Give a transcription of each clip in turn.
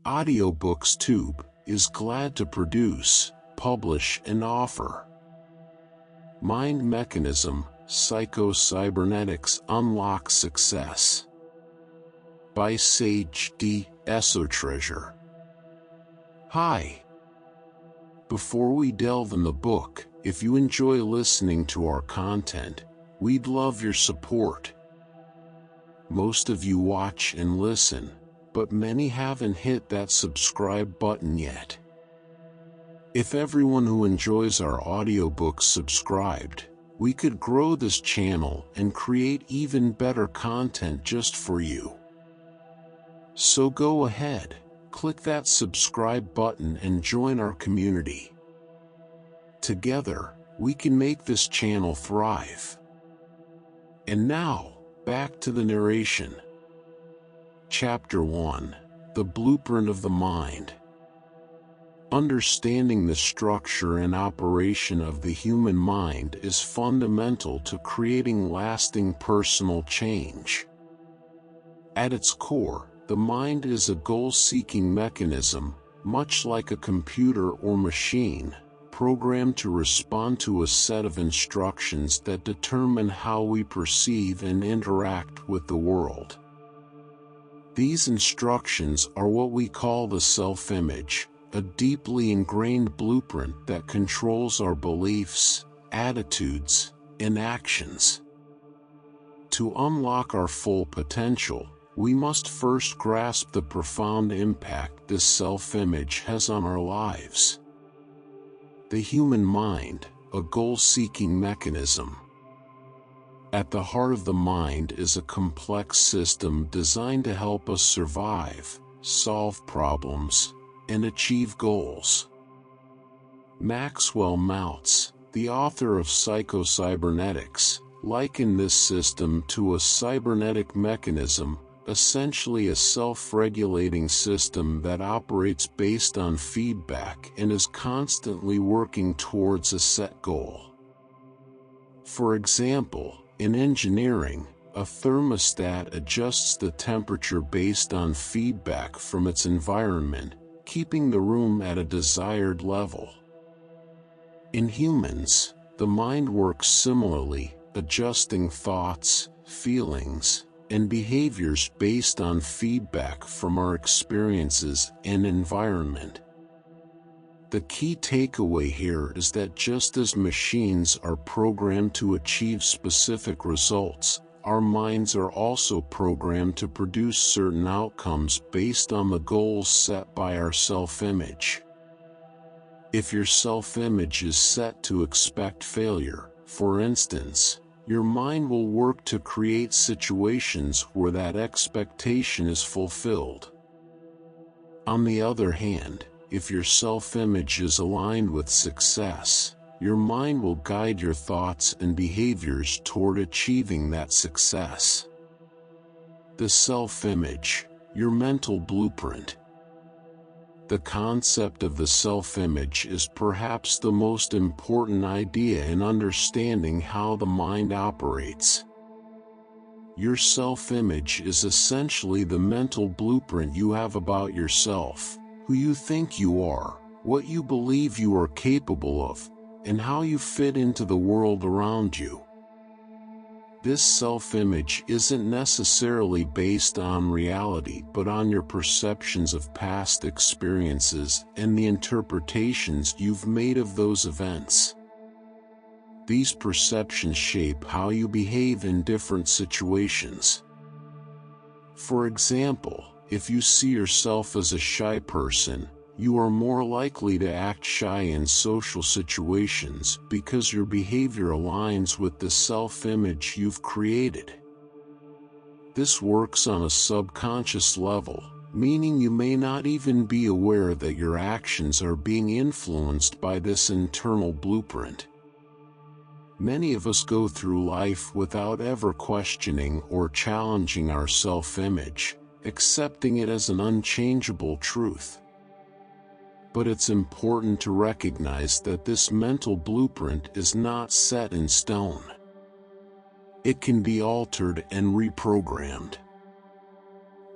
Audiobooks Tube is glad to produce, publish, and offer. Mind Mechanism, Psycho-Cybernetics Unlock Success by Sage D. Esotreasure. Hi. Before we delve in the book, if you enjoy listening to our content, we'd love your support. Most of you watch and listen, but many haven't hit that subscribe button yet. If everyone who enjoys our audiobooks subscribed, we could grow this channel and create even better content just for you. So go ahead, click that subscribe button and join our community. Together, we can make this channel thrive. And now, back to the narration. Chapter 1: The Blueprint of the Mind. Understanding the structure and operation of the human mind is fundamental to creating lasting personal change. At its core, the mind is a goal-seeking mechanism, much like a computer or machine, programmed to respond to a set of instructions that determine how we perceive and interact with the world. These instructions are what we call the self-image, a deeply ingrained blueprint that controls our beliefs, attitudes, and actions. To unlock our full potential, we must first grasp the profound impact this self-image has on our lives. The human mind, a goal-seeking mechanism. At the heart of the mind is a complex system designed to help us survive, solve problems, and achieve goals. Maxwell, the author of Psycho-Cybernetics, likened this system to a cybernetic mechanism, essentially a self-regulating system that operates based on feedback and is constantly working towards a set goal. For example, in engineering, a thermostat adjusts the temperature based on feedback from its environment, keeping the room at a desired level. In humans, the mind works similarly, adjusting thoughts, feelings, and behaviors based on feedback from our experiences and environment. The key takeaway here is that just as machines are programmed to achieve specific results, our minds are also programmed to produce certain outcomes based on the goals set by our self-image. If your self-image is set to expect failure, for instance, your mind will work to create situations where that expectation is fulfilled. On the other hand, if your self-image is aligned with success, your mind will guide your thoughts and behaviors toward achieving that success. The self-image, your mental blueprint. The concept of the self-image is perhaps the most important idea in understanding how the mind operates. Your self-image is essentially the mental blueprint you have about yourself, who you think you are, what you believe you are capable of, and how you fit into the world around you. This self-image isn't necessarily based on reality but on your perceptions of past experiences and the interpretations you've made of those events. These perceptions shape how you behave in different situations. For example, if you see yourself as a shy person, you are more likely to act shy in social situations because your behavior aligns with the self-image you've created. This works on a subconscious level, meaning you may not even be aware that your actions are being influenced by this internal blueprint. Many of us go through life without ever questioning or challenging our self-image, accepting it as an unchangeable truth. But it's important to recognize that this mental blueprint is not set in stone. It can be altered and reprogrammed.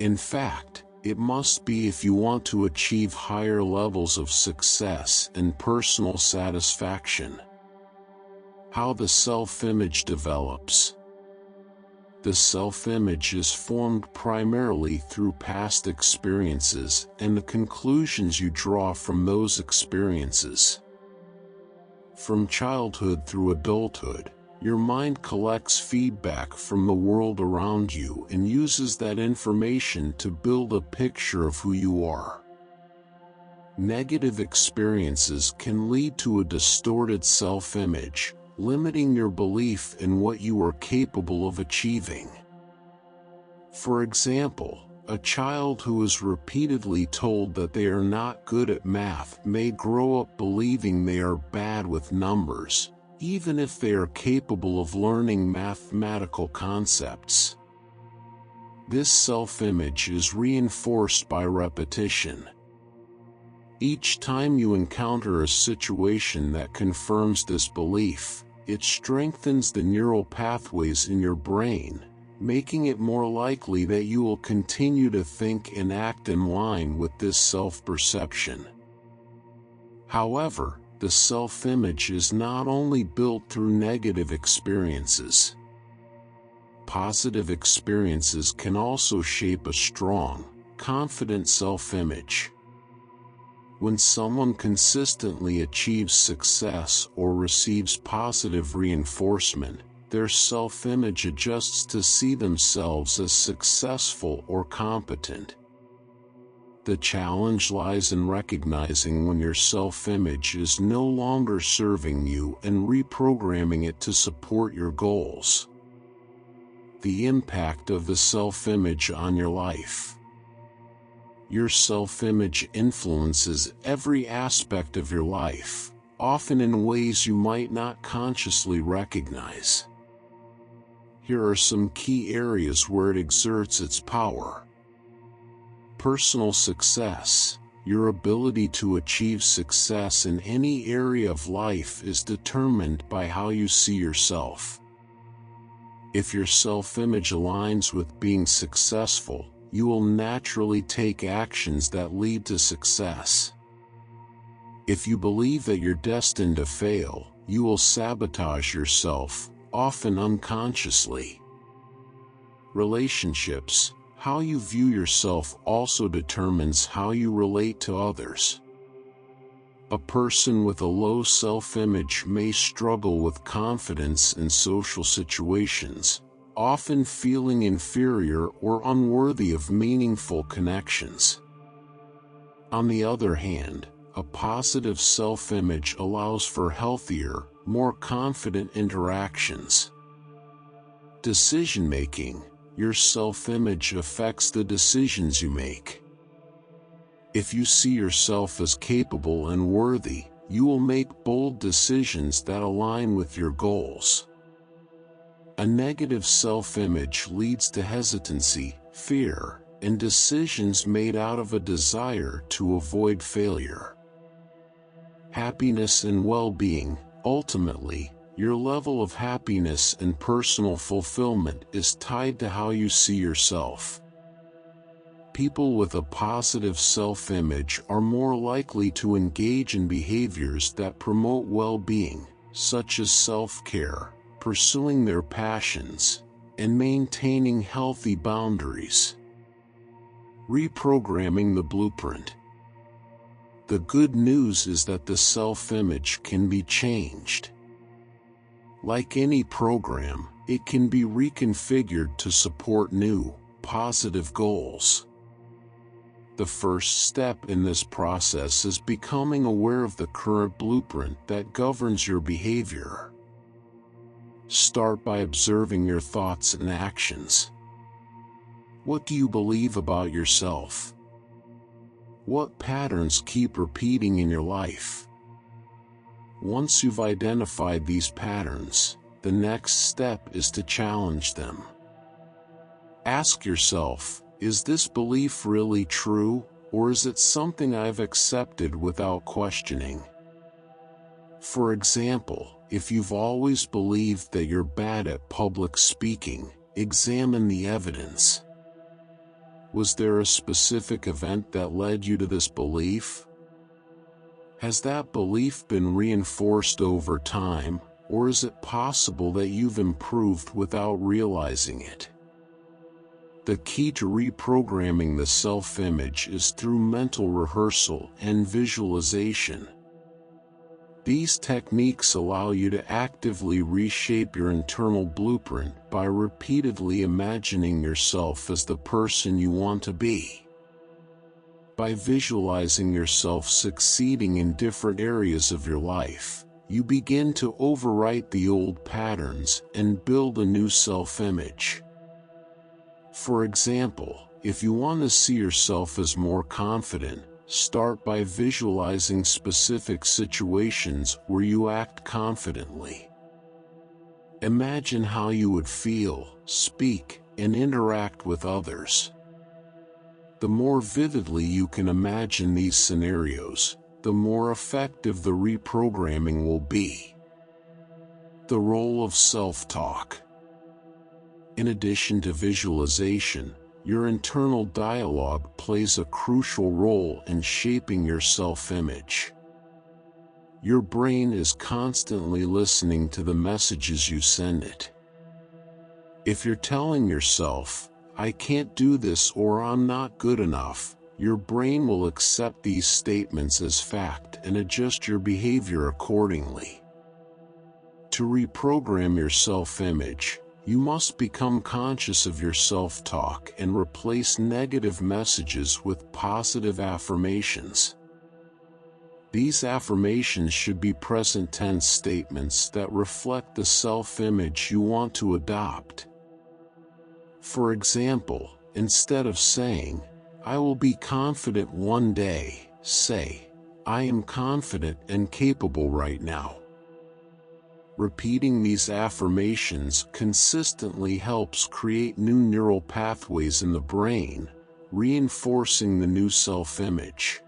In fact, It must be if you want to achieve higher levels of success and personal satisfaction. How the self-image develops. The self-image is formed primarily through past experiences and the conclusions you draw from those experiences. From childhood through adulthood, your mind collects feedback from the world around you and uses that information to build a picture of who you are. Negative experiences can lead to a distorted self-image, limiting your belief in what you are capable of achieving. For example, a child who is repeatedly told that they are not good at math may grow up believing they are bad with numbers, even if they are capable of learning mathematical concepts. This self-image is reinforced by repetition. Each time you encounter a situation that confirms this belief, it strengthens the neural pathways in your brain, making it more likely that you will continue to think and act in line with this self-perception. However, the self-image is not only built through negative experiences. Positive experiences can also shape a strong, confident self-image. When someone consistently achieves success or receives positive reinforcement, their self-image adjusts to see themselves as successful or competent. The challenge lies in recognizing when your self-image is no longer serving you and reprogramming it to support your goals. The impact of the self-image on your life. Your self-image influences every aspect of your life, often in ways you might not consciously recognize. Here are some key areas where it exerts its power. Personal success. Your ability to achieve success in any area of life is determined by how you see yourself. If your self-image aligns with being successful, you will naturally take actions that lead to success. If you believe that you're destined to fail, you will sabotage yourself, often unconsciously. Relationships. How you view yourself also determines how you relate to others. A person with a low self-image may struggle with confidence in social situations, often feeling inferior or unworthy of meaningful connections. On the other hand, a positive self-image allows for healthier, more confident interactions. Decision-making. Your self-image affects the decisions you make. If you see yourself as capable and worthy, you will make bold decisions that align with your goals. A negative self-image leads to hesitancy, fear, and decisions made out of a desire to avoid failure. Happiness and well-being. Ultimately, your level of happiness and personal fulfillment is tied to how you see yourself. People with a positive self-image are more likely to engage in behaviors that promote well-being, such as self-care, pursuing their passions, and maintaining healthy boundaries. Reprogramming the blueprint. The good news is that the self-image can be changed. Like any program, it can be reconfigured to support new, positive goals. The first step in this process is becoming aware of the current blueprint that governs your behavior. Start by observing your thoughts and actions. What do you believe about yourself? What patterns keep repeating in your life? Once you've identified these patterns, the next step is to challenge them. Ask yourself, is this belief really true, or is it something I've accepted without questioning? For example, if you've always believed that you're bad at public speaking, examine the evidence. Was there a specific event that led you to this belief? Has that belief been reinforced over time, or is it possible that you've improved without realizing it? The key to reprogramming the self-image is through mental rehearsal and visualization. These techniques allow you to actively reshape your internal blueprint by repeatedly imagining yourself as the person you want to be. By visualizing yourself succeeding in different areas of your life, you begin to overwrite the old patterns and build a new self-image. For example, if you want to see yourself as more confident, start by visualizing specific situations where you act confidently. Imagine how you would feel, speak, and interact with others. The more vividly you can imagine these scenarios, the more effective the reprogramming will be. The role of self-talk. In addition to visualization, your internal dialogue plays a crucial role in shaping your self-image. Your brain is constantly listening to the messages you send it. If you're telling yourself, "I can't do this," or "I'm not good enough," your brain will accept these statements as fact and adjust your behavior accordingly. To reprogram your self-image, you must become conscious of your self-talk and replace negative messages with positive affirmations. These affirmations should be present tense statements that reflect the self-image you want to adopt. For example, instead of saying, "I will be confident one day," say, "I am confident and capable right now." Repeating these affirmations consistently helps create new neural pathways in the brain, reinforcing the new self-image.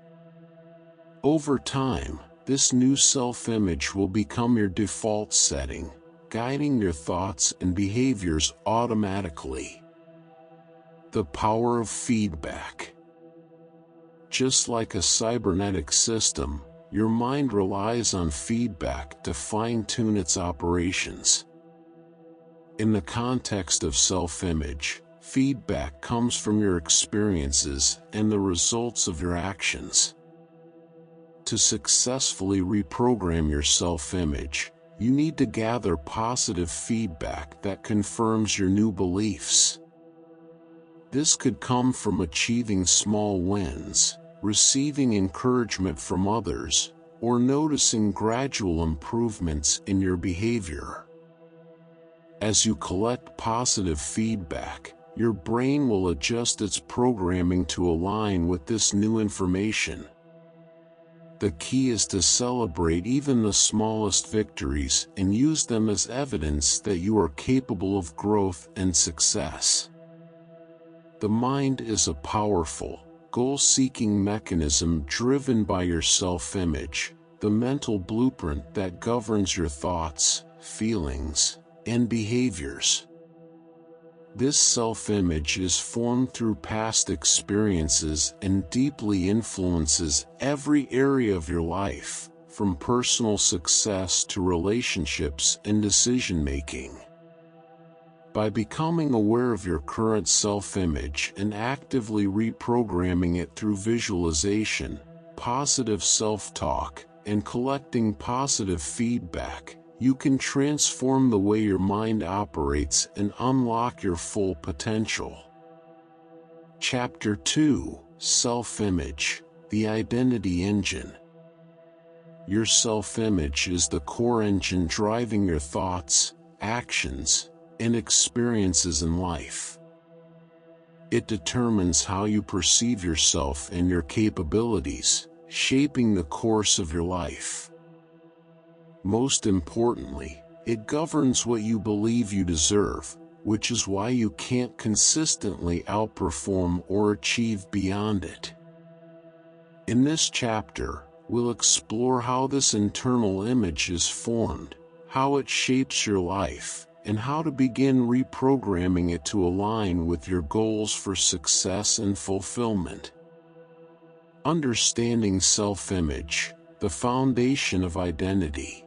Over time, this new self-image will become your default setting, guiding your thoughts and behaviors automatically. The power of feedback. Just like a cybernetic system, your mind relies on feedback to fine-tune its operations. In the context of self-image, feedback comes from your experiences and the results of your actions. To successfully reprogram your self-image, you need to gather positive feedback that confirms your new beliefs. This could come from achieving small wins, receiving encouragement from others, or noticing gradual improvements in your behavior. As you collect positive feedback, your brain will adjust its programming to align with this new information. The key is to celebrate even the smallest victories and use them as evidence that you are capable of growth and success. The mind is a powerful, goal-seeking mechanism driven by your self-image, the mental blueprint that governs your thoughts, feelings, and behaviors. This self-image is formed through past experiences and deeply influences every area of your life, from personal success to relationships and decision-making. By becoming aware of your current self-image and actively reprogramming it through visualization, positive self-talk, and collecting positive feedback, you can transform the way your mind operates and unlock your full potential. Chapter 2: Self-Image, the Identity Engine. Your self-image is the core engine driving your thoughts, actions, and experiences in life. It determines how you perceive yourself and your capabilities, shaping the course of your life. Most importantly, it governs what you believe you deserve, which is why you can't consistently outperform or achieve beyond it. In this chapter, we'll explore how this internal image is formed, how it shapes your life, and how to begin reprogramming it to align with your goals for success and fulfillment. Understanding self-image, the foundation of identity.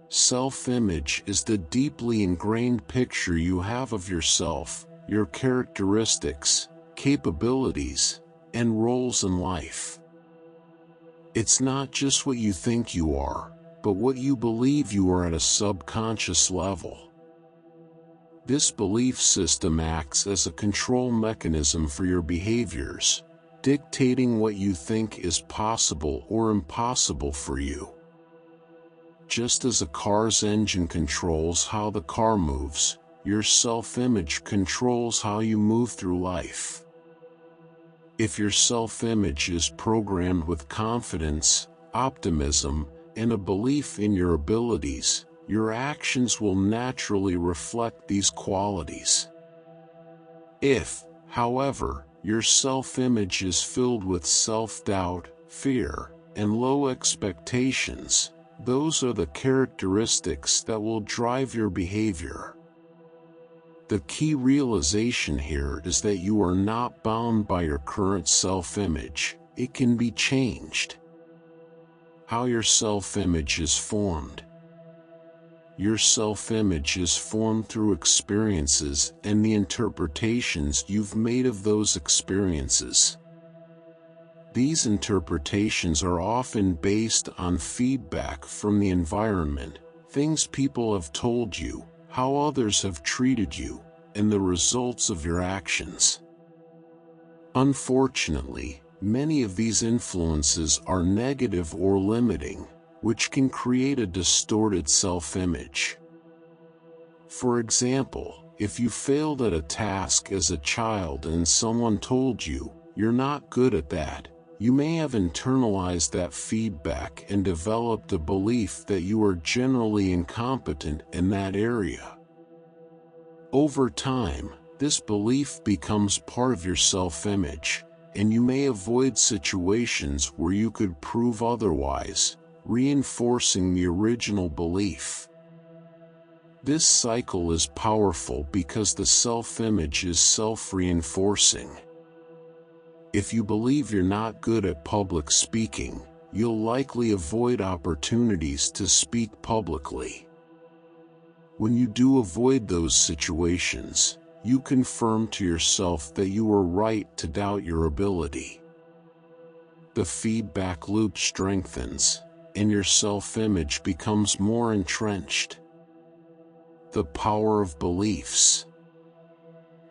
Self-image is the deeply ingrained picture you have of yourself, your characteristics, capabilities, and roles in life. It's not just what you think you are, but what you believe you are at a subconscious level. This belief system acts as a control mechanism for your behaviors, dictating what you think is possible or impossible for you. Just as a car's engine controls how the car moves, your self-image controls how you move through life. If your self-image is programmed with confidence, optimism, and a belief in your abilities, your actions will naturally reflect these qualities. If, however, your self-image is filled with self-doubt, fear, and low expectations, those are the characteristics that will drive your behavior. The key realization here is that you are not bound by your current self-image. It can be changed. How your self-image is formed. Your self-image is formed through experiences and the interpretations you've made of those experiences. These interpretations are often based on feedback from the environment, things people have told you, how others have treated you, and the results of your actions. Unfortunately, many of these influences are negative or limiting, which can create a distorted self-image. For example, if you failed at a task as a child and someone told you, "You're not good at that," you may have internalized that feedback and developed a belief that you are generally incompetent in that area. Over time, this belief becomes part of your self-image, and you may avoid situations where you could prove otherwise, reinforcing the original belief. This cycle is powerful because the self-image is self-reinforcing. If you believe you're not good at public speaking, you'll likely avoid opportunities to speak publicly. When you do avoid those situations, you confirm to yourself that you were right to doubt your ability. The feedback loop strengthens, and your self-image becomes more entrenched. The power of beliefs.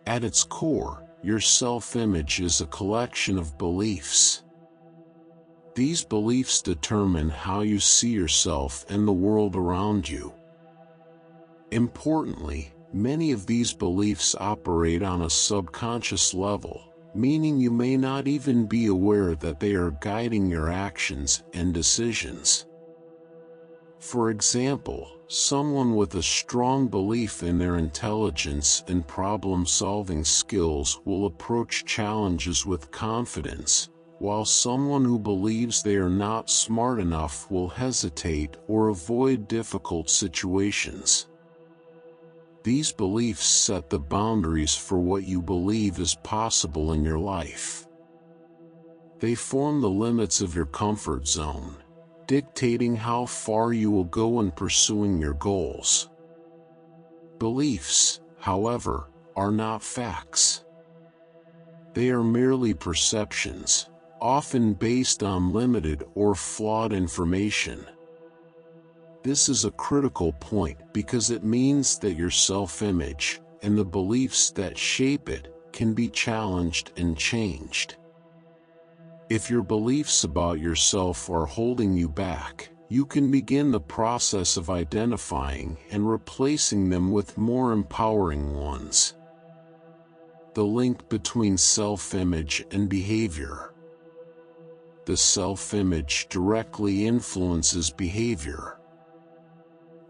At its core, your self-image is a collection of beliefs. These beliefs determine how you see yourself and the world around you. Importantly, many of these beliefs operate on a subconscious level, meaning you may not even be aware that they are guiding your actions and decisions. For example, someone with a strong belief in their intelligence and problem-solving skills will approach challenges with confidence, while someone who believes they are not smart enough will hesitate or avoid difficult situations. These beliefs set the boundaries for what you believe is possible in your life. They form the limits of your comfort zone, dictating how far you will go in pursuing your goals. Beliefs, however, are not facts. They are merely perceptions, often based on limited or flawed information. This is a critical point because it means that your self-image, and the beliefs that shape it, can be challenged and changed. If your beliefs about yourself are holding you back, you can begin the process of identifying and replacing them with more empowering ones. The link between self-image and behavior. The self-image directly influences behavior.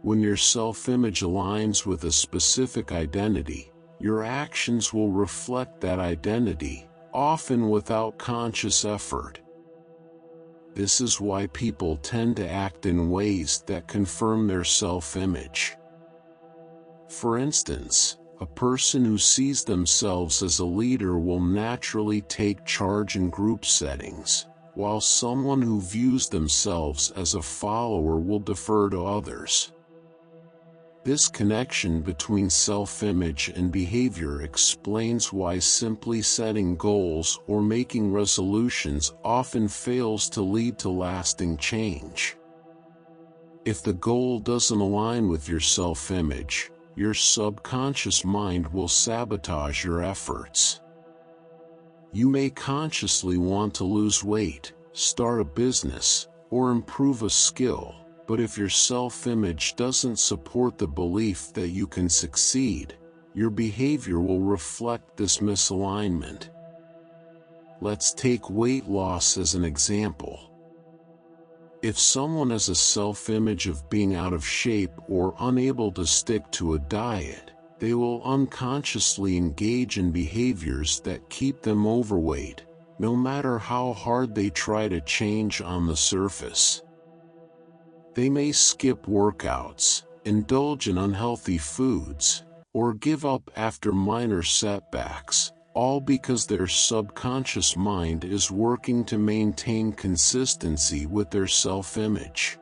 When your self-image aligns with a specific identity, your actions will reflect that identity, often without conscious effort. This is why people tend to act in ways that confirm their self-image. For instance, a person who sees themselves as a leader will naturally take charge in group settings, while someone who views themselves as a follower will defer to others. This connection between self-image and behavior explains why simply setting goals or making resolutions often fails to lead to lasting change. If the goal doesn't align with your self-image, your subconscious mind will sabotage your efforts. You may consciously want to lose weight, start a business, or improve a skill, but if your self-image doesn't support the belief that you can succeed, your behavior will reflect this misalignment. Let's take weight loss as an example. If someone has a self-image of being out of shape or unable to stick to a diet, they will unconsciously engage in behaviors that keep them overweight, no matter how hard they try to change on the surface. They may skip workouts, indulge in unhealthy foods, or give up after minor setbacks, all because their subconscious mind is working to maintain consistency with their self-image.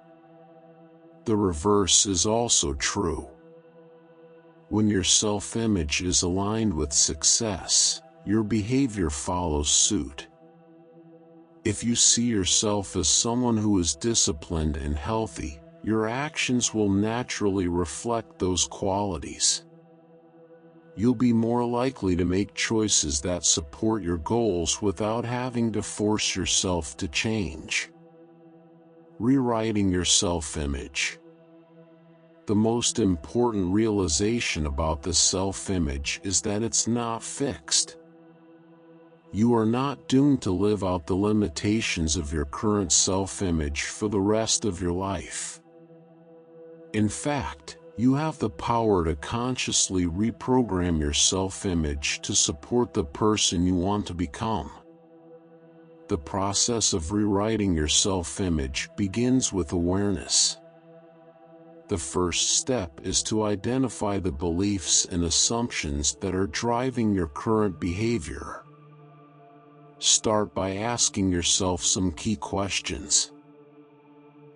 The reverse is also true. When your self-image is aligned with success, your behavior follows suit. If you see yourself as someone who is disciplined and healthy, your actions will naturally reflect those qualities. You'll be more likely to make choices that support your goals without having to force yourself to change. Rewriting your self-image. The most important realization about the self-image is that it's not fixed. You are not doomed to live out the limitations of your current self-image for the rest of your life. In fact, you have the power to consciously reprogram your self-image to support the person you want to become. The process of rewriting your self-image begins with awareness. The first step is to identify the beliefs and assumptions that are driving your current behavior. Start by asking yourself some key questions.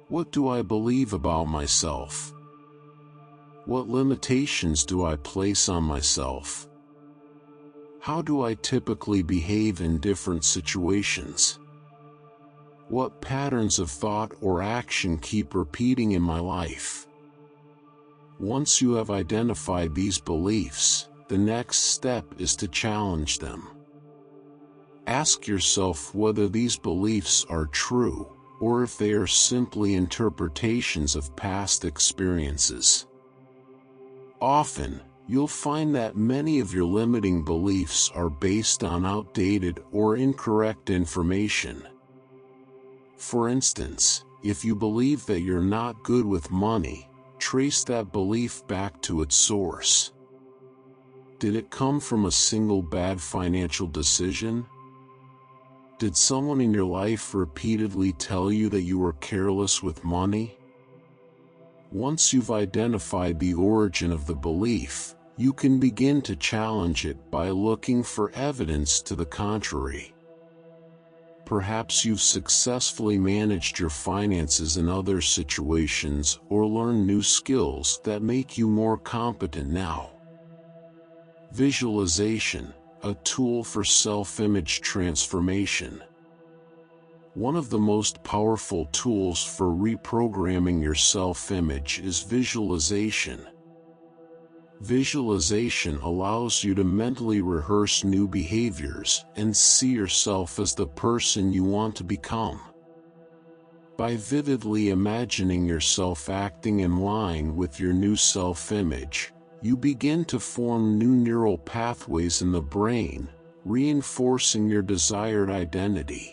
What do I believe about myself? What limitations do I place on myself? How do I typically behave in different situations? What patterns of thought or action keep repeating in my life? Once you have identified these beliefs, the next step is to challenge them. Ask yourself whether these beliefs are true, or if they are simply interpretations of past experiences. Often, you'll find that many of your limiting beliefs are based on outdated or incorrect information. For instance, if you believe that you're not good with money, trace that belief back to its source. Did it come from a single bad financial decision? Did someone in your life repeatedly tell you that you were careless with money? Once you've identified the origin of the belief, you can begin to challenge it by looking for evidence to the contrary. Perhaps you've successfully managed your finances in other situations or learned new skills that make you more competent now. Visualization, a tool for self-image transformation. One of the most powerful tools for reprogramming your self-image is visualization. Visualization allows you to mentally rehearse new behaviors and see yourself as the person you want to become. By vividly imagining yourself acting in line with your new self-image, you begin to form new neural pathways in the brain, reinforcing your desired identity.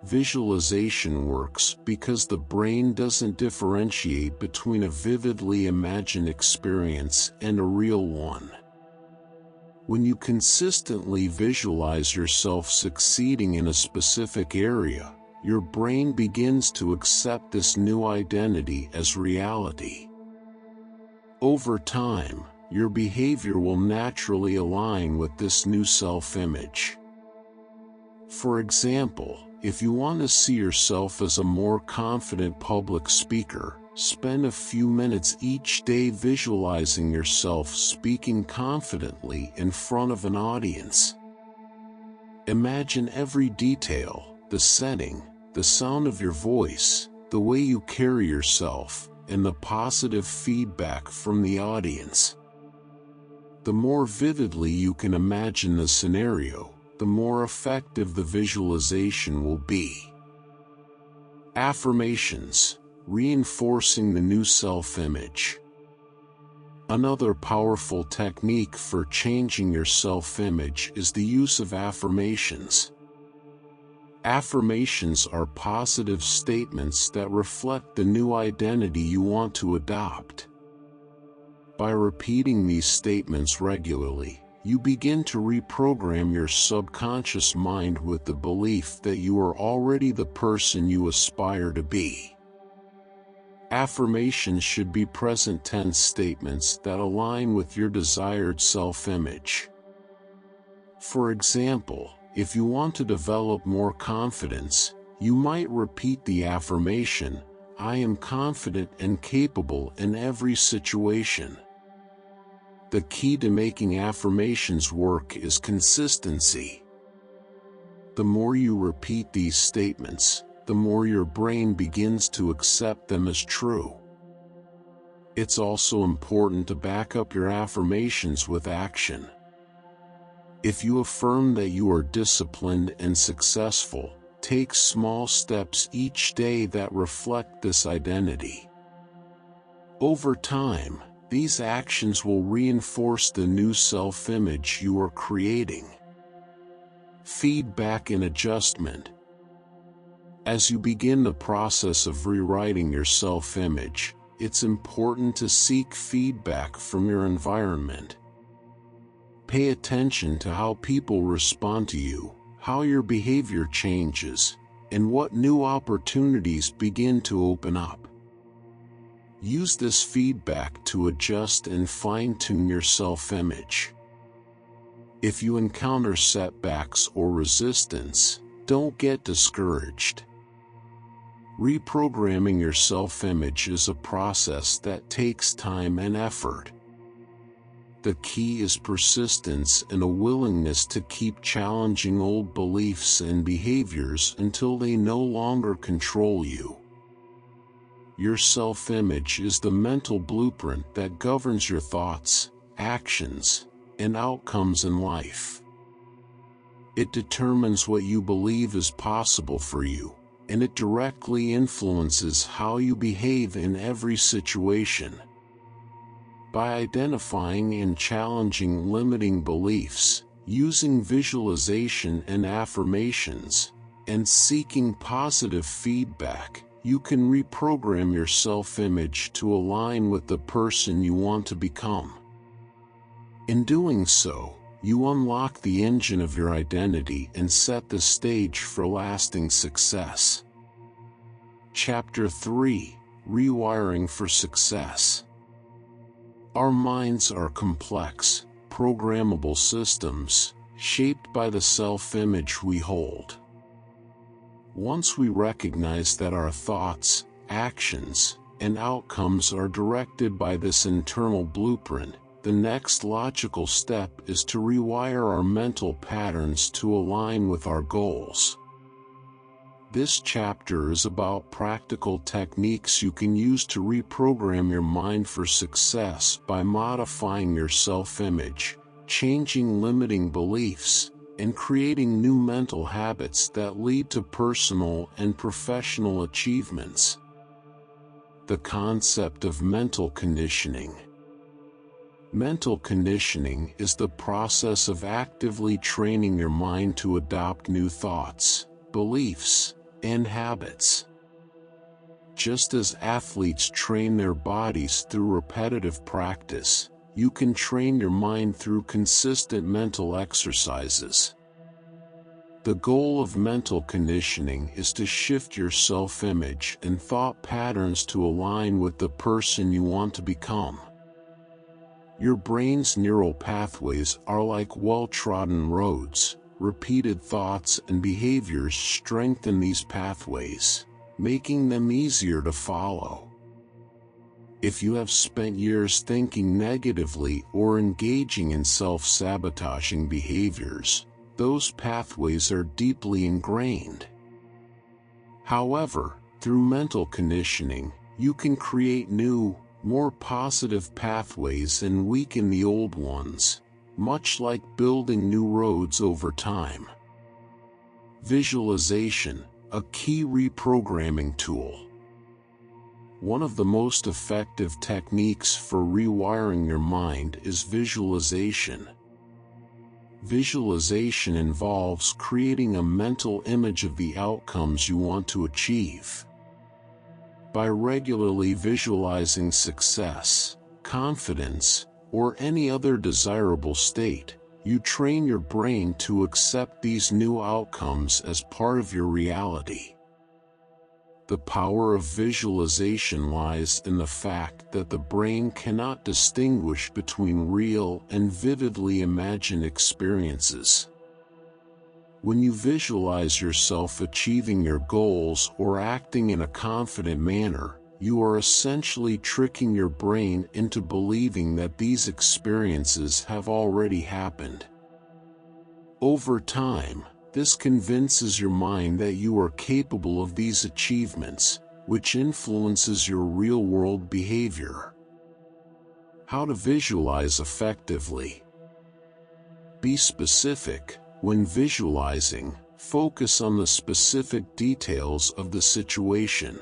Visualization works because the brain doesn't differentiate between a vividly imagined experience and a real one. When you consistently visualize yourself succeeding in a specific area, your brain begins to accept this new identity as reality. Over time, your behavior will naturally align with this new self-image. For example, if you want to see yourself as a more confident public speaker, spend a few minutes each day visualizing yourself speaking confidently in front of an audience. Imagine every detail, the setting, the sound of your voice, the way you carry yourself, and the positive feedback from the audience. The more vividly you can imagine the scenario, the more effective the visualization will be. Affirmations, reinforcing the new self-image. Another powerful technique for changing your self-image is the use of affirmations. Affirmations are positive statements that reflect the new identity you want to adopt. By repeating these statements regularly, you begin to reprogram your subconscious mind with the belief that you are already the person you aspire to be. Affirmations should be present tense statements that align with your desired self-image. For example, if you want to develop more confidence, you might repeat the affirmation, "I am confident and capable in every situation." The key to making affirmations work is consistency. The more you repeat these statements, the more your brain begins to accept them as true. It's also important to back up your affirmations with action. If you affirm that you are disciplined and successful, take small steps each day that reflect this identity. Over time, these actions will reinforce the new self-image you are creating. Feedback and adjustment. As you begin the process of rewriting your self-image, it's important to seek feedback from your environment. Pay attention to how people respond to you, how your behavior changes, and what new opportunities begin to open up. Use this feedback to adjust and fine-tune your self-image. If you encounter setbacks or resistance, don't get discouraged. Reprogramming your self-image is a process that takes time and effort. The key is persistence and a willingness to keep challenging old beliefs and behaviors until they no longer control you. Your self-image is the mental blueprint that governs your thoughts, actions, and outcomes in life. It determines what you believe is possible for you, and it directly influences how you behave in every situation. By identifying and challenging limiting beliefs, using visualization and affirmations, and seeking positive feedback, you can reprogram your self-image to align with the person you want to become. In doing so, you unlock the engine of your identity and set the stage for lasting success. Chapter 3: Rewiring for Success. Our minds are complex, programmable systems, shaped by the self-image we hold. Once we recognize that our thoughts, actions, and outcomes are directed by this internal blueprint, the next logical step is to rewire our mental patterns to align with our goals. This chapter is about practical techniques you can use to reprogram your mind for success by modifying your self-image, changing limiting beliefs, and creating new mental habits that lead to personal and professional achievements. The concept of mental conditioning. Mental conditioning is the process of actively training your mind to adopt new thoughts, beliefs, and habits. Just as athletes train their bodies through repetitive practice, you can train your mind through consistent mental exercises. The goal of mental conditioning is to shift your self-image and thought patterns to align with the person you want to become. Your brain's neural pathways are like well-trodden roads. Repeated thoughts and behaviors strengthen these pathways, making them easier to follow. If you have spent years thinking negatively or engaging in self-sabotaging behaviors, those pathways are deeply ingrained. However, through mental conditioning, you can create new, more positive pathways and weaken the old ones, much like building new roads over time. Visualization, a key reprogramming tool. One of the most effective techniques for rewiring your mind is visualization. Visualization involves creating a mental image of the outcomes you want to achieve. By regularly visualizing success, confidence, or any other desirable state, you train your brain to accept these new outcomes as part of your reality. The power of visualization lies in the fact that the brain cannot distinguish between real and vividly imagined experiences. When you visualize yourself achieving your goals or acting in a confident manner, you are essentially tricking your brain into believing that these experiences have already happened. Over time, this convinces your mind that you are capable of these achievements, which influences your real-world behavior. How to visualize effectively. Be specific. When visualizing, focus on the specific details of the situation.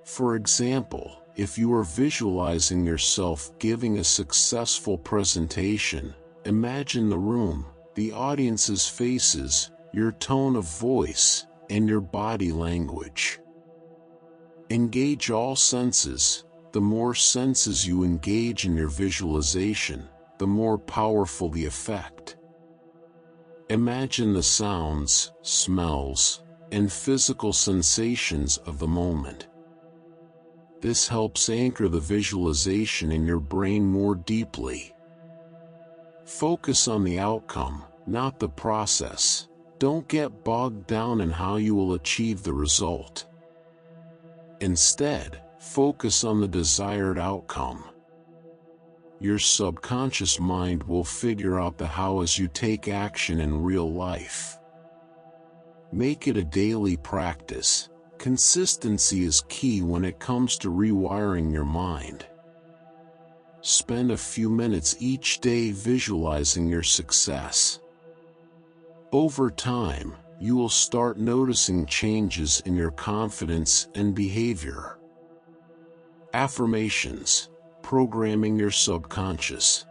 For example, if you are visualizing yourself giving a successful presentation, imagine the room, the audience's faces, your tone of voice, and your body language. Engage all senses. The more senses you engage in your visualization, the more powerful the effect. Imagine the sounds, smells, and physical sensations of the moment. This helps anchor the visualization in your brain more deeply. Focus on the outcome, not the process. Don't get bogged down in how you will achieve the result. Instead, focus on the desired outcome. Your subconscious mind will figure out the how as you take action in real life. Make it a daily practice. Consistency is key when it comes to rewiring your mind. Spend a few minutes each day visualizing your success. Over time, you will start noticing changes in your confidence and behavior. Affirmations. Programming your subconscious.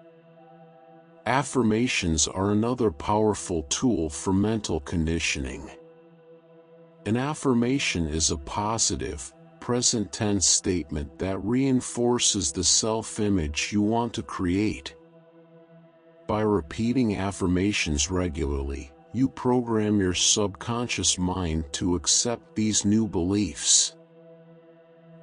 Affirmations are another powerful tool for mental conditioning. An affirmation is a positive, present tense statement that reinforces the self-image you want to create. By repeating affirmations regularly, you program your subconscious mind to accept these new beliefs.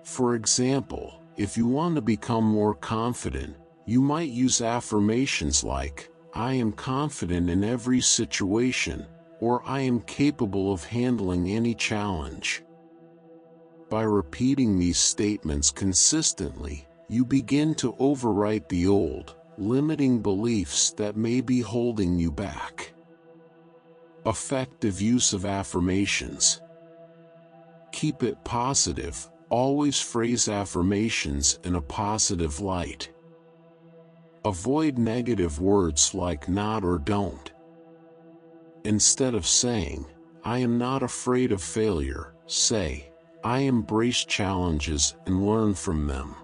For example, if you want to become more confident, you might use affirmations like, "I am confident in every situation," or "I am capable of handling any challenge." By repeating these statements consistently, you begin to overwrite the old, limiting beliefs that may be holding you back. Effective use of affirmations. Keep it positive. Always phrase affirmations in a positive light. Avoid negative words like not or don't. Instead of saying, "I am not afraid of failure," say, "I embrace challenges and learn from them."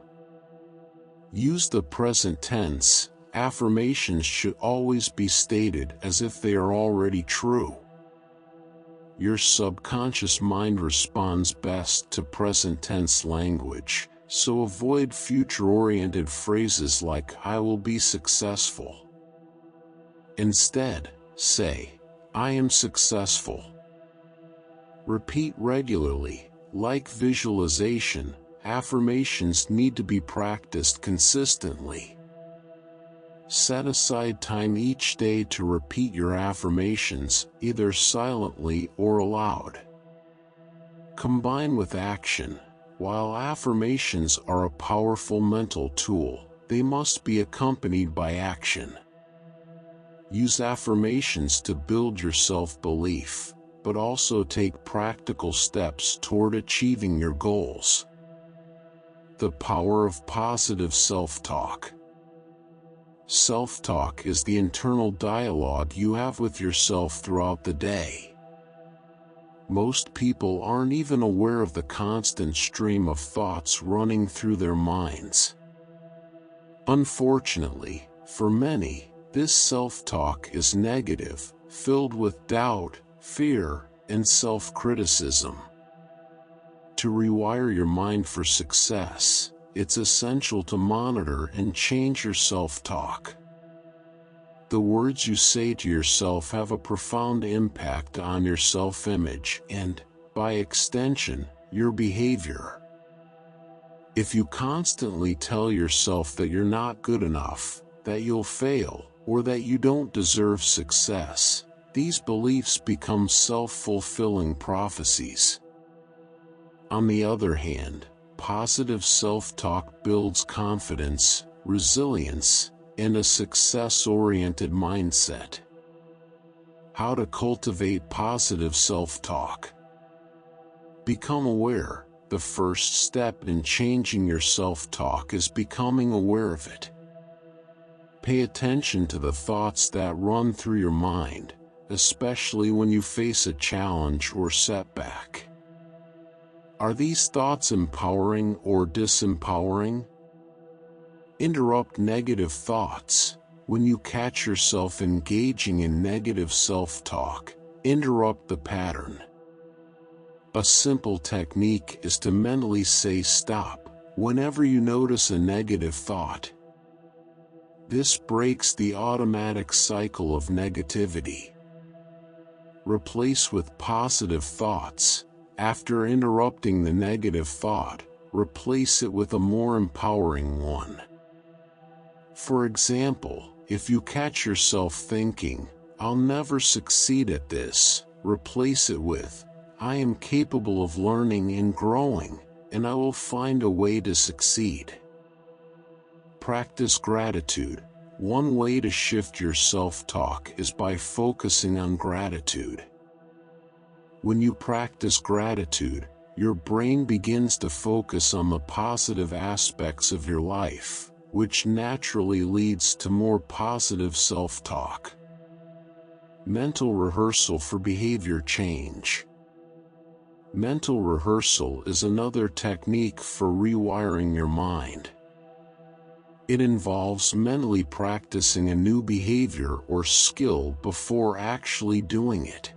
Use the present tense. Affirmations should always be stated as if they are already true. Your subconscious mind responds best to present tense language, so avoid future-oriented phrases like "I will be successful." Instead, say, "I am successful." Repeat regularly. Like visualization, affirmations need to be practiced consistently. Set aside time each day to repeat your affirmations, either silently or aloud. Combine with action. While affirmations are a powerful mental tool, they must be accompanied by action. Use affirmations to build your self-belief, but also take practical steps toward achieving your goals. The power of positive self-talk. Self-talk is the internal dialogue you have with yourself throughout the day. Most people aren't even aware of the constant stream of thoughts running through their minds. Unfortunately, for many, this self-talk is negative, filled with doubt, fear, and self-criticism. To rewire your mind for success, it's essential to monitor and change your self-talk. The words you say to yourself have a profound impact on your self-image and, by extension, your behavior. If you constantly tell yourself that you're not good enough, that you'll fail, or that you don't deserve success, these beliefs become self-fulfilling prophecies. On the other hand, positive self-talk builds confidence, resilience, and a success-oriented mindset. How to cultivate positive self-talk. Become aware. The first step in changing your self-talk is becoming aware of it. Pay attention to the thoughts that run through your mind, especially when you face a challenge or setback. Are these thoughts empowering or disempowering? Interrupt negative thoughts. When you catch yourself engaging in negative self-talk, interrupt the pattern. A simple technique is to mentally say stop whenever you notice a negative thought. This breaks the automatic cycle of negativity. Replace with positive thoughts. After interrupting the negative thought, replace it with a more empowering one. For example, if you catch yourself thinking, "I'll never succeed at this," replace it with, "I am capable of learning and growing, and I will find a way to succeed." Practice gratitude. One way to shift your self-talk is by focusing on gratitude. When you practice gratitude, your brain begins to focus on the positive aspects of your life, which naturally leads to more positive self-talk. Mental rehearsal for behavior change. Mental rehearsal is another technique for rewiring your mind. It involves mentally practicing a new behavior or skill before actually doing it.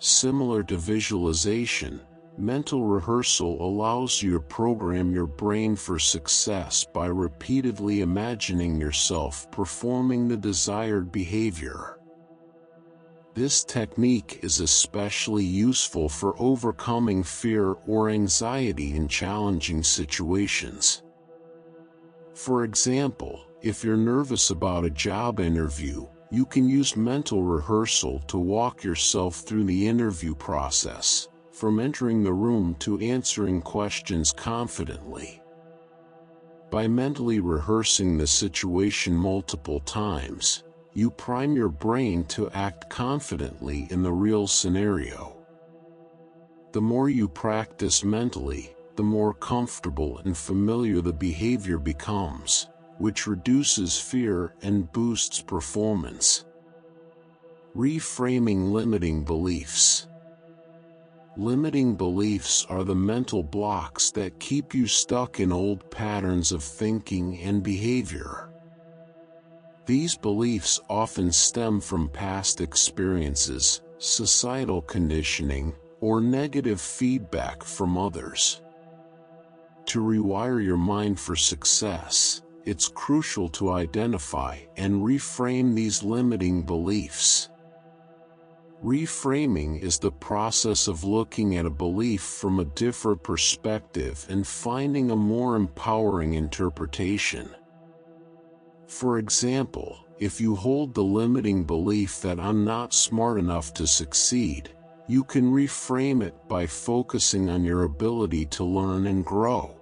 Similar to visualization, mental rehearsal allows you to program your brain for success by repeatedly imagining yourself performing the desired behavior. This technique is especially useful for overcoming fear or anxiety in challenging situations. For example, if you're nervous about a job interview, you can use mental rehearsal to walk yourself through the interview process, from entering the room to answering questions confidently. By mentally rehearsing the situation multiple times, you prime your brain to act confidently in the real scenario. The more you practice mentally, the more comfortable and familiar the behavior becomes, which reduces fear and boosts performance. Reframing limiting beliefs. Limiting beliefs are the mental blocks that keep you stuck in old patterns of thinking and behavior. These beliefs often stem from past experiences, societal conditioning, or negative feedback from others. To rewire your mind for success, it's crucial to identify and reframe these limiting beliefs. Reframing is the process of looking at a belief from a different perspective and finding a more empowering interpretation. For example, if you hold the limiting belief that I'm not smart enough to succeed, you can reframe it by focusing on your ability to learn and grow.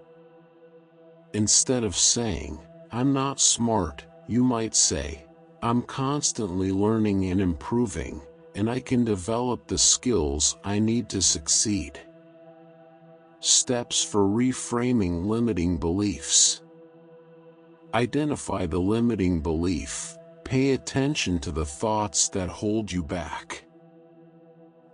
Instead of saying, I'm not smart, you might say, I'm constantly learning and improving, and I can develop the skills I need to succeed. Steps for reframing limiting beliefs. Identify the limiting belief. Pay attention to the thoughts that hold you back.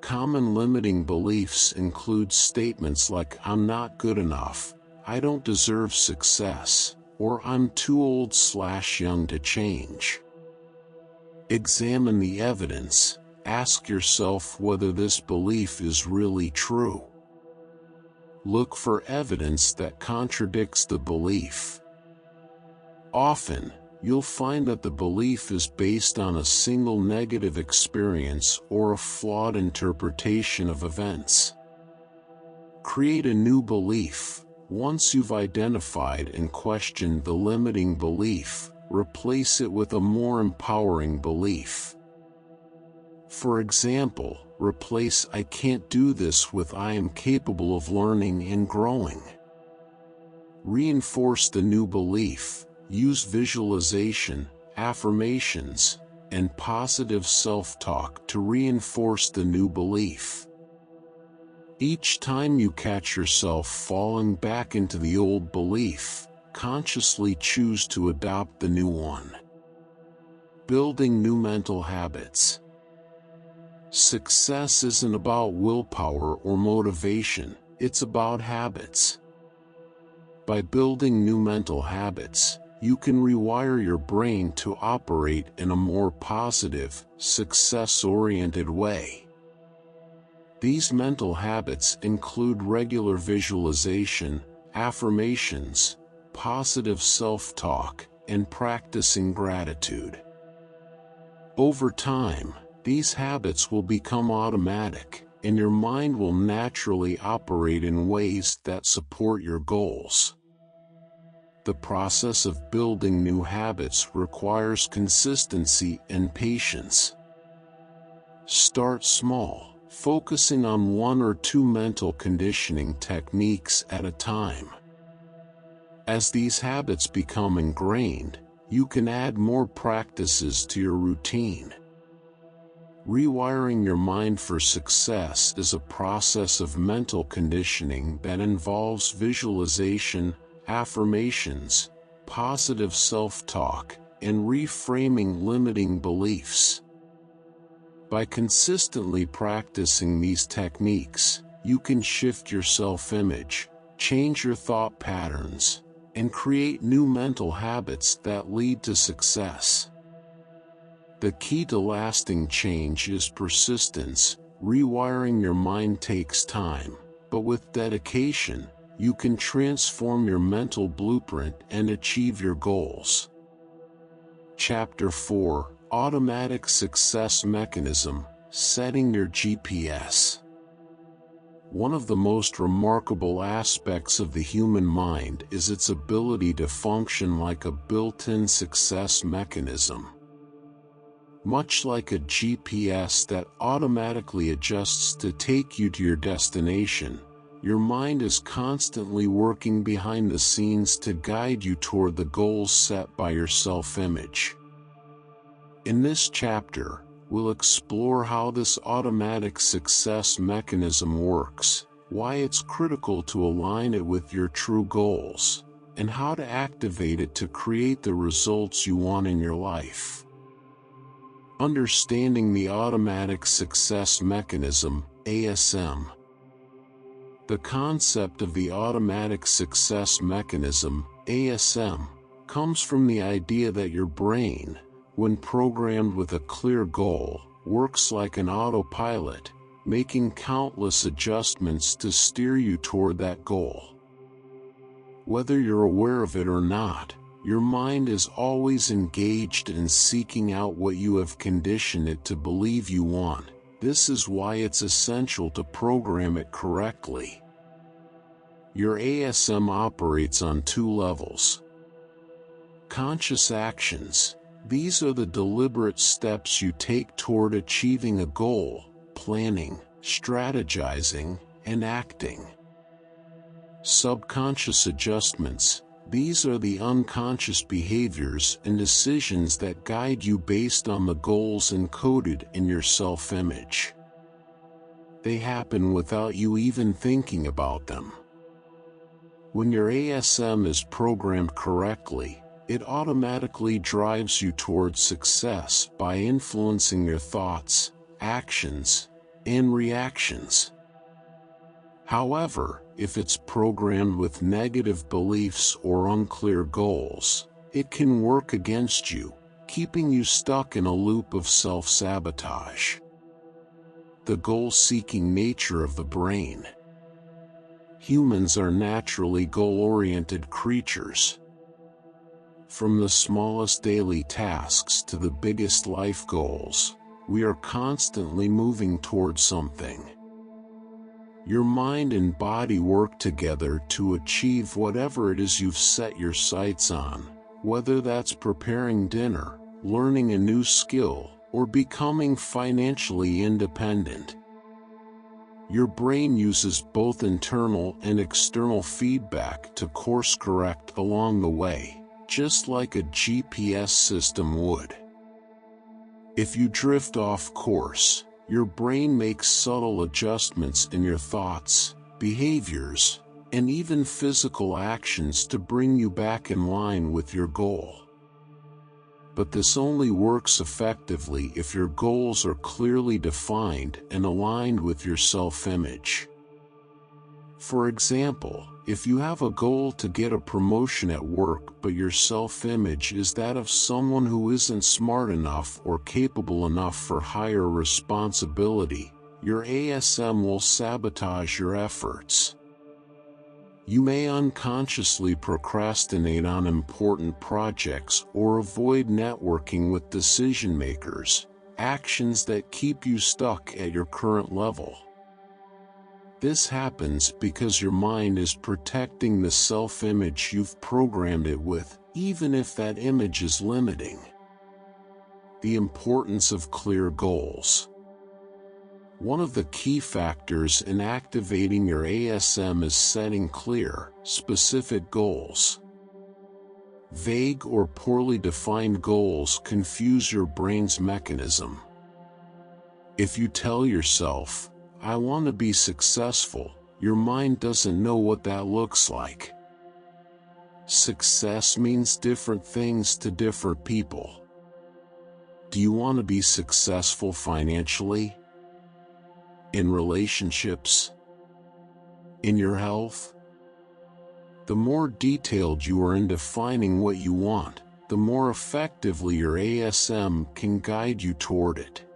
Common limiting beliefs include statements like I'm not good enough, I don't deserve success, or I'm too old/young to change. Examine the evidence. Ask yourself whether this belief is really true. Look for evidence that contradicts the belief. Often, you'll find that the belief is based on a single negative experience or a flawed interpretation of events. Create a new belief. Once you've identified and questioned the limiting belief, replace it with a more empowering belief. For example, replace I can't do this with I am capable of learning and growing. Reinforce the new belief. Use visualization, affirmations, and positive self-talk to reinforce the new belief. Each time you catch yourself falling back into the old belief, consciously choose to adopt the new one. Building new mental habits. Success isn't about willpower or motivation, it's about habits. By building new mental habits, you can rewire your brain to operate in a more positive, success-oriented way. These mental habits include regular visualization, affirmations, positive self-talk, and practicing gratitude. Over time, these habits will become automatic, and your mind will naturally operate in ways that support your goals. The process of building new habits requires consistency and patience. Start small, focusing on 1 or 2 mental conditioning techniques at a time. As these habits become ingrained, you can add more practices to your routine. Rewiring your mind for success is a process of mental conditioning that involves visualization, affirmations, positive self-talk, and reframing limiting beliefs. By consistently practicing these techniques, you can shift your self-image, change your thought patterns, and create new mental habits that lead to success. The key to lasting change is persistence. Rewiring your mind takes time, but with dedication, you can transform your mental blueprint and achieve your goals. Chapter 4: Automatic Success Mechanism, Setting Your GPS. One of the most remarkable aspects of the human mind is its ability to function like a built-in success mechanism. Much like a GPS that automatically adjusts to take you to your destination, your mind is constantly working behind the scenes to guide you toward the goals set by your self-image. In this chapter, we'll explore how this automatic success mechanism works, why it's critical to align it with your true goals, and how to activate it to create the results you want in your life. Understanding the Automatic Success Mechanism, ASM. The concept of the Automatic Success Mechanism, ASM, comes from the idea that your brain, when programmed with a clear goal, works like an autopilot, making countless adjustments to steer you toward that goal. Whether you're aware of it or not, your mind is always engaged in seeking out what you have conditioned it to believe you want. This is why it's essential to program it correctly. Your ASM operates on 2 levels. Conscious actions. These are the deliberate steps you take toward achieving a goal, planning, strategizing, and acting. Subconscious adjustments. These are the unconscious behaviors and decisions that guide you based on the goals encoded in your self-image. They happen without you even thinking about them. When your ASM is programmed correctly, it automatically drives you towards success by influencing your thoughts, actions, and reactions. However, if it's programmed with negative beliefs or unclear goals, it can work against you, keeping you stuck in a loop of self-sabotage. The goal-seeking nature of the brain. Humans are naturally goal-oriented creatures. From the smallest daily tasks to the biggest life goals, we are constantly moving towards something. Your mind and body work together to achieve whatever it is you've set your sights on, whether that's preparing dinner, learning a new skill, or becoming financially independent. Your brain uses both internal and external feedback to course correct along the way, just like a GPS system would. If you drift off course, your brain makes subtle adjustments in your thoughts, behaviors, and even physical actions to bring you back in line with your goal. But this only works effectively if your goals are clearly defined and aligned with your self-image. For example, if you have a goal to get a promotion at work but your self-image is that of someone who isn't smart enough or capable enough for higher responsibility, your ASM will sabotage your efforts. You may unconsciously procrastinate on important projects or avoid networking with decision makers, actions that keep you stuck at your current level. This happens because your mind is protecting the self-image you've programmed it with, even if that image is limiting. The importance of clear goals. One of the key factors in activating your ASM is setting clear, specific goals. Vague or poorly defined goals confuse your brain's mechanism. If you tell yourself, "I want to be successful," your mind doesn't know what that looks like. Success means different things to different people. Do you want to be successful financially? In relationships? In your health? The more detailed you are in defining what you want, the more effectively your ASM can guide you toward it.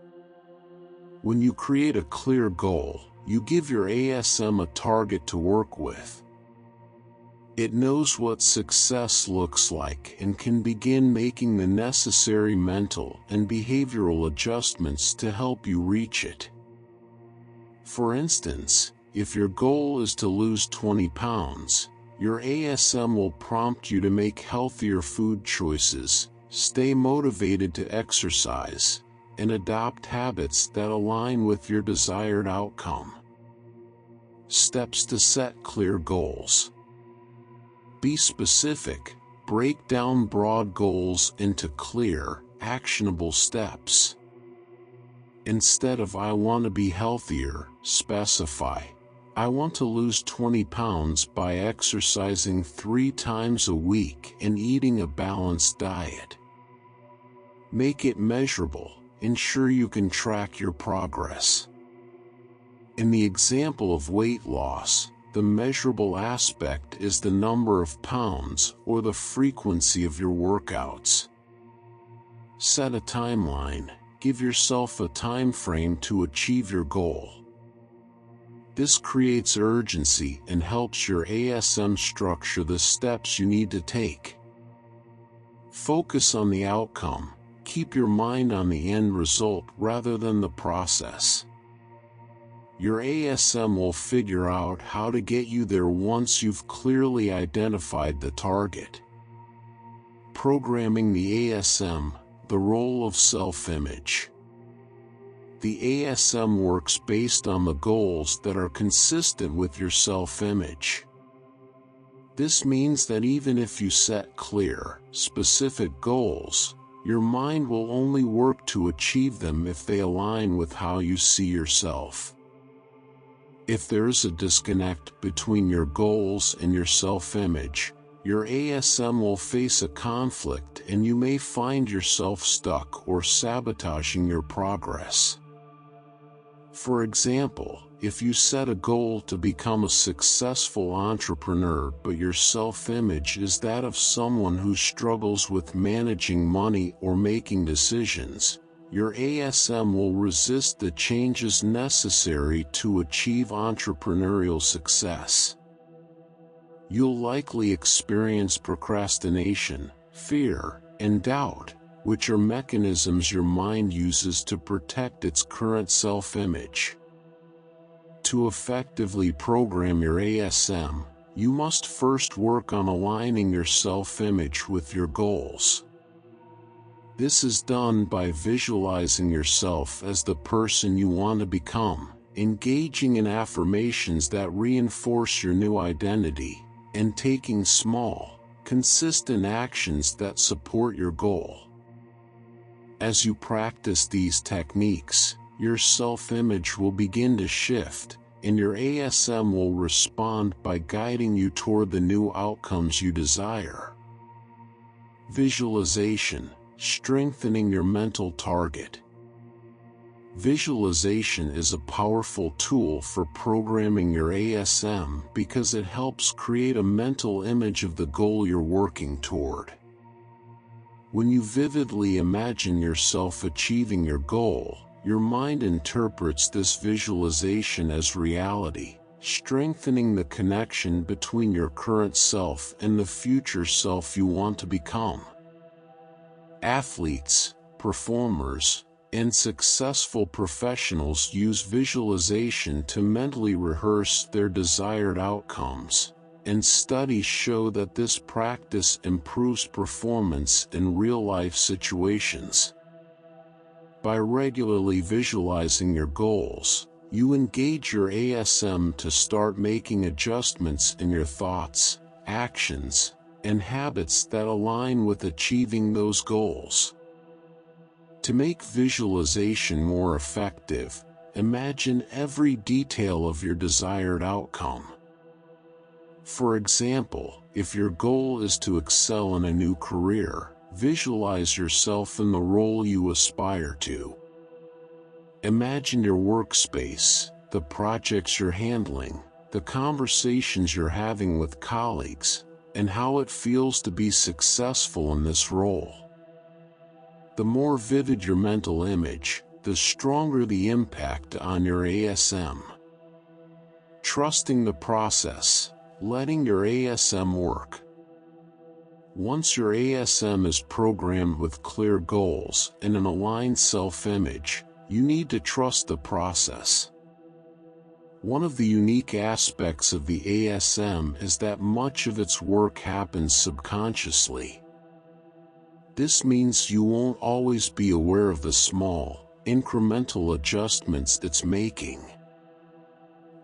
When you create a clear goal, you give your ASM a target to work with. It knows what success looks like and can begin making the necessary mental and behavioral adjustments to help you reach it. For instance, if your goal is to lose 20 pounds, your ASM will prompt you to make healthier food choices, stay motivated to exercise, and adopt habits that align with your desired outcome. Steps to set clear goals. Be specific. Break down broad goals into clear, actionable steps. Instead of "I want to be healthier," specify, "I want to lose 20 pounds by exercising 3 times a week and eating a balanced diet." Make it measurable. Ensure you can track your progress. In the example of weight loss, the measurable aspect is the number of pounds or the frequency of your workouts. Set a timeline. Give yourself a time frame to achieve your goal. This creates urgency and helps your ASM structure the steps you need to take. Focus on the outcome. Keep your mind on the end result rather than the process. Your ASM will figure out how to get you there once you've clearly identified the target. Programming the ASM, the role of self-image. The ASM works based on the goals that are consistent with your self-image. This means that even if you set clear, specific goals, your mind will only work to achieve them if they align with how you see yourself. If there is a disconnect between your goals and your self-image, your ASM will face a conflict and you may find yourself stuck or sabotaging your progress. For example, if you set a goal to become a successful entrepreneur but your self-image is that of someone who struggles with managing money or making decisions, your ASM will resist the changes necessary to achieve entrepreneurial success. You'll likely experience procrastination, fear, and doubt, which are mechanisms your mind uses to protect its current self-image. To effectively program your ASM, you must first work on aligning your self-image with your goals. This is done by visualizing yourself as the person you want to become, engaging in affirmations that reinforce your new identity, and taking small, consistent actions that support your goal. As you practice these techniques, your self-image will begin to shift, and your ASM will respond by guiding you toward the new outcomes you desire. Visualization, strengthening your mental target. Visualization is a powerful tool for programming your ASM because it helps create a mental image of the goal you're working toward. When you vividly imagine yourself achieving your goal, your mind interprets this visualization as reality, strengthening the connection between your current self and the future self you want to become. Athletes, performers, and successful professionals use visualization to mentally rehearse their desired outcomes, and studies show that this practice improves performance in real-life situations. By regularly visualizing your goals, you engage your ASM to start making adjustments in your thoughts, actions, and habits that align with achieving those goals. To make visualization more effective, imagine every detail of your desired outcome. For example, if your goal is to excel in a new career, visualize yourself in the role you aspire to. Imagine your workspace, the projects you're handling, the conversations you're having with colleagues, and how it feels to be successful in this role. The more vivid your mental image, the stronger the impact on your ASM. Trusting the process, letting your ASM work. Once your ASM is programmed with clear goals and an aligned self-image, you need to trust the process. One of the unique aspects of the ASM is that much of its work happens subconsciously. This means you won't always be aware of the small, incremental adjustments it's making.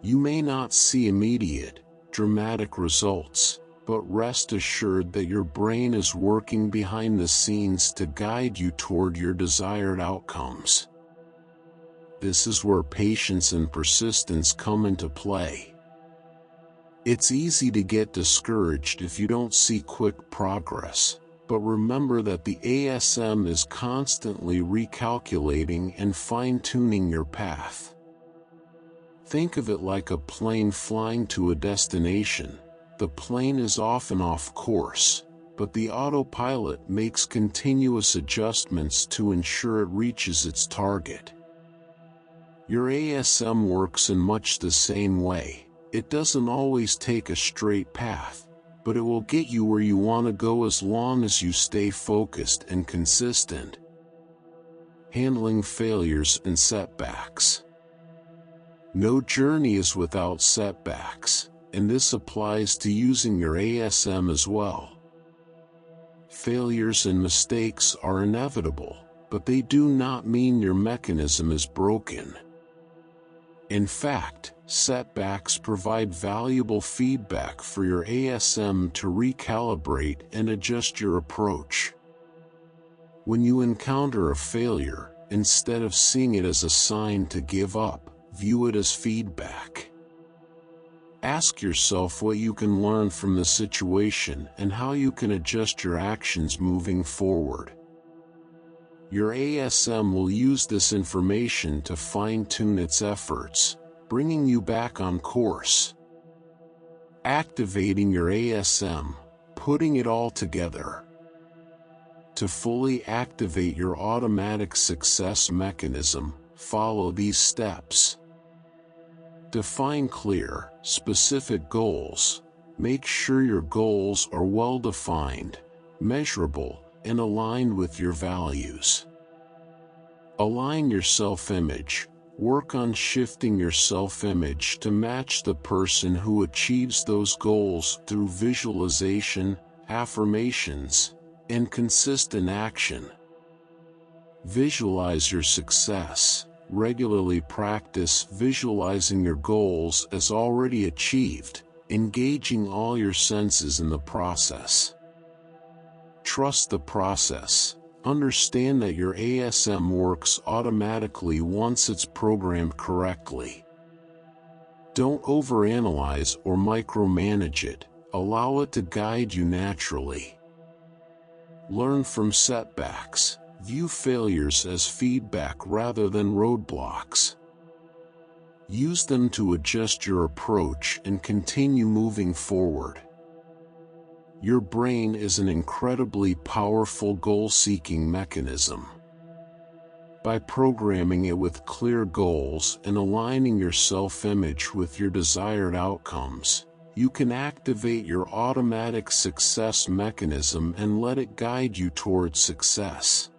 You may not see immediate, dramatic results, but rest assured that your brain is working behind the scenes to guide you toward your desired outcomes. This is where patience and persistence come into play. It's easy to get discouraged if you don't see quick progress, but remember that the ASM is constantly recalculating and fine-tuning your path. Think of it like a plane flying to a destination. The plane is often off course, but the autopilot makes continuous adjustments to ensure it reaches its target. Your ASM works in much the same way. It doesn't always take a straight path, but it will get you where you want to go as long as you stay focused and consistent. Handling failures and setbacks. No journey is without setbacks, and this applies to using your ASM as well. Failures and mistakes are inevitable, but they do not mean your mechanism is broken. In fact, setbacks provide valuable feedback for your ASM to recalibrate and adjust your approach. When you encounter a failure, instead of seeing it as a sign to give up, view it as feedback. Ask yourself what you can learn from the situation and how you can adjust your actions moving forward. Your ASM will use this information to fine-tune its efforts, bringing you back on course. Activating your ASM, putting it all together. To fully activate your automatic success mechanism, follow these steps. Define clear, specific goals. Make sure your goals are well-defined, measurable, and aligned with your values. Align your self-image. Work on shifting your self-image to match the person who achieves those goals through visualization, affirmations, and consistent action. Visualize your success. Regularly practice visualizing your goals as already achieved, engaging all your senses in the process. Trust the process. Understand that your ASM works automatically once it's programmed correctly. Don't overanalyze or micromanage it. Allow it to guide you naturally. Learn from setbacks. View failures as feedback rather than roadblocks. Use them to adjust your approach and continue moving forward. Your brain is an incredibly powerful goal-seeking mechanism. By programming it with clear goals and aligning your self-image with your desired outcomes, you can activate your automatic success mechanism and let it guide you towards success.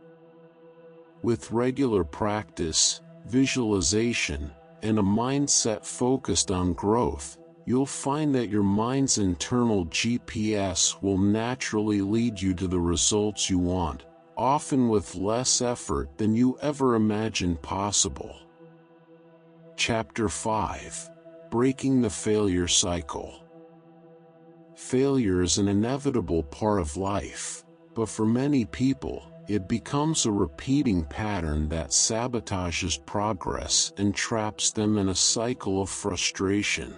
With regular practice, visualization, and a mindset focused on growth, you'll find that your mind's internal GPS will naturally lead you to the results you want, often with less effort than you ever imagined possible. Chapter 5: Breaking the Failure Cycle. Failure is an inevitable part of life, but for many people, it becomes a repeating pattern that sabotages progress and traps them in a cycle of frustration.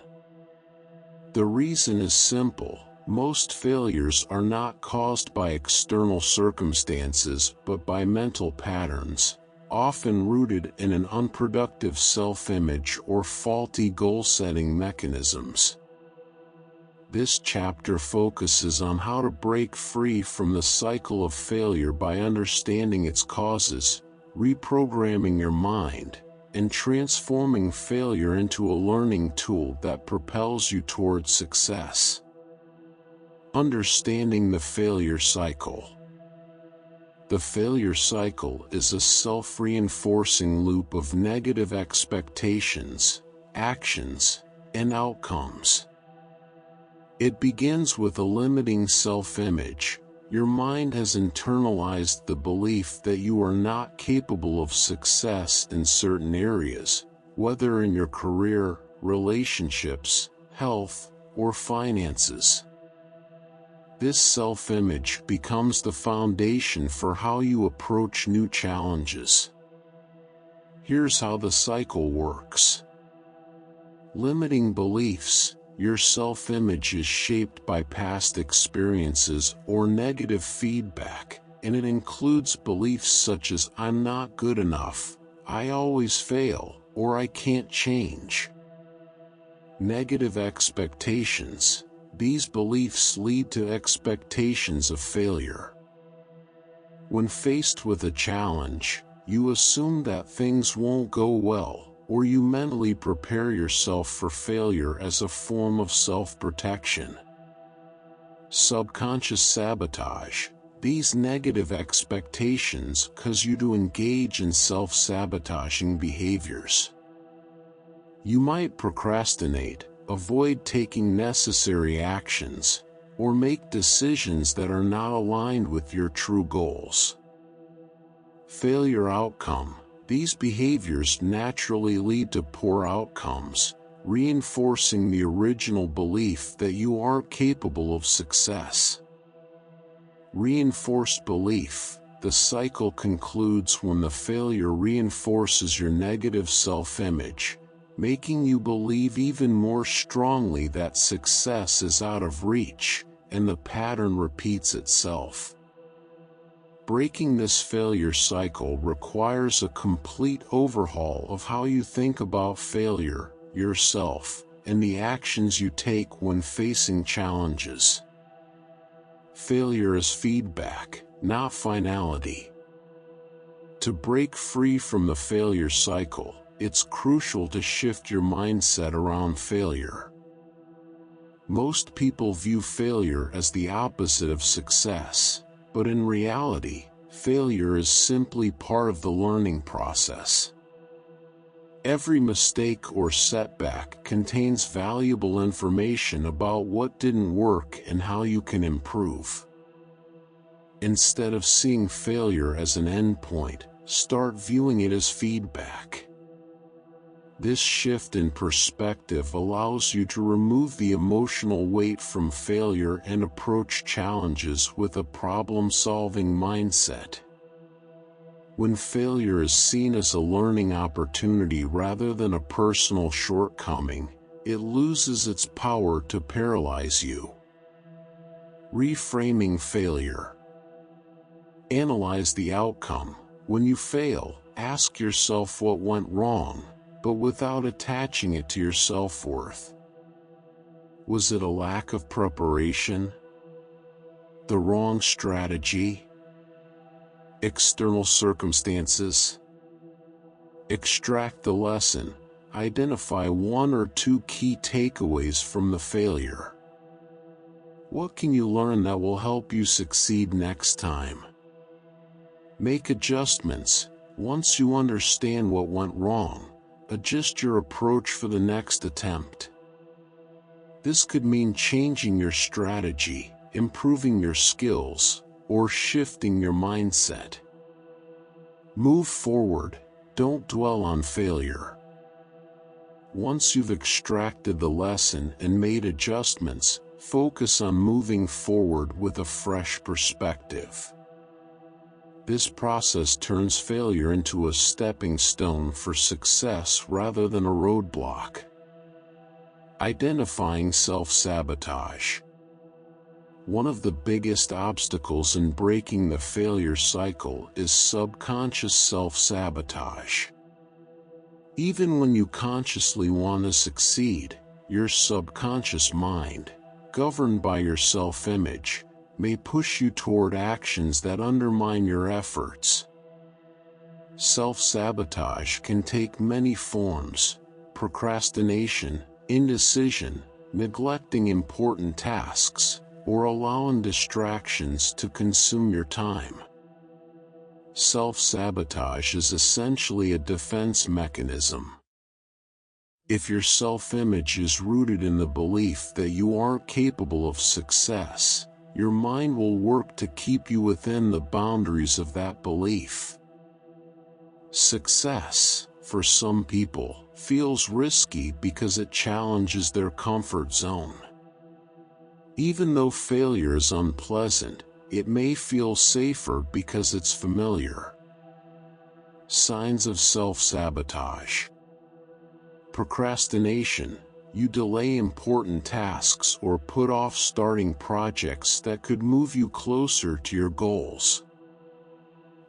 The reason is simple: most failures are not caused by external circumstances but by mental patterns, often rooted in an unproductive self-image or faulty goal-setting mechanisms. This chapter focuses on how to break free from the cycle of failure by understanding its causes, reprogramming your mind, and transforming failure into a learning tool that propels you towards success. Understanding the failure cycle. The failure cycle is a self-reinforcing loop of negative expectations, actions, and outcomes. It begins with a limiting self-image. Your mind has internalized the belief that you are not capable of success in certain areas, whether in your career, relationships, health, or finances. This self-image becomes the foundation for how you approach new challenges. Here's how the cycle works. Limiting beliefs. Your self-image is shaped by past experiences or negative feedback, and it includes beliefs such as "I'm not good enough," "I always fail," or "I can't change." Negative expectations. These beliefs lead to expectations of failure. When faced with a challenge, you assume that things won't go well, or you mentally prepare yourself for failure as a form of self-protection. Subconscious sabotage. These negative expectations cause you to engage in self-sabotaging behaviors. You might procrastinate, avoid taking necessary actions, or make decisions that are not aligned with your true goals. Failure outcome. These behaviors naturally lead to poor outcomes, reinforcing the original belief that you aren't capable of success. Reinforced belief. The cycle concludes when the failure reinforces your negative self-image, making you believe even more strongly that success is out of reach, and the pattern repeats itself. Breaking this failure cycle requires a complete overhaul of how you think about failure, yourself, and the actions you take when facing challenges. Failure is feedback, not finality. To break free from the failure cycle, it's crucial to shift your mindset around failure. Most people view failure as the opposite of success, but in reality, failure is simply part of the learning process. Every mistake or setback contains valuable information about what didn't work and how you can improve. Instead of seeing failure as an endpoint, start viewing it as feedback. This shift in perspective allows you to remove the emotional weight from failure and approach challenges with a problem-solving mindset. When failure is seen as a learning opportunity rather than a personal shortcoming, it loses its power to paralyze you. Reframing failure. Analyze the outcome. When you fail, ask yourself what went wrong, but without attaching it to your self-worth. Was it a lack of preparation? The wrong strategy? External circumstances? Extract the lesson. Identify one or two key takeaways from the failure. What can you learn that will help you succeed next time? Make adjustments. Once you understand what went wrong, adjust your approach for the next attempt. This could mean changing your strategy, improving your skills, or shifting your mindset. Move forward. Don't dwell on failure. Once you've extracted the lesson and made adjustments, focus on moving forward with a fresh perspective. This process turns failure into a stepping stone for success rather than a roadblock. Identifying self-sabotage. One of the biggest obstacles in breaking the failure cycle is subconscious self-sabotage. Even when you consciously want to succeed, your subconscious mind, governed by your self-image, may push you toward actions that undermine your efforts. Self-sabotage can take many forms: procrastination, indecision, neglecting important tasks, or allowing distractions to consume your time. Self-sabotage is essentially a defense mechanism. If your self-image is rooted in the belief that you aren't capable of success, your mind will work to keep you within the boundaries of that belief. Success, for some people, feels risky because it challenges their comfort zone. Even though failure is unpleasant, it may feel safer because it's familiar. Signs of self-sabotage. Procrastination. You delay important tasks or put off starting projects that could move you closer to your goals.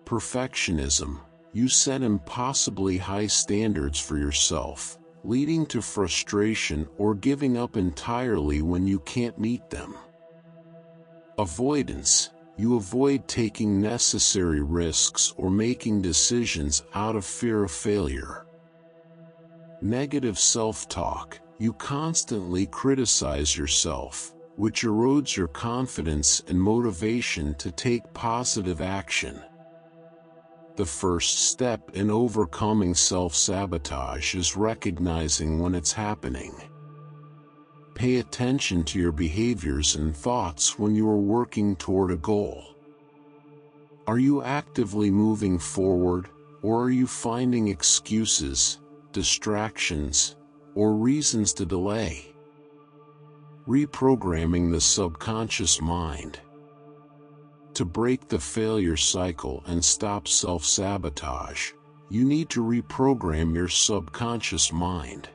Perfectionism. You set impossibly high standards for yourself, leading to frustration or giving up entirely when you can't meet them. Avoidance. You avoid taking necessary risks or making decisions out of fear of failure. Negative self-talk. You constantly criticize yourself, which erodes your confidence and motivation to take positive action. The first step in overcoming self-sabotage is recognizing when it's happening. pay attention to your behaviors and thoughts when you are working toward a goal. Are you actively moving forward, or are you finding excuses, distractions, or reasons to delay? Reprogramming the subconscious mind. To break the failure cycle and stop self-sabotage, you need to reprogram your subconscious mind.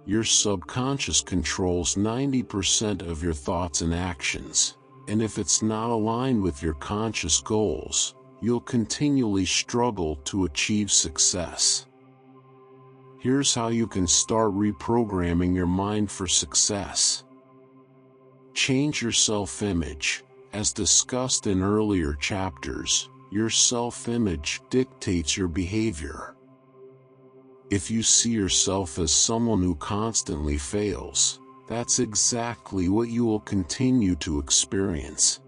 Your subconscious controls 90% of your thoughts and actions, and if it's not aligned with your conscious goals, you'll continually struggle to achieve success. Here's how you can start reprogramming your mind for success. Change your self-image. As discussed in earlier chapters, your self-image dictates your behavior. If you see yourself as someone who constantly fails, that's exactly what you will continue to experience.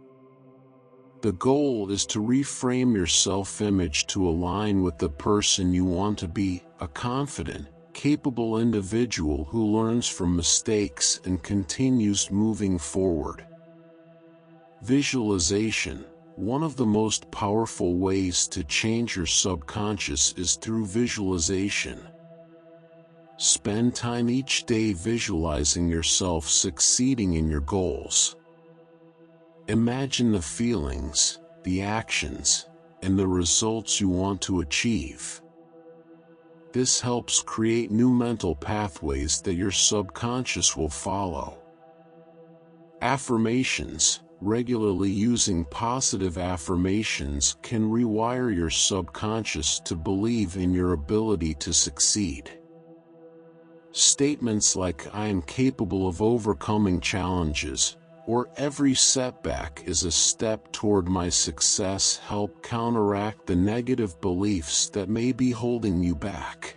The goal is to reframe your self-image to align with the person you want to be, a confident, capable individual who learns from mistakes and continues moving forward. Visualization. One of the most powerful ways to change your subconscious is through visualization. Spend time each day visualizing yourself succeeding in your goals. Imagine the feelings, the actions, and the results you want to achieve. This helps create new mental pathways that your subconscious will follow. Affirmations. Regularly using positive affirmations can rewire your subconscious to believe in your ability to succeed. Statements like "I am capable of overcoming challenges," or "every setback is a step toward my success" help counteract the negative beliefs that may be holding you back.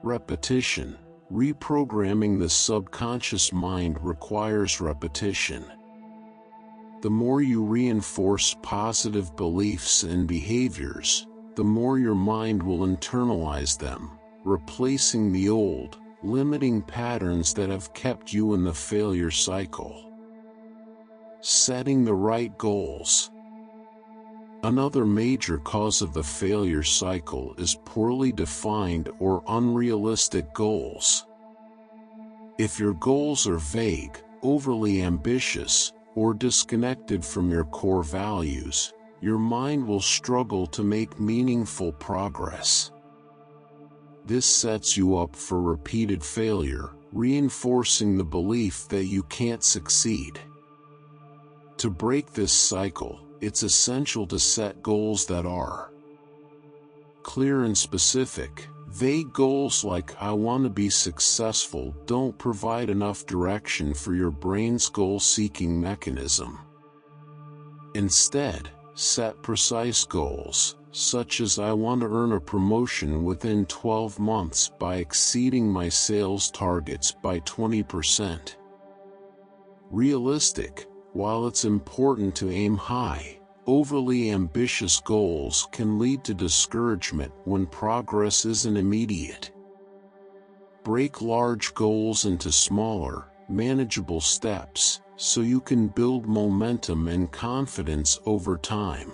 Repetition. Reprogramming the subconscious mind requires repetition. The more you reinforce positive beliefs and behaviors, the more your mind will internalize them, replacing the old, limiting patterns that have kept you in the failure cycle. Setting the right goals. Another major cause of the failure cycle is poorly defined or unrealistic goals. If your goals are vague, overly ambitious, or disconnected from your core values, your mind will struggle to make meaningful progress. This sets you up for repeated failure, reinforcing the belief that you can't succeed. To break this cycle, it's essential to set goals that are clear and specific. Vague goals like "I want to be successful" don't provide enough direction for your brain's goal-seeking mechanism. Instead, set precise goals, such as "I want to earn a promotion within 12 months by exceeding my sales targets by 20%. Realistic. While it's important to aim high, overly ambitious goals can lead to discouragement when progress isn't immediate. Break large goals into smaller, manageable steps, so you can build momentum and confidence over time.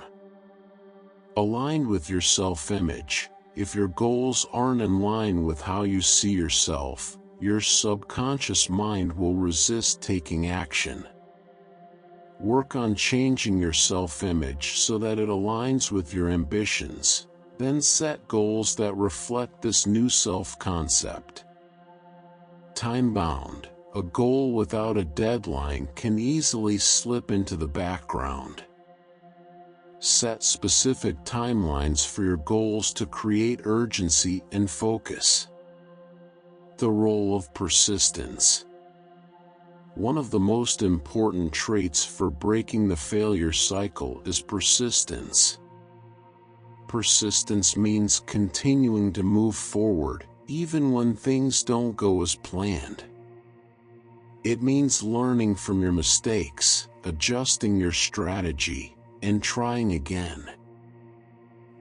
Aligned with your self-image. If your goals aren't in line with how you see yourself, your subconscious mind will resist taking action. Work on changing your self-image so that it aligns with your ambitions, then set goals that reflect this new self-concept. Time-bound. A goal without a deadline can easily slip into the background. Set specific timelines for your goals to create urgency and focus. The role of persistence. One of the most important traits for breaking the failure cycle is persistence. Persistence means continuing to move forward, even when things don't go as planned. It means learning from your mistakes, adjusting your strategy, and trying again.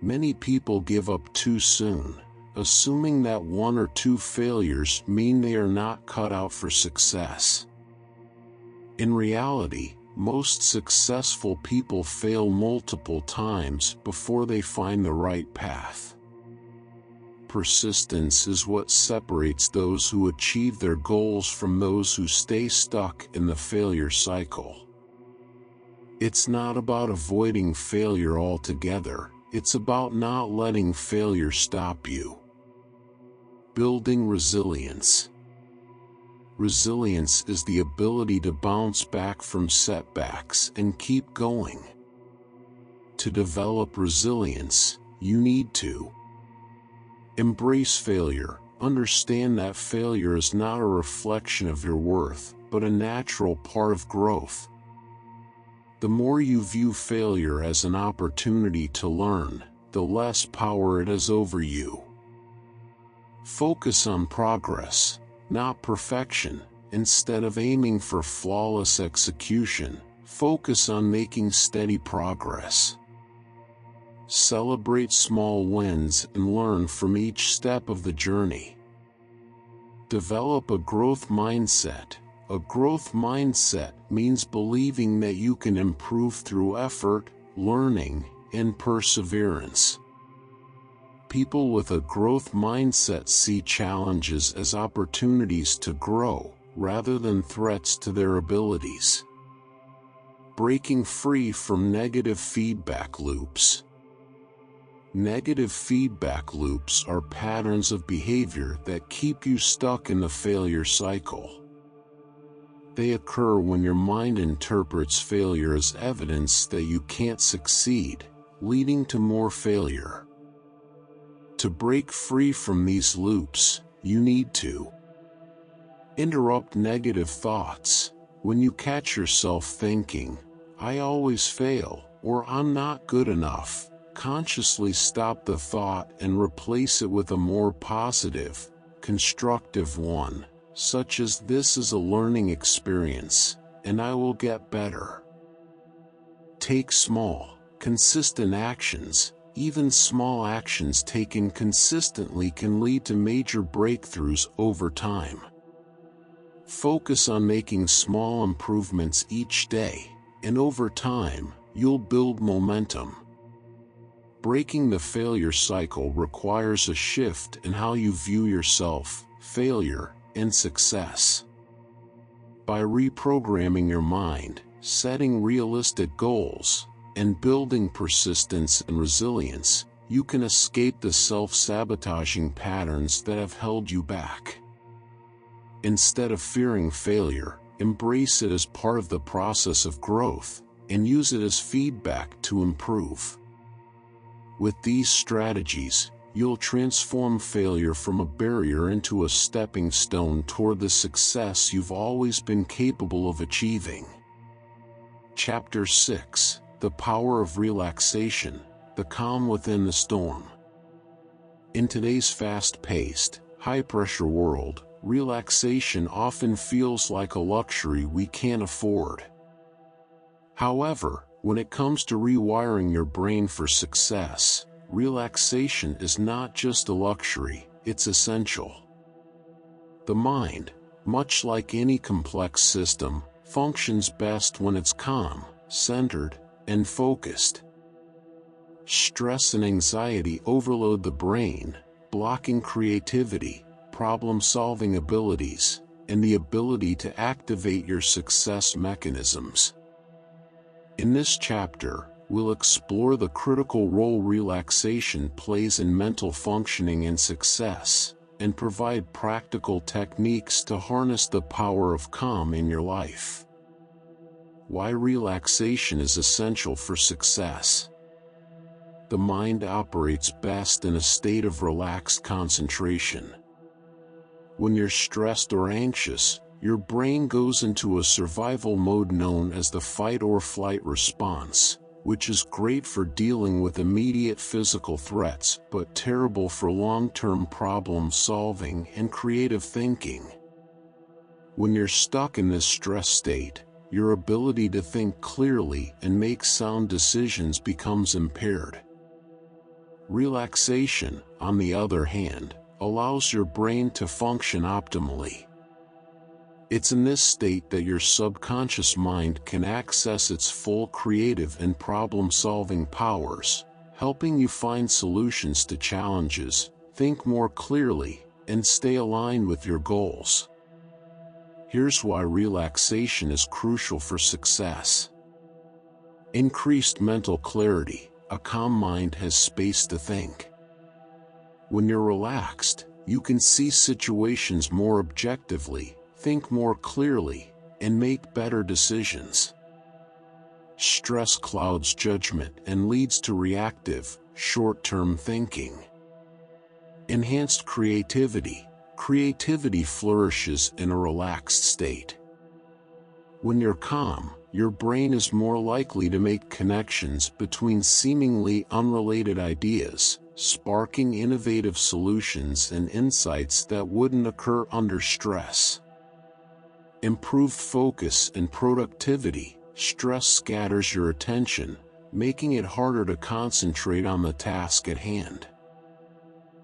Many people give up too soon, assuming that one or two failures mean they are not cut out for success. In reality, most successful people fail multiple times before they find the right path. Persistence is what separates those who achieve their goals from those who stay stuck in the failure cycle. It's not about avoiding failure altogether, it's about not letting failure stop you. Building resilience. Resilience is the ability to bounce back from setbacks and keep going. To develop resilience, you need to embrace failure. Understand that failure is not a reflection of your worth, but a natural part of growth. The more you view failure as an opportunity to learn, the less power it has over you. Focus on progress, not perfection. Instead of aiming for flawless execution, focus on making steady progress. Celebrate small wins and learn from each step of the journey. Develop a growth mindset. A growth mindset means believing that you can improve through effort, learning, and perseverance. People with a growth mindset see challenges as opportunities to grow, rather than threats to their abilities. Breaking free from negative feedback loops. Negative feedback loops are patterns of behavior that keep you stuck in the failure cycle. They occur when your mind interprets failure as evidence that you can't succeed, leading to more failure. To break free from these loops, you need to interrupt negative thoughts. When you catch yourself thinking, "I always fail," or "I'm not good enough," consciously stop the thought and replace it with a more positive, constructive one, such as "This is a learning experience, and I will get better." Take small, consistent actions. Even small actions taken consistently can lead to major breakthroughs over time. Focus on making small improvements each day, and over time, you'll build momentum. Breaking the failure cycle requires a shift in how you view yourself, failure, and success. By reprogramming your mind, setting realistic goals, and building persistence and resilience, you can escape the self-sabotaging patterns that have held you back. Instead of fearing failure, embrace it as part of the process of growth, and use it as feedback to improve. With these strategies, you'll transform failure from a barrier into a stepping stone toward the success you've always been capable of achieving. Chapter 6. The Power of Relaxation, the Calm Within the Storm. In today's fast-paced, high-pressure world, relaxation often feels like a luxury we can't afford. However, when it comes to rewiring your brain for success, relaxation is not just a luxury, it's essential. The mind, much like any complex system, functions best when it's calm, centered, and focused. Stress and anxiety overload the brain, blocking creativity, problem-solving abilities, and the ability to activate your success mechanisms. In this chapter, we'll explore the critical role relaxation plays in mental functioning and success, and provide practical techniques to harness the power of calm in your life. Why relaxation is essential for success. The mind operates best in a state of relaxed concentration. When you're stressed or anxious, your brain goes into a survival mode known as the fight or flight response, which is great for dealing with immediate physical threats but terrible for long-term problem solving and creative thinking. When you're stuck in this stress state, your ability to think clearly and make sound decisions becomes impaired. Relaxation, on the other hand, allows your brain to function optimally. It's in this state that your subconscious mind can access its full creative and problem-solving powers, helping you find solutions to challenges, think more clearly, and stay aligned with your goals. Here's why relaxation is crucial for success. Increased mental clarity. A calm mind has space to think. When you're relaxed, you can see situations more objectively, think more clearly, and make better decisions. Stress clouds judgment and leads to reactive, short-term thinking. Enhanced creativity. Creativity flourishes in a relaxed state. When you're calm, your brain is more likely to make connections between seemingly unrelated ideas, sparking innovative solutions and insights that wouldn't occur under stress. Improved focus and productivity. Stress scatters your attention, making it harder to concentrate on the task at hand.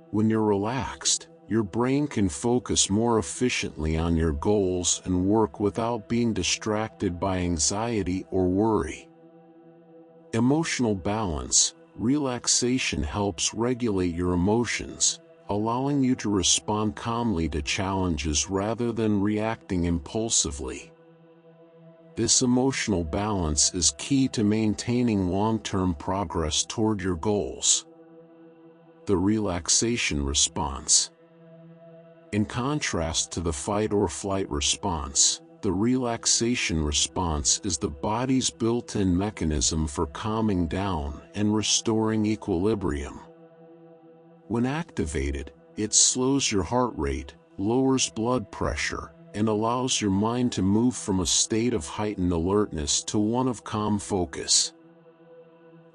When you're relaxed, your brain can focus more efficiently on your goals and work without being distracted by anxiety or worry. Emotional balance. Relaxation helps regulate your emotions, allowing you to respond calmly to challenges rather than reacting impulsively. This emotional balance is key to maintaining long-term progress toward your goals. The relaxation response. In contrast to the fight-or-flight response, the relaxation response is the body's built-in mechanism for calming down and restoring equilibrium. When activated, it slows your heart rate, lowers blood pressure, and allows your mind to move from a state of heightened alertness to one of calm focus.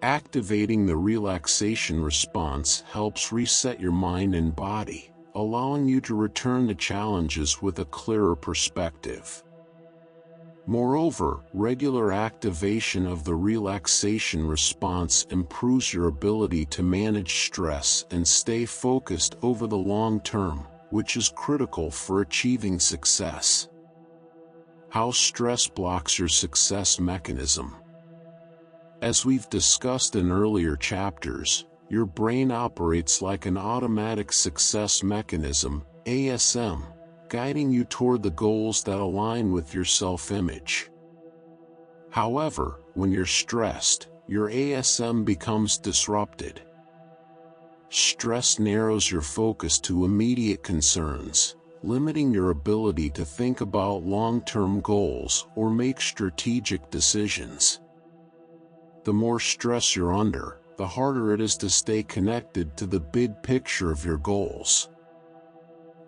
Activating the relaxation response helps reset your mind and body, allowing you to return to challenges with a clearer perspective. Moreover, regular activation of the relaxation response improves your ability to manage stress and stay focused over the long term, which is critical for achieving success. How stress blocks your success mechanism. As we've discussed in earlier chapters, your brain operates like an automatic success mechanism, ASM, guiding you toward the goals that align with your self-image. However, when you're stressed, your ASM becomes disrupted. Stress narrows your focus to immediate concerns, limiting your ability to think about long-term goals or make strategic decisions. The more stress you're under, the harder it is to stay connected to the big picture of your goals.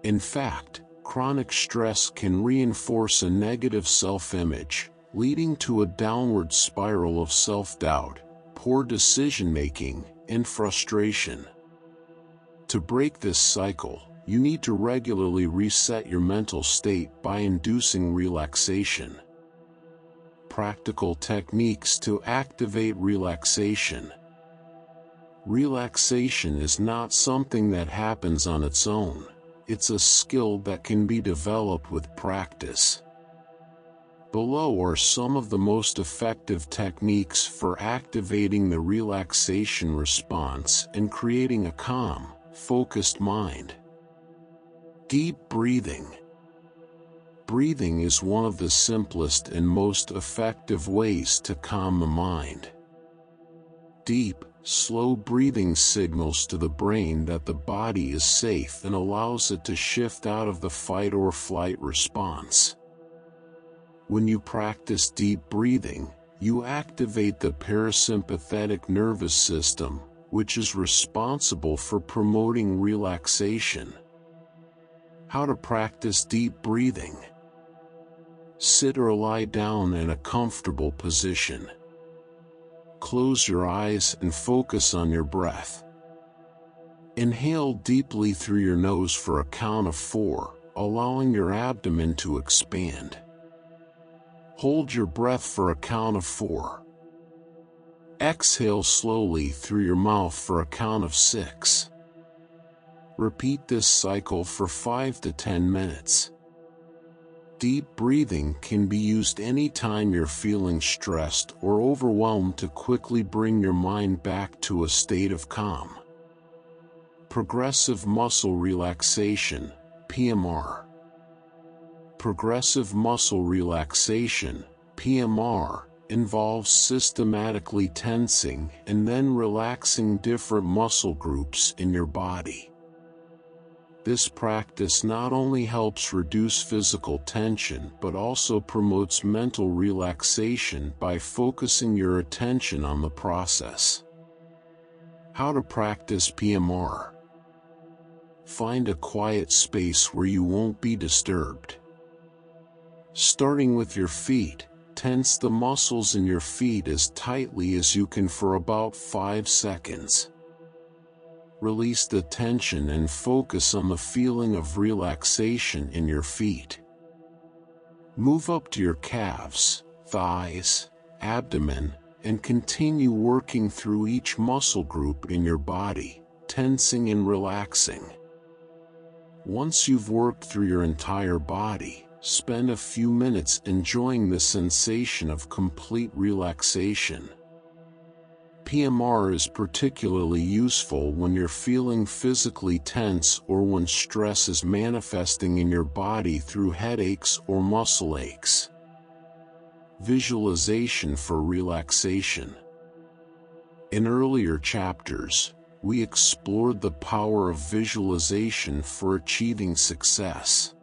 In fact, chronic stress can reinforce a negative self-image, leading to a downward spiral of self-doubt, poor decision-making, and frustration. To break this cycle, you need to regularly reset your mental state by inducing relaxation. Practical techniques to activate relaxation. Relaxation is not something that happens on its own. It's a skill that can be developed with practice. Below are some of the most effective techniques for activating the relaxation response and creating a calm, focused mind. Deep breathing. Breathing is one of the simplest and most effective ways to calm the mind. Deep, slow breathing signals to the brain that the body is safe and allows it to shift out of the fight or flight response. When you practice deep breathing, you activate the parasympathetic nervous system, which is responsible for promoting relaxation. How to practice deep breathing. Sit or lie down in a comfortable position. Close your eyes and focus on your breath. Inhale deeply through your nose for a count of 4, allowing your abdomen to expand. Hold your breath for a count of 4. Exhale slowly through your mouth for a count of 6. Repeat this cycle for 5 to 10 minutes. Deep breathing can be used anytime you're feeling stressed or overwhelmed to quickly bring your mind back to a state of calm. Progressive muscle relaxation, PMR. Progressive muscle relaxation, PMR, involves systematically tensing and then relaxing different muscle groups in your body. This practice not only helps reduce physical tension but also promotes mental relaxation by focusing your attention on the process. How to practice PMR. Find a quiet space where you won't be disturbed. Starting with your feet, tense the muscles in your feet as tightly as you can for about 5 seconds. Release the tension and focus on the feeling of relaxation in your feet. Move up to your calves, thighs, abdomen, and continue working through each muscle group in your body, tensing and relaxing. Once you've worked through your entire body, spend a few minutes enjoying the sensation of complete relaxation. PMR is particularly useful when you're feeling physically tense or when stress is manifesting in your body through headaches or muscle aches. Visualization for relaxation. In earlier chapters, we explored the power of visualization for achieving success.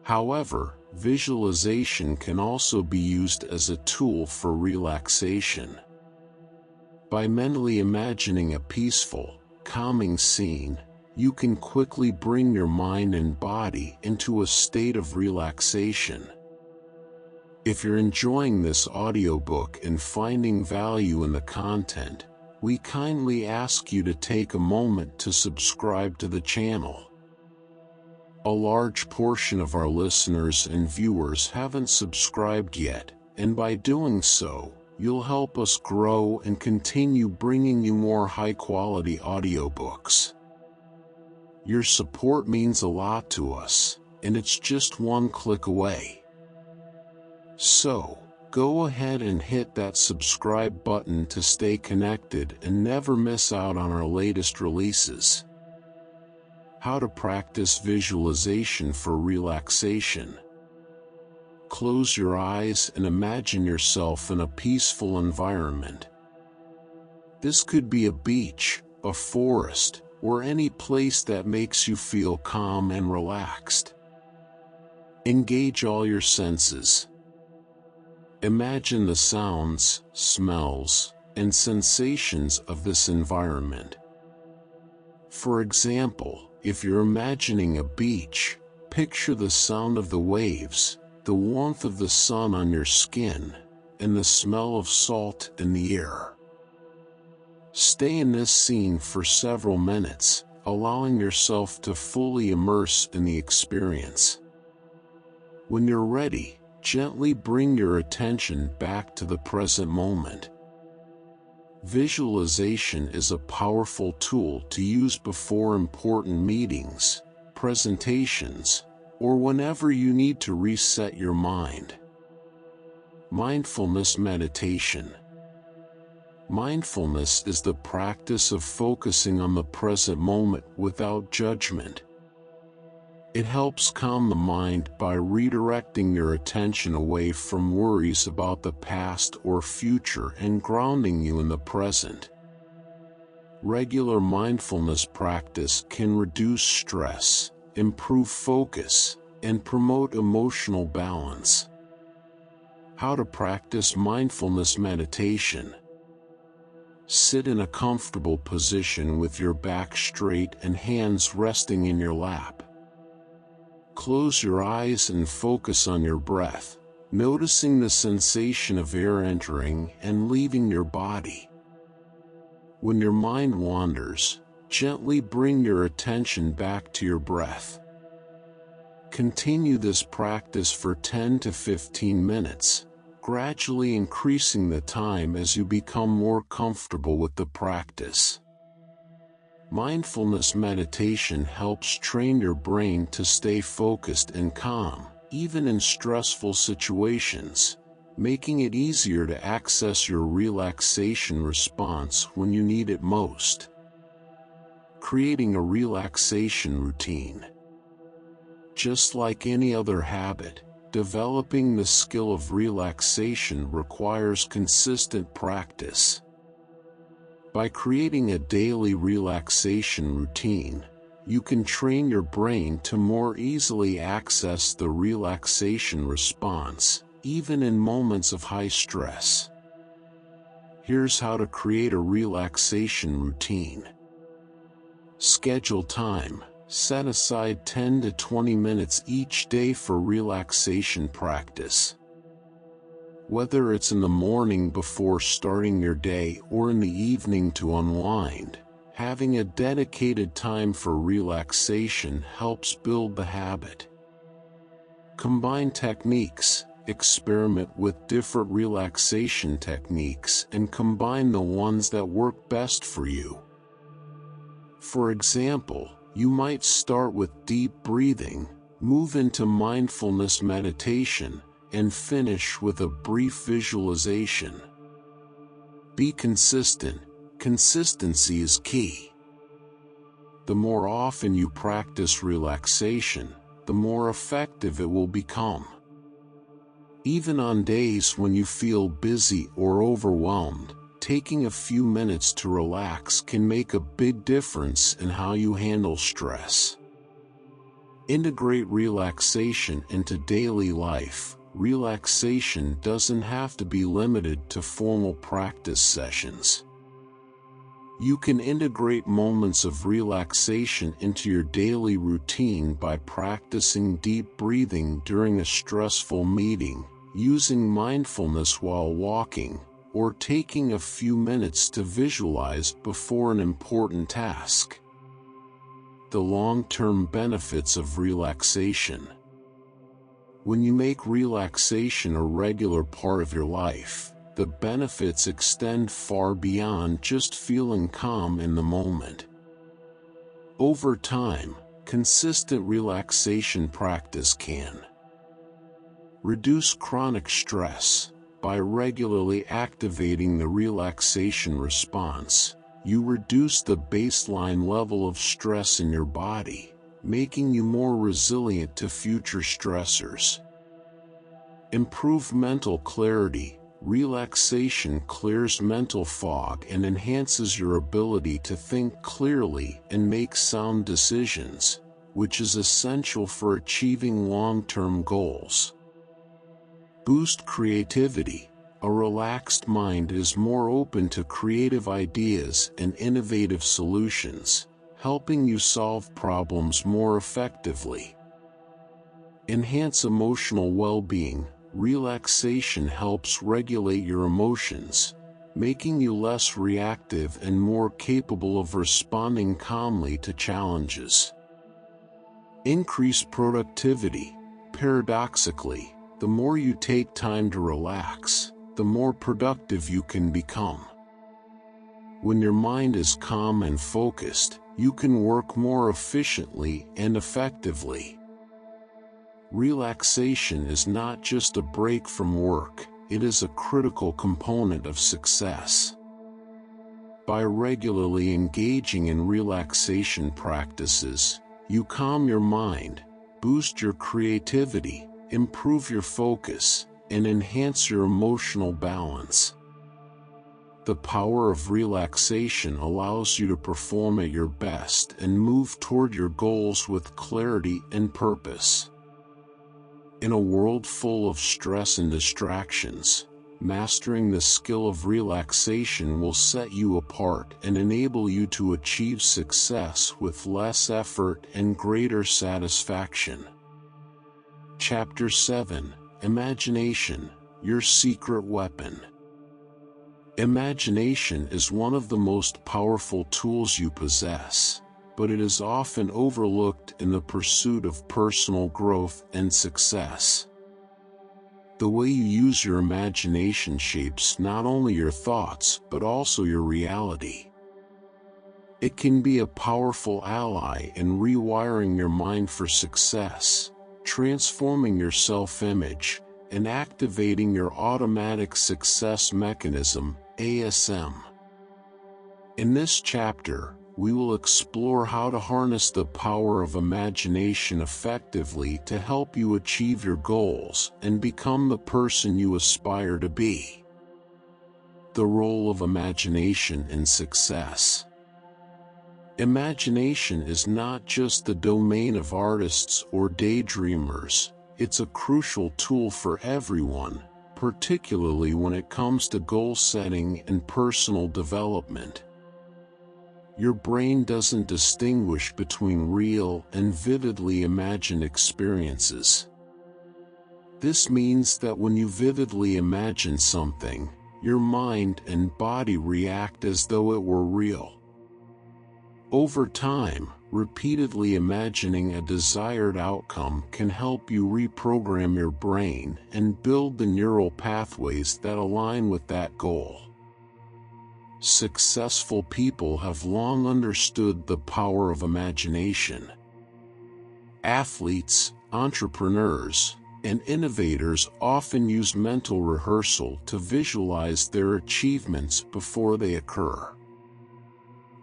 However, visualization can also be used as a tool for relaxation. By mentally imagining a peaceful, calming scene, you can quickly bring your mind and body into a state of relaxation. If you're enjoying this audiobook and finding value in the content, we kindly ask you to take a moment to subscribe to the channel. A large portion of our listeners and viewers haven't subscribed yet, and by doing so, you'll help us grow and continue bringing you more high-quality audiobooks. Your support means a lot to us, and it's just one click away. So, go ahead and hit that subscribe button to stay connected and never miss out on our latest releases. How to practice visualization for relaxation. Close your eyes and imagine yourself in a peaceful environment. This could be a beach, a forest, or any place that makes you feel calm and relaxed. Engage all your senses. Imagine the sounds, smells, and sensations of this environment. For example, if you're imagining a beach, picture the sound of the waves, the warmth of the sun on your skin, and the smell of salt in the air. Stay in this scene for several minutes, allowing yourself to fully immerse in the experience. When you're ready, gently bring your attention back to the present moment. Visualization is a powerful tool to use before important meetings, presentations, or whenever you need to reset your mind. Mindfulness meditation. Mindfulness is the practice of focusing on the present moment without judgment. It helps calm the mind by redirecting your attention away from worries about the past or future and grounding you in the present. Regular mindfulness practice can reduce stress, improve focus, and promote emotional balance. How to practice mindfulness meditation. Sit in a comfortable position with your back straight and hands resting in your lap. Close your eyes and focus on your breath, noticing the sensation of air entering and leaving your body. When your mind wanders, gently bring your attention back to your breath. Continue this practice for 10 to 15 minutes, gradually increasing the time as you become more comfortable with the practice. Mindfulness meditation helps train your brain to stay focused and calm, even in stressful situations, making it easier to access your relaxation response when you need it most. Creating a relaxation routine. Just like any other habit, developing the skill of relaxation requires consistent practice. By creating a daily relaxation routine, you can train your brain to more easily access the relaxation response, even in moments of high stress. Here's how to create a relaxation routine. Schedule time. Set aside 10 to 20 minutes each day for relaxation practice. Whether it's in the morning before starting your day or in the evening to unwind, having a dedicated time for relaxation helps build the habit. Combine techniques. Experiment with different relaxation techniques and combine the ones that work best for you. For example, you might start with deep breathing, move into mindfulness meditation, and finish with a brief visualization. Be consistent. Consistency is key. The more often you practice relaxation, the more effective it will become. Even on days when you feel busy or overwhelmed, taking a few minutes to relax can make a big difference in how you handle stress. Integrate relaxation into daily life. Relaxation doesn't have to be limited to formal practice sessions. You can integrate moments of relaxation into your daily routine by practicing deep breathing during a stressful meeting, using mindfulness while walking, or taking a few minutes to visualize before an important task. The long-term benefits of relaxation. When you make relaxation a regular part of your life, the benefits extend far beyond just feeling calm in the moment. Over time, consistent relaxation practice can reduce chronic stress. By regularly activating the relaxation response, you reduce the baseline level of stress in your body, making you more resilient to future stressors. Improve mental clarity. Relaxation clears mental fog and enhances your ability to think clearly and make sound decisions, which is essential for achieving long-term goals. Boost creativity. A relaxed mind is more open to creative ideas and innovative solutions, helping you solve problems more effectively. Enhance emotional well-being. Relaxation helps regulate your emotions, making you less reactive and more capable of responding calmly to challenges. Increase productivity. Paradoxically, the more you take time to relax, the more productive you can become. When your mind is calm and focused, you can work more efficiently and effectively. Relaxation is not just a break from work, it is a critical component of success. By regularly engaging in relaxation practices, you calm your mind, boost your creativity, improve your focus, and enhance your emotional balance. The power of relaxation allows you to perform at your best and move toward your goals with clarity and purpose. In a world full of stress and distractions, mastering the skill of relaxation will set you apart and enable you to achieve success with less effort and greater satisfaction. Chapter 7: Imagination, Your Secret Weapon. Imagination is one of the most powerful tools you possess, but it is often overlooked in the pursuit of personal growth and success. The way you use your imagination shapes not only your thoughts but also your reality. It can be a powerful ally in rewiring your mind for success, transforming your self-image, and activating your automatic success mechanism, ASM. In this chapter, we will explore how to harness the power of imagination effectively to help you achieve your goals and become the person you aspire to be. The role of imagination in success. Imagination is not just the domain of artists or daydreamers, it's a crucial tool for everyone, particularly when it comes to goal setting and personal development. Your brain doesn't distinguish between real and vividly imagined experiences. This means that when you vividly imagine something, your mind and body react as though it were real. Over time, repeatedly imagining a desired outcome can help you reprogram your brain and build the neural pathways that align with that goal. Successful people have long understood the power of imagination. Athletes, entrepreneurs, and innovators often use mental rehearsal to visualize their achievements before they occur.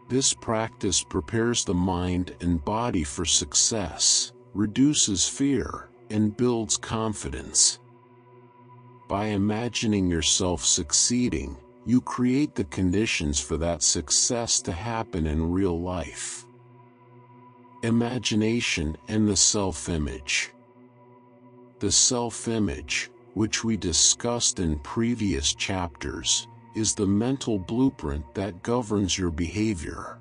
This practice prepares the mind and body for success, reduces fear, and builds confidence. By imagining yourself succeeding, you create the conditions for that success to happen in real life. Imagination and the self-image. The self-image, which we discussed in previous chapters, is the mental blueprint that governs your behavior.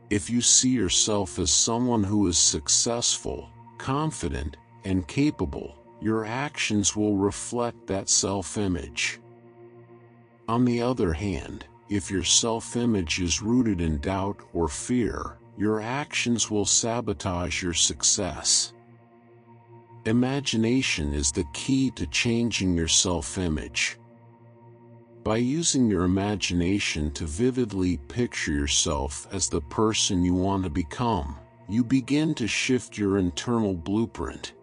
If you see yourself as someone who is successful, confident, and capable, your actions will reflect that self-image. On the other hand, if your self-image is rooted in doubt or fear, your actions will sabotage your success. Imagination is the key to changing your self-image. By using your imagination to vividly picture yourself as the person you want to become, you begin to shift your internal blueprint.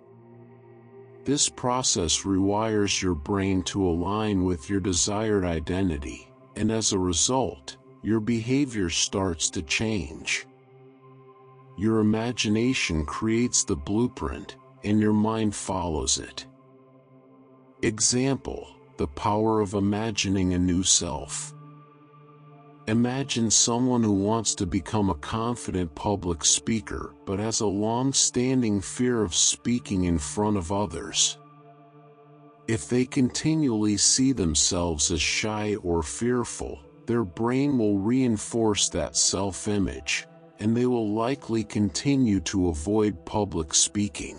This process rewires your brain to align with your desired identity, and as a result, your behavior starts to change. Your imagination creates the blueprint, and your mind follows it. Example: the power of imagining a new self. Imagine someone who wants to become a confident public speaker but has a long-standing fear of speaking in front of others. If they continually see themselves as shy or fearful, their brain will reinforce that self-image, and they will likely continue to avoid public speaking.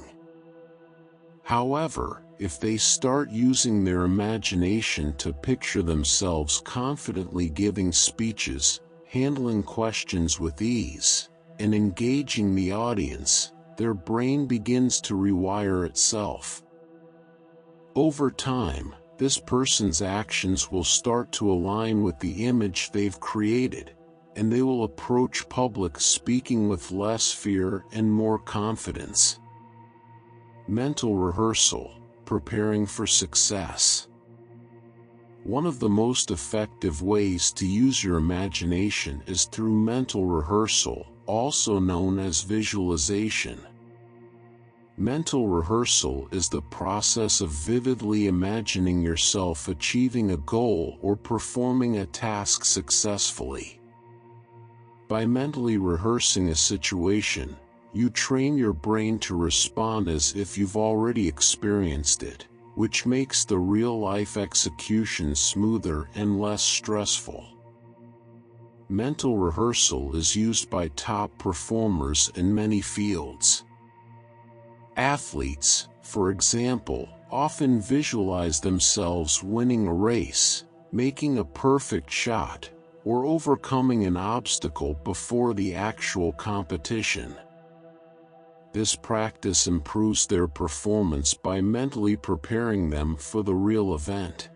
However, if they start using their imagination to picture themselves confidently giving speeches, handling questions with ease, and engaging the audience, their brain begins to rewire itself. Over time, this person's actions will start to align with the image they've created, and they will approach public speaking with less fear and more confidence. Mental rehearsal. Preparing for success. One of the most effective ways to use your imagination is through mental rehearsal, also known as visualization. Mental rehearsal is the process of vividly imagining yourself achieving a goal or performing a task successfully. By mentally rehearsing a situation, you train your brain to respond as if you've already experienced it, which makes the real-life execution smoother and less stressful. Mental rehearsal is used by top performers in many fields. Athletes, for example, often visualize themselves winning a race, making a perfect shot, or overcoming an obstacle before the actual competition. This practice improves their performance by mentally preparing them for the real event.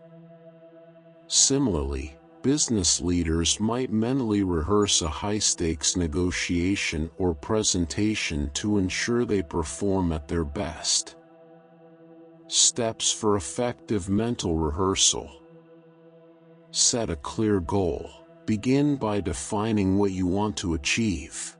Similarly, business leaders might mentally rehearse a high-stakes negotiation or presentation to ensure they perform at their best. Steps for effective mental rehearsal. Set a clear goal. Begin by defining what you want to achieve.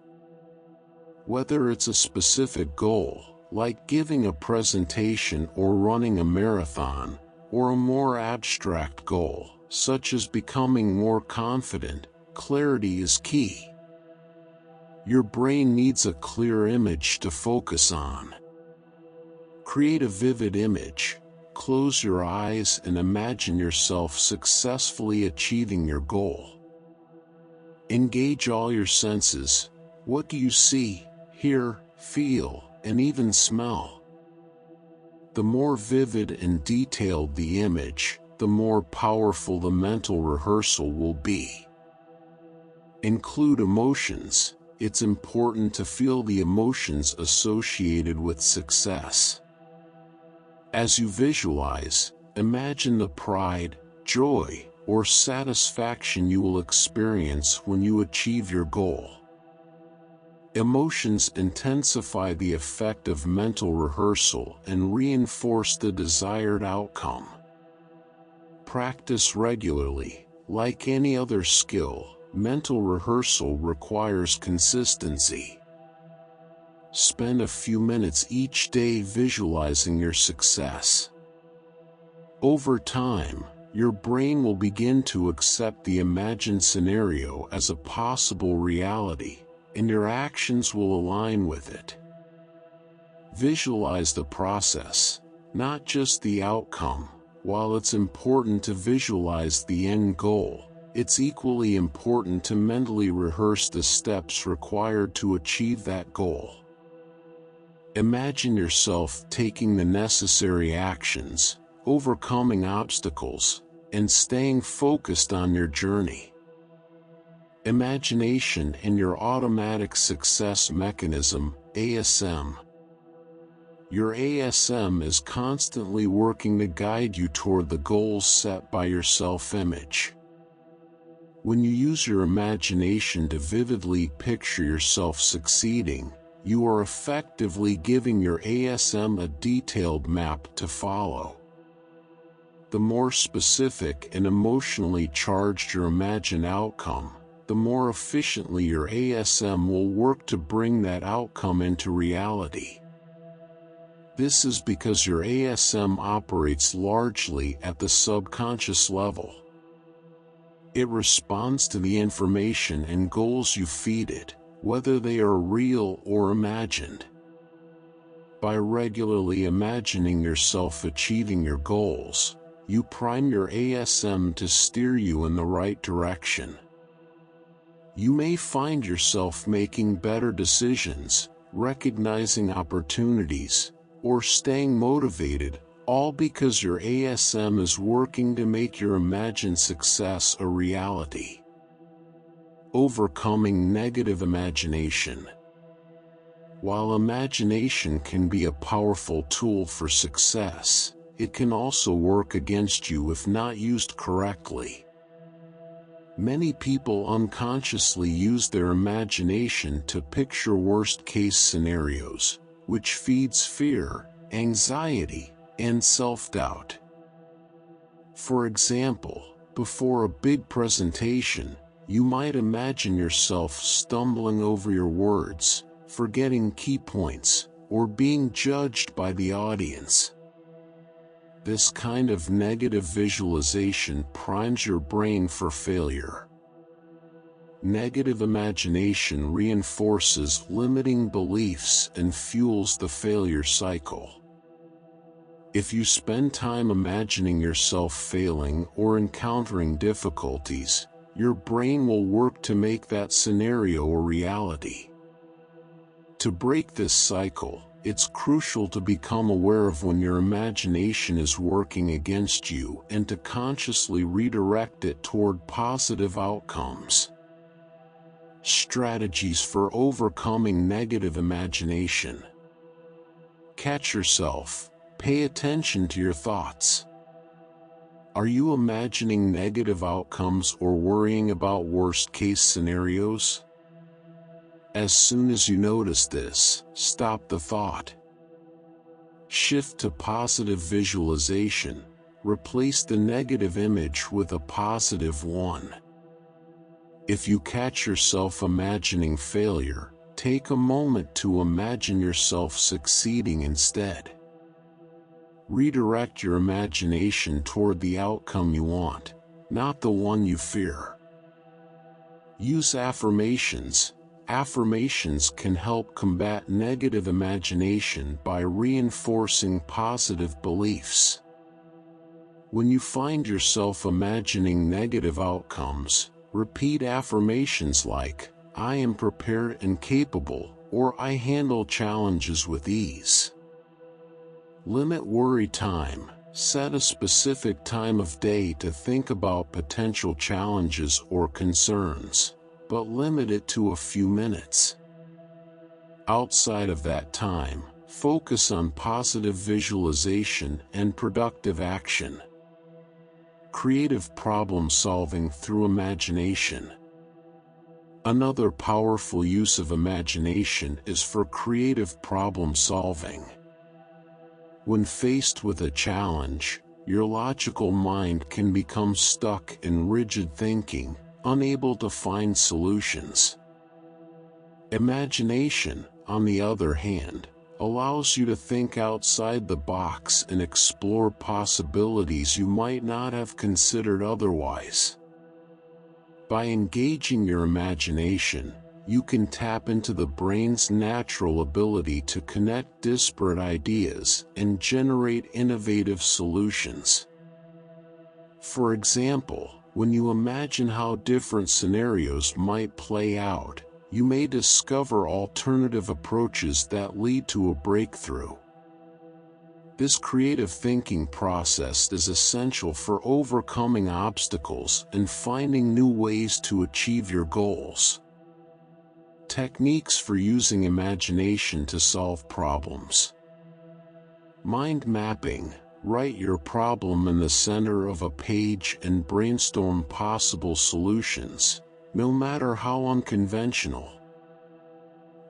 Whether it's a specific goal, like giving a presentation or running a marathon, or a more abstract goal, such as becoming more confident, clarity is key. Your brain needs a clear image to focus on. Create a vivid image. Close your eyes and imagine yourself successfully achieving your goal. Engage all your senses. What do you see, hear, feel, and even smell? The more vivid and detailed the image, the more powerful the mental rehearsal will be. Include emotions. It's important to feel the emotions associated with success. As you visualize, imagine the pride, joy, or satisfaction you will experience when you achieve your goal. Emotions intensify the effect of mental rehearsal and reinforce the desired outcome. Practice regularly. Like any other skill, mental rehearsal requires consistency. Spend a few minutes each day visualizing your success. Over time, your brain will begin to accept the imagined scenario as a possible reality, and your actions will align with it. Visualize the process, not just the outcome. While it's important to visualize the end goal, it's equally important to mentally rehearse the steps required to achieve that goal. Imagine yourself taking the necessary actions, overcoming obstacles, and staying focused on your journey. Imagination and your automatic success mechanism, ASM. Your ASM is constantly working to guide you toward the goals set by your self-image. When you use your imagination to vividly picture yourself succeeding, you are effectively giving your ASM a detailed map to follow. The more specific and emotionally charged your imagined outcome, the more efficiently your ASM will work to bring that outcome into reality. This is because your ASM operates largely at the subconscious level. It responds to the information and goals you feed it, whether they are real or imagined. By regularly imagining yourself achieving your goals, you prime your ASM to steer you in the right direction. You may find yourself making better decisions, recognizing opportunities, or staying motivated, all because your ASM is working to make your imagined success a reality. Overcoming negative imagination. While imagination can be a powerful tool for success, it can also work against you if not used correctly. Many people unconsciously use their imagination to picture worst-case scenarios, which feeds fear, anxiety, and self-doubt. For example, before a big presentation, you might imagine yourself stumbling over your words, forgetting key points, or being judged by the audience. This kind of negative visualization primes your brain for failure. Negative imagination reinforces limiting beliefs and fuels the failure cycle. If you spend time imagining yourself failing or encountering difficulties, your brain will work to make that scenario a reality. To break this cycle, it's crucial to become aware of when your imagination is working against you and to consciously redirect it toward positive outcomes. Strategies for overcoming negative imagination. Catch yourself. Pay attention to your thoughts. Are you imagining negative outcomes or worrying about worst-case scenarios? As soon as you notice this, stop the thought. Shift to positive visualization. Replace the negative image with a positive one. If you catch yourself imagining failure, take a moment to imagine yourself succeeding instead. Redirect your imagination toward the outcome you want, not the one you fear. Use affirmations. Affirmations can help combat negative imagination by reinforcing positive beliefs. When you find yourself imagining negative outcomes, repeat affirmations like, "I am prepared and capable," or "I handle challenges with ease." Limit worry time. Set a specific time of day to think about potential challenges or concerns, but limit it to a few minutes. Outside of that time, focus on positive visualization and productive action. Creative problem solving through imagination. Another powerful use of imagination is for creative problem solving. When faced with a challenge, your logical mind can become stuck in rigid thinking, unable to find solutions. Imagination, on the other hand, allows you to think outside the box and explore possibilities you might not have considered otherwise. By engaging your imagination, you can tap into the brain's natural ability to connect disparate ideas and generate innovative solutions. For example, when you imagine how different scenarios might play out, you may discover alternative approaches that lead to a breakthrough. This creative thinking process is essential for overcoming obstacles and finding new ways to achieve your goals. Techniques for using imagination to solve problems. Mind mapping. Write your problem in the center of a page and brainstorm possible solutions, no matter how unconventional.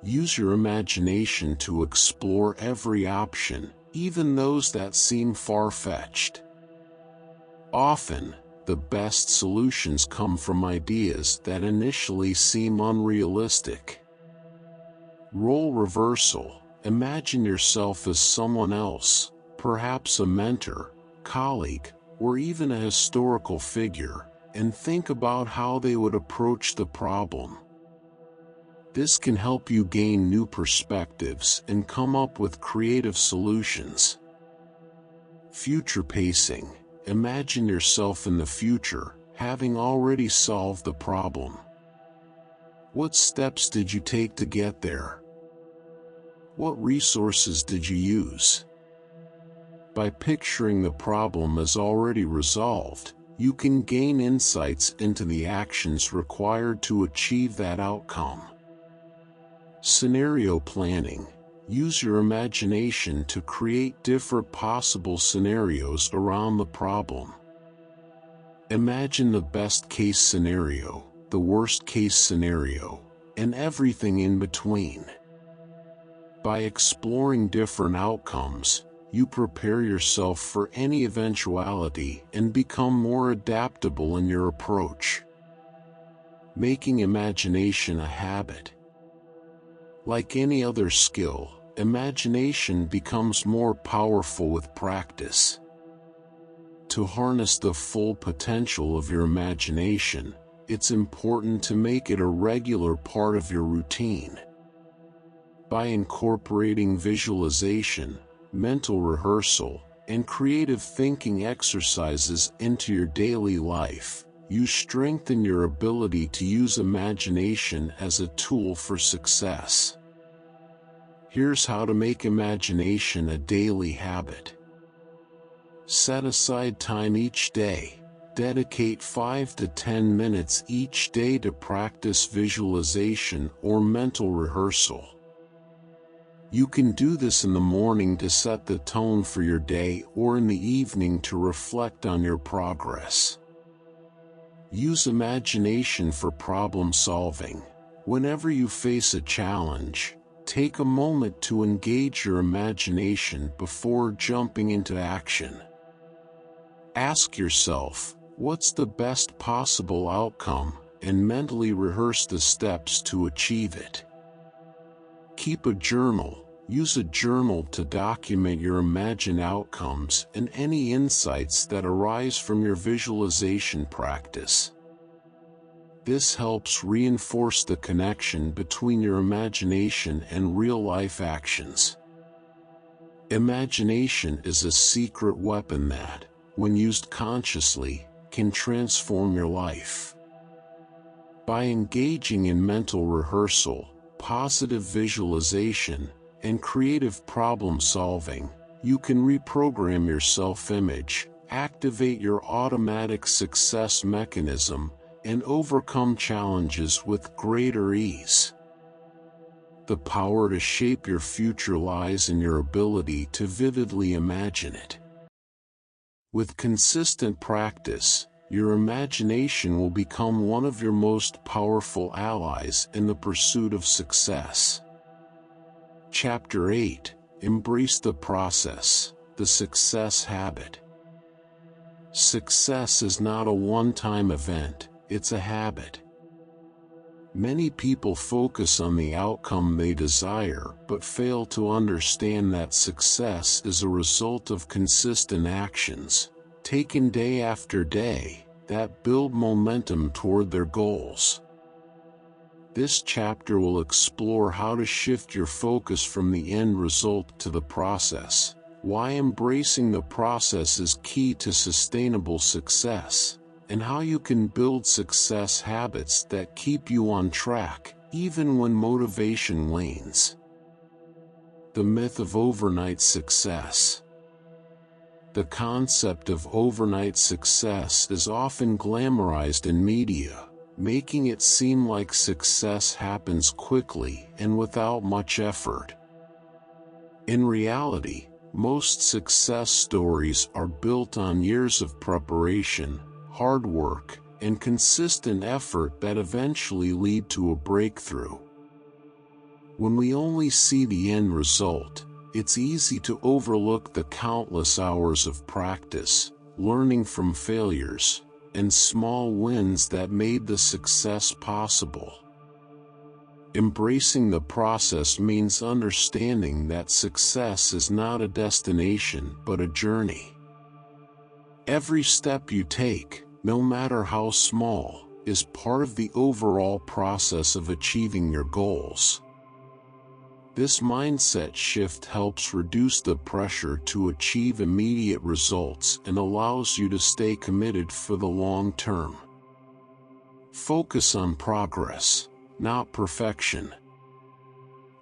Use your imagination to explore every option, even those that seem far-fetched. Often, the best solutions come from ideas that initially seem unrealistic. Role reversal. Imagine yourself as someone else, perhaps a mentor, colleague, or even a historical figure, and think about how they would approach the problem. This can help you gain new perspectives and come up with creative solutions. Future pacing. Imagine yourself in the future, having already solved the problem. What steps did you take to get there? What resources did you use? By picturing the problem as already resolved, you can gain insights into the actions required to achieve that outcome. Scenario planning. Use your imagination to create different possible scenarios around the problem. Imagine the best-case scenario, the worst-case scenario, and everything in between. By exploring different outcomes, you prepare yourself for any eventuality and become more adaptable in your approach. Making imagination a habit. Like any other skill, imagination becomes more powerful with practice. To harness the full potential of your imagination, it's important to make it a regular part of your routine. By incorporating visualization, mental rehearsal, and creative thinking exercises into your daily life, you strengthen your ability to use imagination as a tool for success. Here's how to make imagination a daily habit. Set aside time each day. Dedicate 5 to 10 minutes each day to practice visualization or mental rehearsal. You can do this in the morning to set the tone for your day or in the evening to reflect on your progress. Use imagination for problem solving. Whenever you face a challenge, take a moment to engage your imagination before jumping into action. Ask yourself, what's the best possible outcome, and mentally rehearse the steps to achieve it. Keep a journal. Use a journal to document your imagined outcomes and any insights that arise from your visualization practice. This helps reinforce the connection between your imagination and real-life actions. Imagination is a secret weapon that, when used consciously, can transform your life. By engaging in mental rehearsal, positive visualization, and creative problem solving, you can reprogram your self-image, activate your automatic success mechanism, and overcome challenges with greater ease. The power to shape your future lies in your ability to vividly imagine it. With consistent practice, your imagination will become one of your most powerful allies in the pursuit of success. Chapter 8: Embrace the Process, the Success Habit. Success is not a one-time event, it's a habit. Many people focus on the outcome they desire but fail to understand that success is a result of consistent actions, taken day after day, that build momentum toward their goals. This chapter will explore how to shift your focus from the end result to the process, why embracing the process is key to sustainable success, and how you can build success habits that keep you on track, even when motivation wanes. The myth of overnight success. The concept of overnight success is often glamorized in media, making it seem like success happens quickly and without much effort. In reality, most success stories are built on years of preparation, hard work, and consistent effort that eventually lead to a breakthrough. When we only see the end result, it's easy to overlook the countless hours of practice, learning from failures, and small wins that made the success possible. Embracing the process means understanding that success is not a destination but a journey. Every step you take, no matter how small, is part of the overall process of achieving your goals. This mindset shift helps reduce the pressure to achieve immediate results and allows you to stay committed for the long term. Focus on progress, not perfection.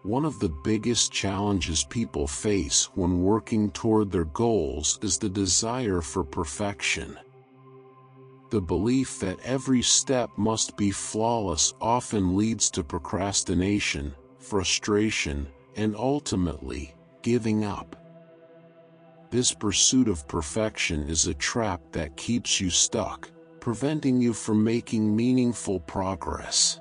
One of the biggest challenges people face when working toward their goals is the desire for perfection. The belief that every step must be flawless often leads to procrastination, frustration, and ultimately, giving up. This pursuit of perfection is a trap that keeps you stuck, preventing you from making meaningful progress.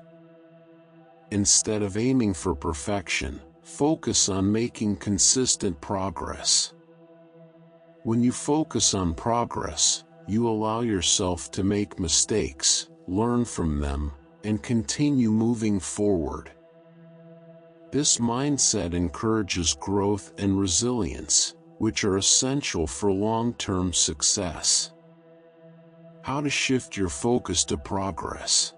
Instead of aiming for perfection, focus on making consistent progress. When you focus on progress, you allow yourself to make mistakes, learn from them, and continue moving forward. This mindset encourages growth and resilience, which are essential for long-term success. How to shift your focus to progress.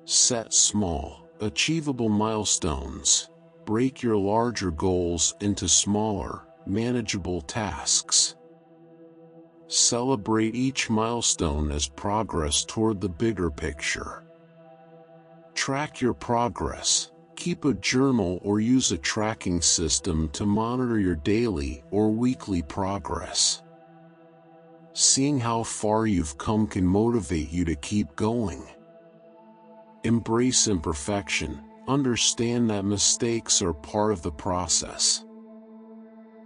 Set small, achievable milestones. Break your larger goals into smaller, manageable tasks. Celebrate each milestone as progress toward the bigger picture. Track your progress. Keep a journal or use a tracking system to monitor your daily or weekly progress. Seeing how far you've come can motivate you to keep going. Embrace imperfection. understand that mistakes are part of the process.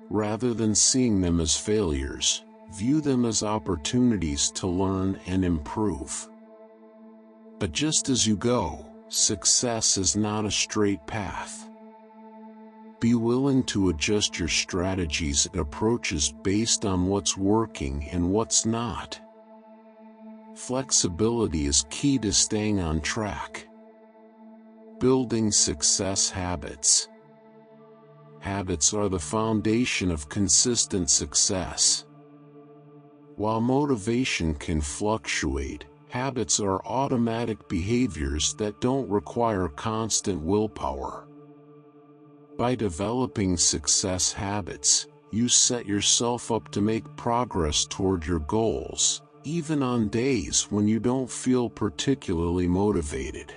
Rather than seeing them as failures, view them as opportunities to learn and improve. But just as you go, success is not a straight path. Be willing to adjust your strategies and approaches based on what's working and what's not. Flexibility is key to staying on track. Building success habits. Habits are the foundation of consistent success. While motivation can fluctuate, habits are automatic behaviors that don't require constant willpower. By developing success habits, you set yourself up to make progress toward your goals, even on days when you don't feel particularly motivated.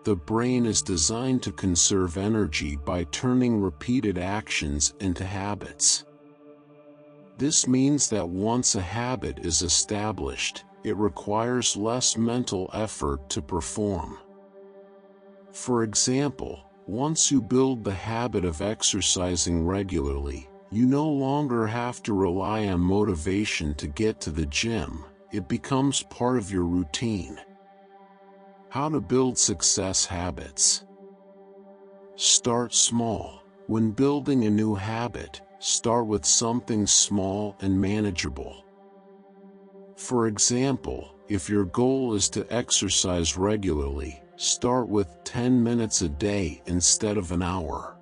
The brain is designed to conserve energy by turning repeated actions into habits. This means that once a habit is established, it requires less mental effort to perform. For example, once you build the habit of exercising regularly, you no longer have to rely on motivation to get to the gym. It becomes part of your routine. How to build success habits. Start small. When building a new habit, start with something small and manageable. For example, if your goal is to exercise regularly, start with 10 minutes a day instead of an hour.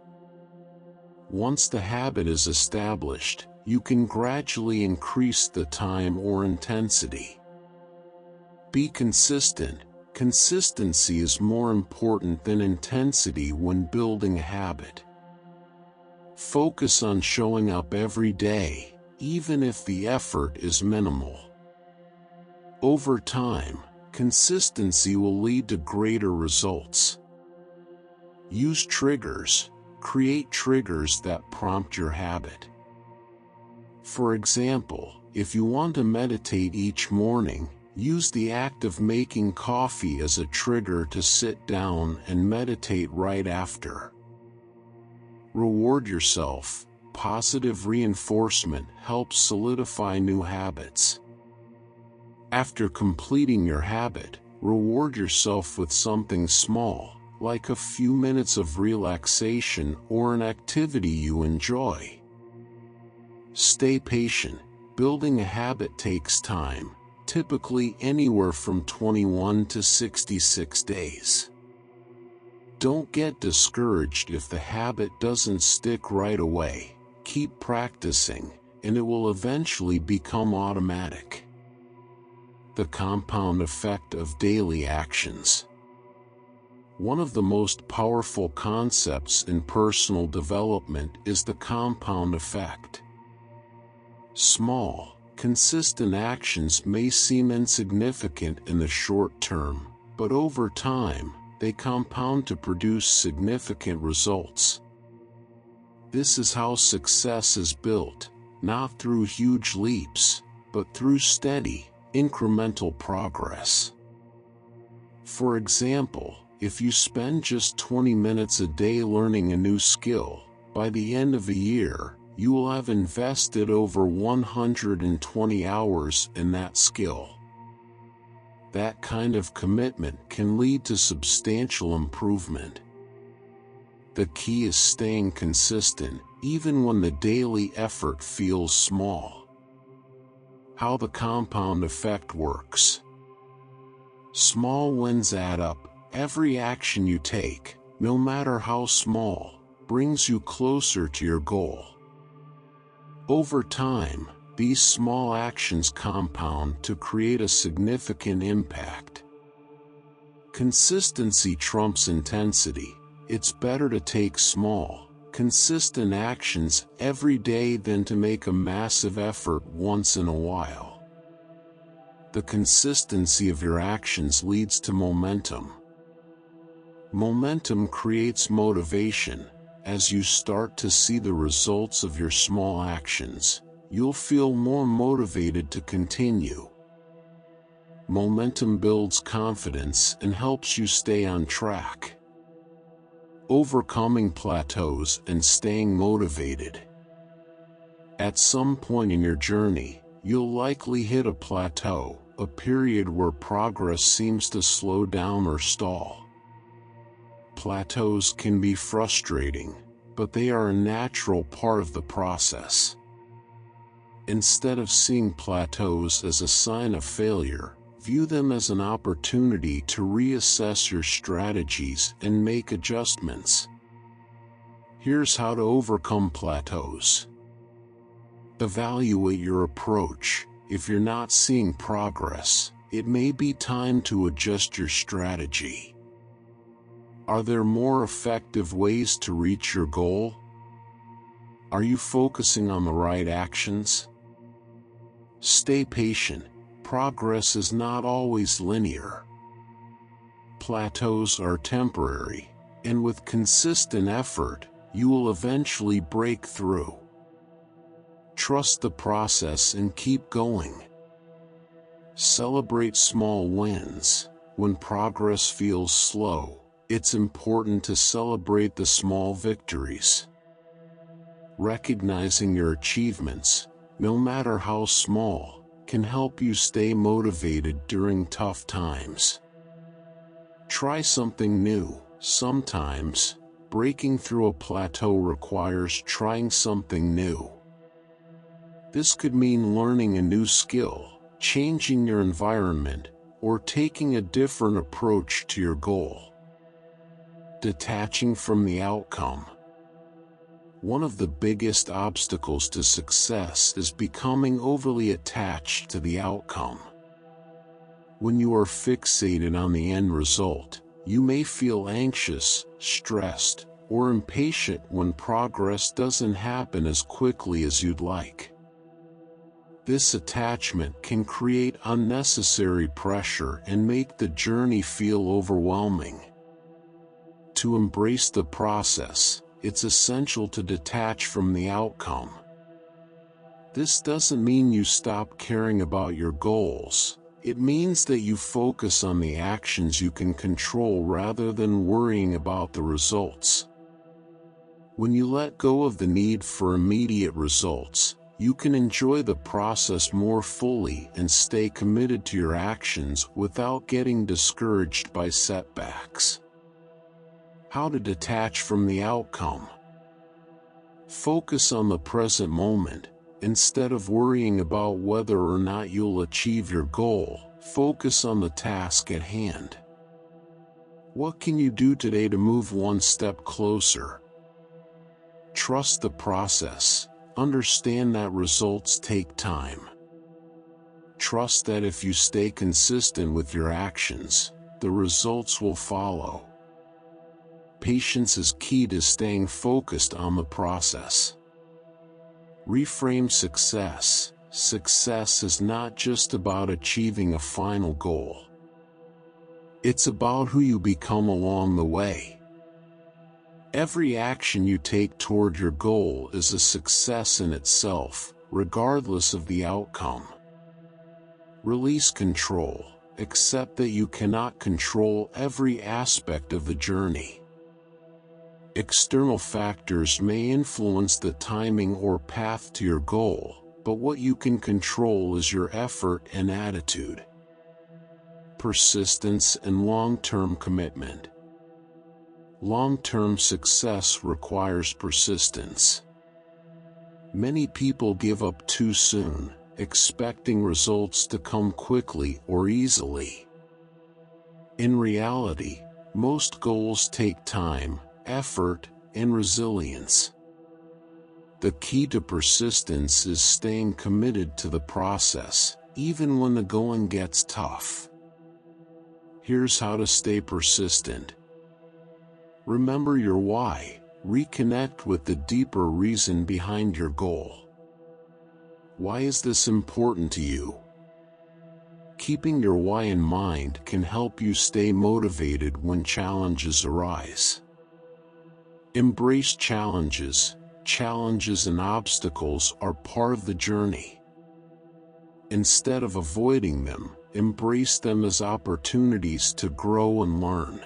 Once the habit is established, you can gradually increase the time or intensity. Be consistent. Consistency is more important than intensity when building a habit. Focus on showing up every day, even if the effort is minimal. Over time, consistency will lead to greater results. Use triggers. Create triggers that prompt your habit. For example, if you want to meditate each morning, use the act of making coffee as a trigger to sit down and meditate right after. Reward yourself. Positive reinforcement helps solidify new habits. After completing your habit, reward yourself with something small, like a few minutes of relaxation or an activity you enjoy. Stay patient. Building a habit takes time, typically anywhere from 21 to 66 days. Don't get discouraged if the habit doesn't stick right away. Keep practicing, and it will eventually become automatic. The compound effect of daily actions. One of the most powerful concepts in personal development is the compound effect. Small, consistent actions may seem insignificant in the short term, but over time, they compound to produce significant results. This is how success is built, not through huge leaps, but through steady, incremental progress. For example, if you spend just 20 minutes a day learning a new skill, by the end of a year, you will have invested over 120 hours in that skill. That kind of commitment can lead to substantial improvement. The key is staying consistent, even when the daily effort feels small. How the compound effect works. Small wins add up. Every action you take, no matter how small, brings you closer to your goal. Over time, these small actions compound to create a significant impact. Consistency trumps intensity. It's better to take small, consistent actions every day than to make a massive effort once in a while. The consistency of your actions leads to momentum. Momentum creates motivation. As you start to see the results of your small actions, you'll feel more motivated to continue. Momentum builds confidence and helps you stay on track. overcoming plateaus and staying motivated. At some point in your journey, you'll likely hit a plateau, a period where progress seems to slow down or stall. Plateaus can be frustrating, but they are a natural part of the process. Instead of seeing plateaus as a sign of failure, view them as an opportunity to reassess your strategies and make adjustments. Here's how to overcome plateaus. Evaluate your approach. If you're not seeing progress, it may be time to adjust your strategy. Are there more effective ways to reach your goal? Are you focusing on the right actions? Stay patient. Progress is not always linear. Plateaus are temporary, and with consistent effort, you will eventually break through. Trust the process and keep going. Celebrate small wins. When progress feels slow, it's important to celebrate the small victories. Recognizing your achievements, no matter how small, can help you stay motivated during tough times. Try something new. Sometimes, breaking through a plateau requires trying something new. This could mean learning a new skill, changing your environment, or taking a different approach to your goal. Detaching from the outcome. One of the biggest obstacles to success is becoming overly attached to the outcome. When you are fixated on the end result, you may feel anxious, stressed, or impatient when progress doesn't happen as quickly as you'd like. This attachment can create unnecessary pressure and make the journey feel overwhelming. To embrace the process, it's essential to detach from the outcome. This doesn't mean you stop caring about your goals. It means that you focus on the actions you can control rather than worrying about the results. When you let go of the need for immediate results, you can enjoy the process more fully and stay committed to your actions without getting discouraged by setbacks. How to detach from the outcome. Focus on the present moment. Instead of worrying about whether or not you'll achieve your goal, focus on the task at hand. What can you do today to move one step closer? Trust the process. Understand that results take time. Trust that if you stay consistent with your actions, the results will follow. Patience is key to staying focused on the process. Reframe success. Success is not just about achieving a final goal. It's about who you become along the way. Every action you take toward your goal is a success in itself, regardless of the outcome. Release control. Accept that you cannot control every aspect of the journey. External factors may influence the timing or path to your goal, but what you can control is your effort and attitude. Persistence and long-term commitment. Long-term success requires persistence. Many people give up too soon, expecting results to come quickly or easily. In reality, most goals take time, effort, and resilience. The key to persistence is staying committed to the process, even when the going gets tough. Here's how to stay persistent. Remember your why. Reconnect with the deeper reason behind your goal. Why is this important to you? Keeping your why in mind can help you stay motivated when challenges arise. Embrace challenges. Challenges and obstacles are part of the journey. Instead of avoiding them, embrace them as opportunities to grow and learn.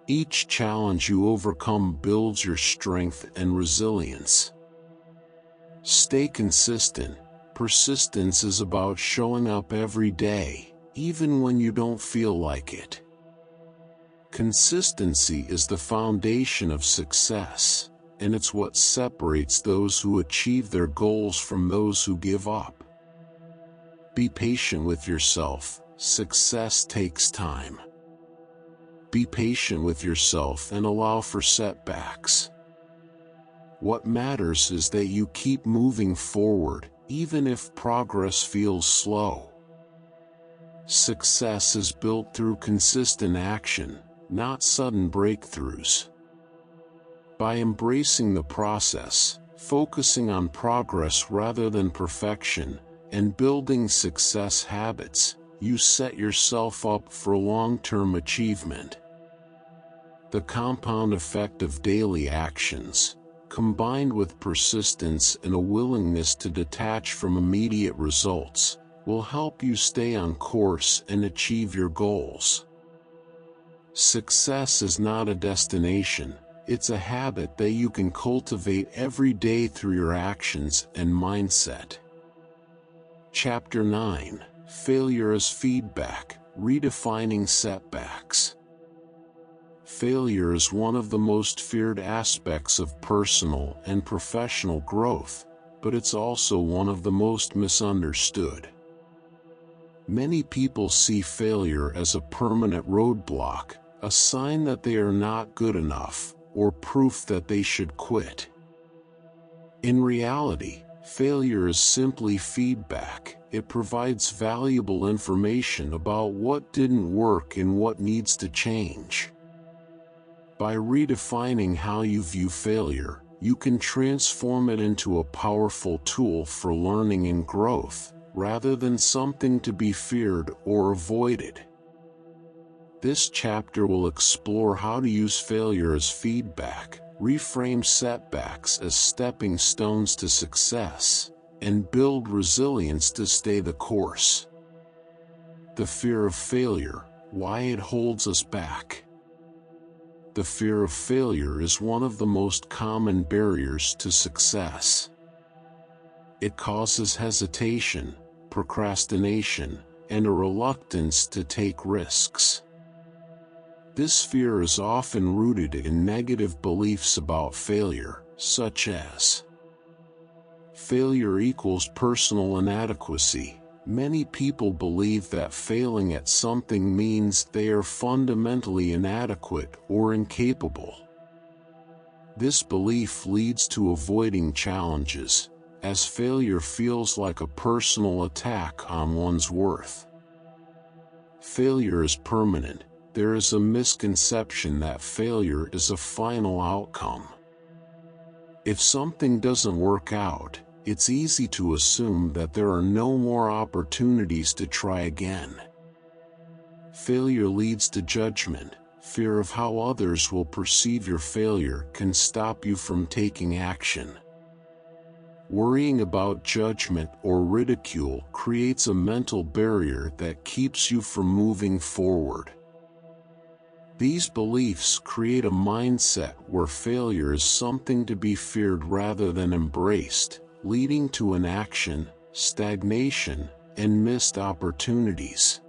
Each challenge you overcome builds your strength and resilience. Stay consistent. Persistence is about showing up every day, even when you don't feel like it. Consistency is the foundation of success, and it's what separates those who achieve their goals from those who give up. Be patient with yourself. Success takes time. Be patient with yourself and allow for setbacks. What matters is that you keep moving forward, even if progress feels slow. Success is built through consistent action, not sudden breakthroughs. By embracing the process, focusing on progress rather than perfection, and building success habits, you set yourself up for long-term achievement. The compound effect of daily actions, combined with persistence and a willingness to detach from immediate results, will help you stay on course and achieve your goals. Success is not a destination, it's a habit that you can cultivate every day through your actions and mindset. Chapter 9: Failure as Feedback, Redefining Setbacks. Failure is one of the most feared aspects of personal and professional growth, but it's also one of the most misunderstood. Many people see failure as a permanent roadblock, a sign that they are not good enough, or proof that they should quit. In reality, failure is simply feedback. It provides valuable information about what didn't work and what needs to change. By redefining how you view failure, you can transform it into a powerful tool for learning and growth, rather than something to be feared or avoided. This chapter will explore how to use failure as feedback, reframe setbacks as stepping stones to success, and build resilience to stay the course. The fear of failure, why it holds us back. The fear of failure is one of the most common barriers to success. It causes hesitation, procrastination, and a reluctance to take risks. This fear is often rooted in negative beliefs about failure, such as failure equals personal inadequacy. Many people believe that failing at something means they are fundamentally inadequate or incapable. This belief leads to avoiding challenges, as failure feels like a personal attack on one's worth. Failure is permanent. There is a misconception that failure is a final outcome. If something doesn't work out, it's easy to assume that there are no more opportunities to try again. Failure leads to judgment. Fear of how others will perceive your failure can stop you from taking action. Worrying about judgment or ridicule creates a mental barrier that keeps you from moving forward. These beliefs create a mindset where failure is something to be feared rather than embraced, leading to inaction, stagnation, and missed opportunities.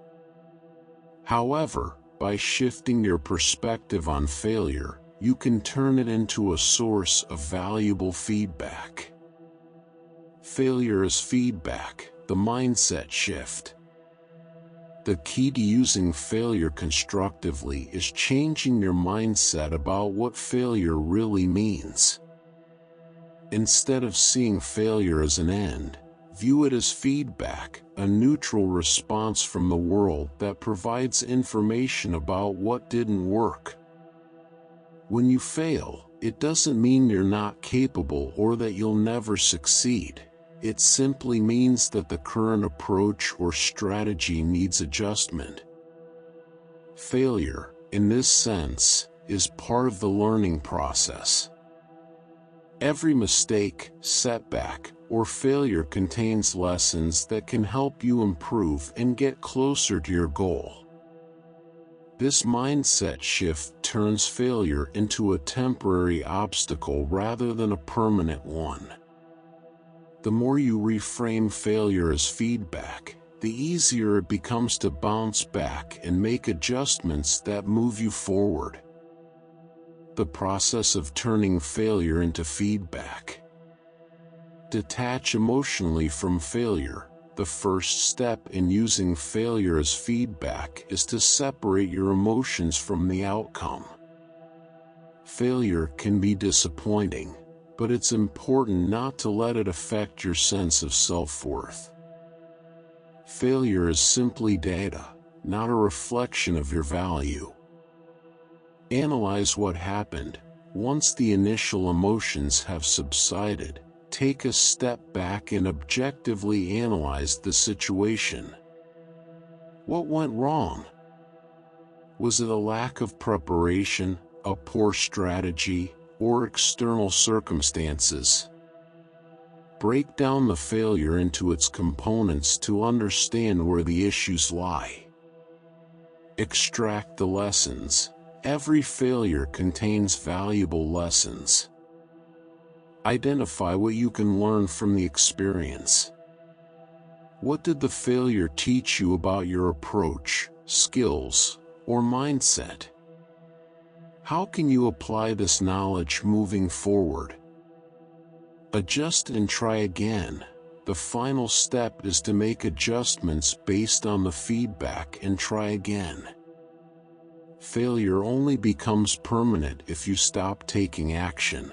However, by shifting your perspective on failure, you can turn it into a source of valuable feedback. Failure as feedback, the mindset shift. The key to using failure constructively is changing your mindset about what failure really means. Instead of seeing failure as an end, view it as feedback, a neutral response from the world that provides information about what didn't work. When you fail, it doesn't mean you're not capable or that you'll never succeed. It simply means that the current approach or strategy needs adjustment. Failure, in this sense, is part of the learning process. Every mistake, setback, or failure contains lessons that can help you improve and get closer to your goal. This mindset shift turns failure into a temporary obstacle rather than a permanent one. The more you reframe failure as feedback, the easier it becomes to bounce back and make adjustments that move you forward. The process of turning failure into feedback. Detach emotionally from failure. The first step in using failure as feedback is to separate your emotions from the outcome. Failure can be disappointing, but it's important not to let it affect your sense of self-worth. Failure is simply data, not a reflection of your value. Analyze what happened. Once the initial emotions have subsided, take a step back and objectively analyze the situation. What went wrong? Was it a lack of preparation, a poor strategy, or external circumstances? Break down the failure into its components to understand where the issues lie. Extract the lessons. Every failure contains valuable lessons. Identify what you can learn from the experience. What did the failure teach you about your approach, skills, or mindset? How can you apply this knowledge moving forward? Adjust and try again. The final step is to make adjustments based on the feedback and try again. Failure only becomes permanent if you stop taking action.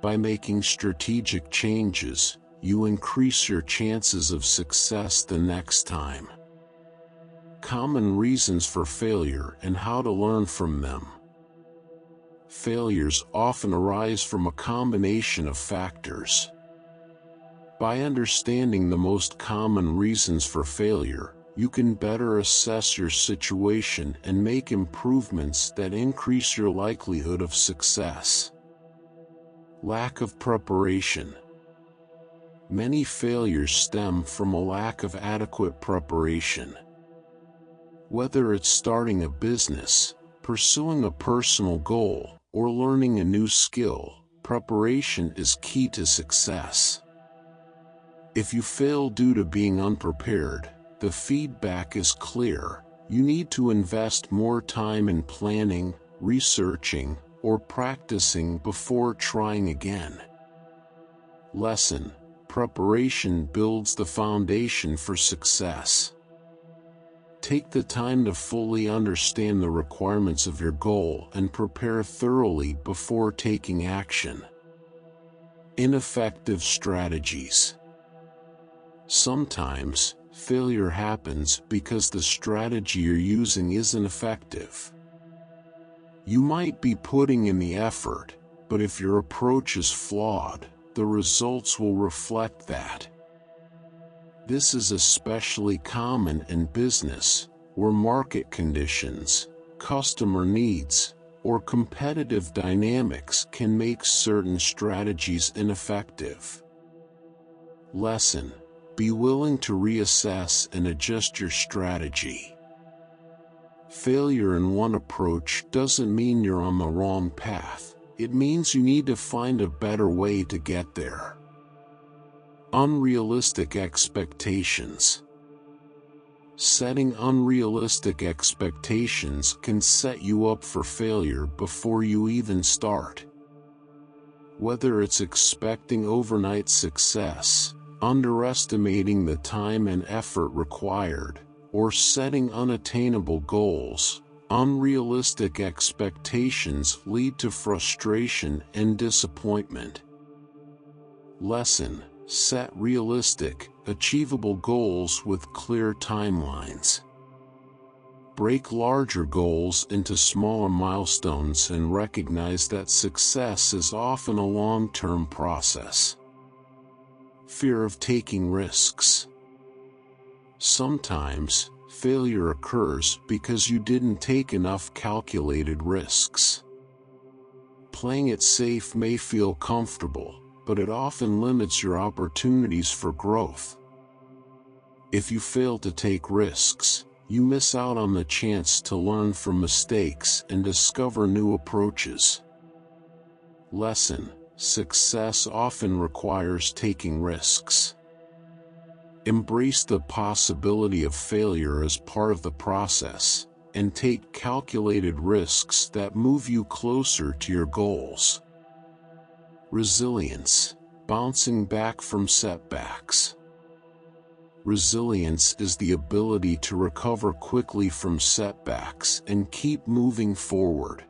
By making strategic changes, you increase your chances of success the next time. Common reasons for failure and how to learn from them. Failures often arise from a combination of factors. By understanding the most common reasons for failure, you can better assess your situation and make improvements that increase your likelihood of success. Lack of preparation. Many failures stem from a lack of adequate preparation. Whether it's starting a business, pursuing a personal goal, or learning a new skill, preparation is key to success. If you fail due to being unprepared, the feedback is clear. You need to invest more time in planning, researching, or practicing before trying again. Lesson: preparation builds the foundation for success. Take the time to fully understand the requirements of your goal and prepare thoroughly before taking action. Ineffective strategies. Sometimes, failure happens because the strategy you're using isn't effective. You might be putting in the effort, but if your approach is flawed, the results will reflect that. This is especially common in business, where market conditions, customer needs, or competitive dynamics can make certain strategies ineffective. Lesson: be willing to reassess and adjust your strategy. Failure in one approach doesn't mean you're on the wrong path. It means you need to find a better way to get there. Unrealistic expectations. Setting unrealistic expectations can set you up for failure before you even start. Whether it's expecting overnight success, underestimating the time and effort required, or setting unattainable goals, unrealistic expectations lead to frustration and disappointment. Lesson: set realistic, achievable goals with clear timelines. Break larger goals into smaller milestones and recognize that success is often a long-term process. Fear of taking risks. Sometimes, failure occurs because you didn't take enough calculated risks. Playing it safe may feel comfortable, but it often limits your opportunities for growth. If you fail to take risks, You miss out on the chance to learn from mistakes and discover new approaches. Lesson: success often requires taking risks. Embrace the possibility of failure as part of the process, and take calculated risks that move you closer to your goals. Resilience: bouncing back from setbacks. Resilience is the ability to recover quickly from setbacks and keep moving forward.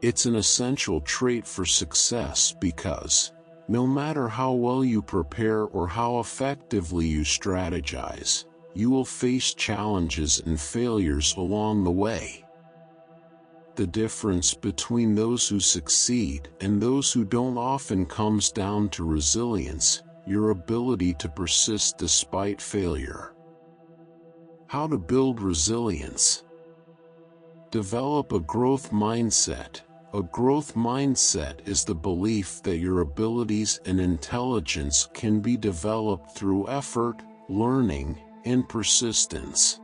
It's an essential trait for success because, no matter how well you prepare or how effectively you strategize, you will face challenges and failures along the way. The difference between those who succeed and those who don't often comes down to resilience, your ability to persist despite failure. How to build resilience? Develop a growth mindset. A growth mindset is the belief that your abilities and intelligence can be developed through effort, learning, and persistence.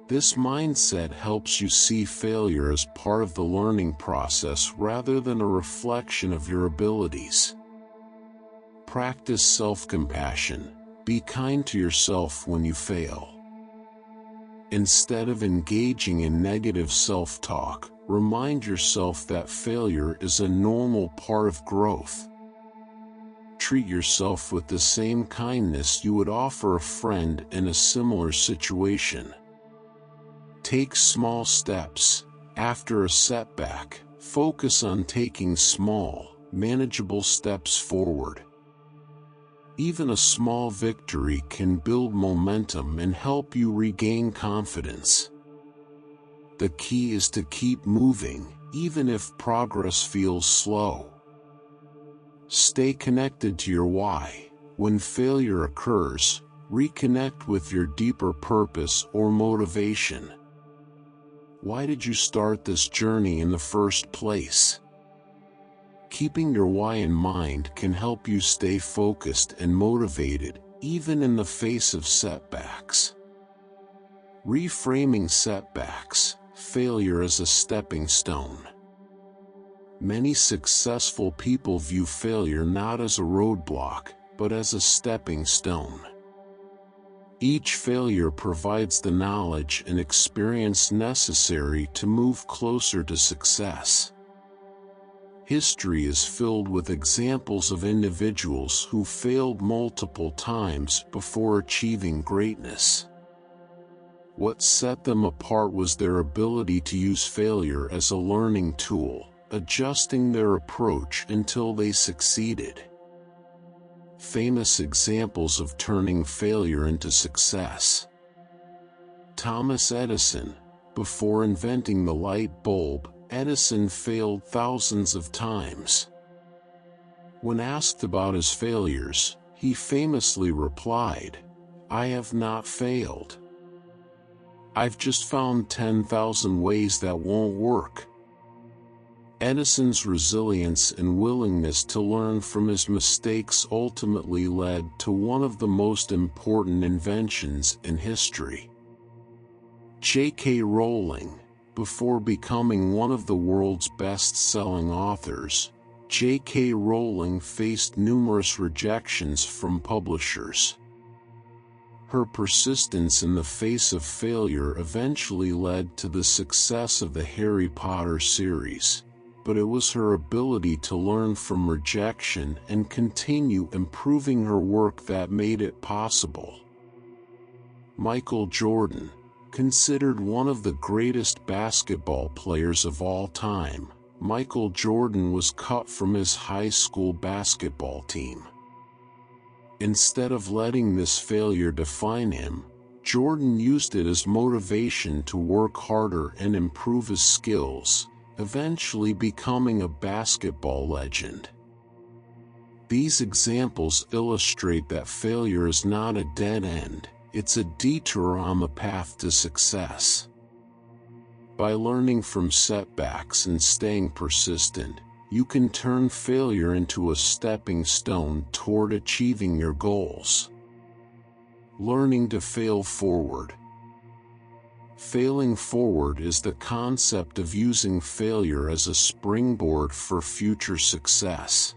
This mindset helps you see failure as part of the learning process rather than a reflection of your abilities. Practice self-compassion. Be kind to yourself when you fail. Instead of engaging in negative self-talk, remind yourself that failure is a normal part of growth. Treat yourself with the same kindness you would offer a friend in a similar situation. Take small steps. After a setback, focus on taking small, manageable steps forward. Even a small victory can build momentum and help you regain confidence. The key is to keep moving, even if progress feels slow. Stay connected to your why. When failure occurs, reconnect with your deeper purpose or motivation. Why did you start this journey in the first place? Keeping your why in mind can help you stay focused and motivated, even in the face of setbacks. Reframing setbacks. Failure as a stepping stone. Many successful people view failure not as a roadblock, but as a stepping stone. Each failure provides the knowledge and experience necessary to move closer to success. History is filled with examples of individuals who failed multiple times before achieving greatness. What set them apart was their ability to use failure as a learning tool, adjusting their approach until they succeeded. Famous examples of turning failure into success. Thomas Edison. Before inventing the light bulb, Edison failed thousands of times. When asked about his failures, he famously replied, "I have not failed. I've just found 10,000 ways that won't work." Edison's resilience and willingness to learn from his mistakes ultimately led to one of the most important inventions in history. J.K. Rowling. Before becoming one of the world's best-selling authors, J.K. Rowling faced numerous rejections from publishers. Her persistence in the face of failure eventually led to the success of the Harry Potter series, but it was her ability to learn from rejection and continue improving her work that made it possible. Michael Jordan. Considered one of the greatest basketball players of all time, Michael Jordan was cut from his high school basketball team. Instead of letting this failure define him, Jordan used it as motivation to work harder and improve his skills, eventually becoming a basketball legend. These examples illustrate that failure is not a dead end, it's a detour on the path to success. By learning from setbacks and staying persistent, you can turn failure into a stepping stone toward achieving your goals. Learning to fail forward. Failing forward is the concept of using failure as a springboard for future success.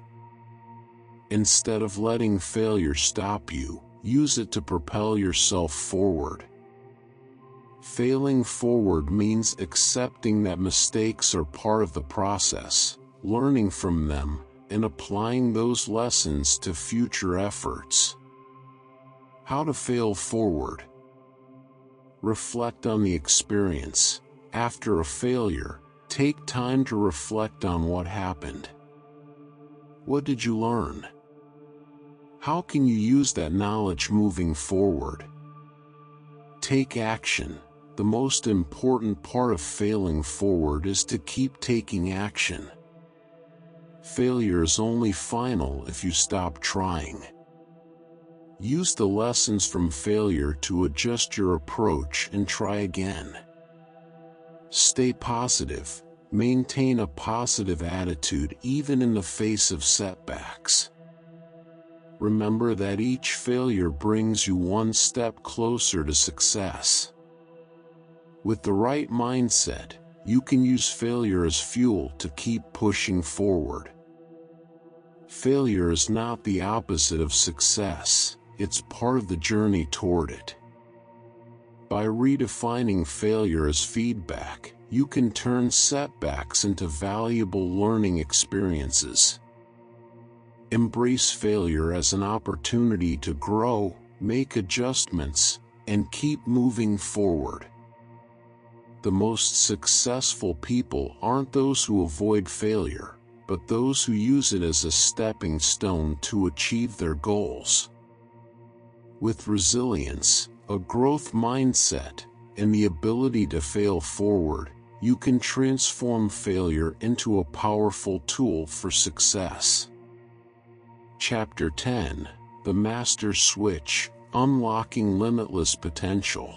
Instead of letting failure stop you, use it to propel yourself forward. Failing forward means accepting that mistakes are part of the process, learning from them, and applying those lessons to future efforts. How to fail forward. Reflect on the experience. After a failure, take time to reflect on what happened. What did you learn? How can you use that knowledge moving forward? Take action. The most important part of failing forward is to keep taking action. Failure is only final if you stop trying. Use the lessons from failure to adjust your approach and try again. Stay positive. Maintain a positive attitude even in the face of setbacks. Remember that each failure brings you one step closer to success. With the right mindset, you can use failure as fuel to keep pushing forward. Failure is not the opposite of success. It's part of the journey toward it. By redefining failure as feedback, you can turn setbacks into valuable learning experiences. Embrace failure as an opportunity to grow, make adjustments, and keep moving forward. The most successful people aren't those who avoid failure, but those who use it as a stepping stone to achieve their goals. With resilience, a growth mindset, and the ability to fail forward, you can transform failure into a powerful tool for success. Chapter 10: The Master Switch: Unlocking Limitless Potential.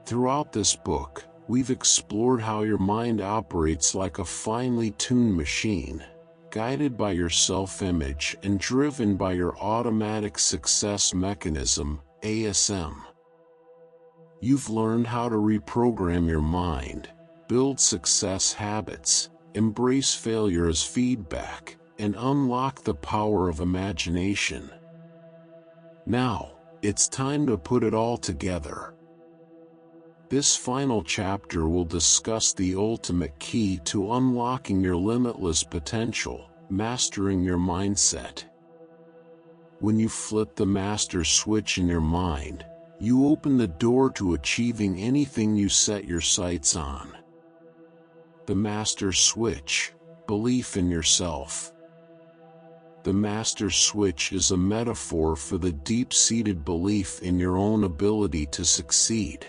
Throughout this book, we've explored how your mind operates like a finely tuned machine, guided by your self-image and driven by your automatic success mechanism, ASM. You've learned how to reprogram your mind, build success habits, embrace failure as feedback, and unlock the power of imagination. Now, it's time to put it all together. This final chapter will discuss the ultimate key to unlocking your limitless potential: mastering your mindset. When you flip the master switch in your mind, you open the door to achieving anything you set your sights on. The master switch: belief in yourself. The master switch is a metaphor for the deep-seated belief in your own ability to succeed.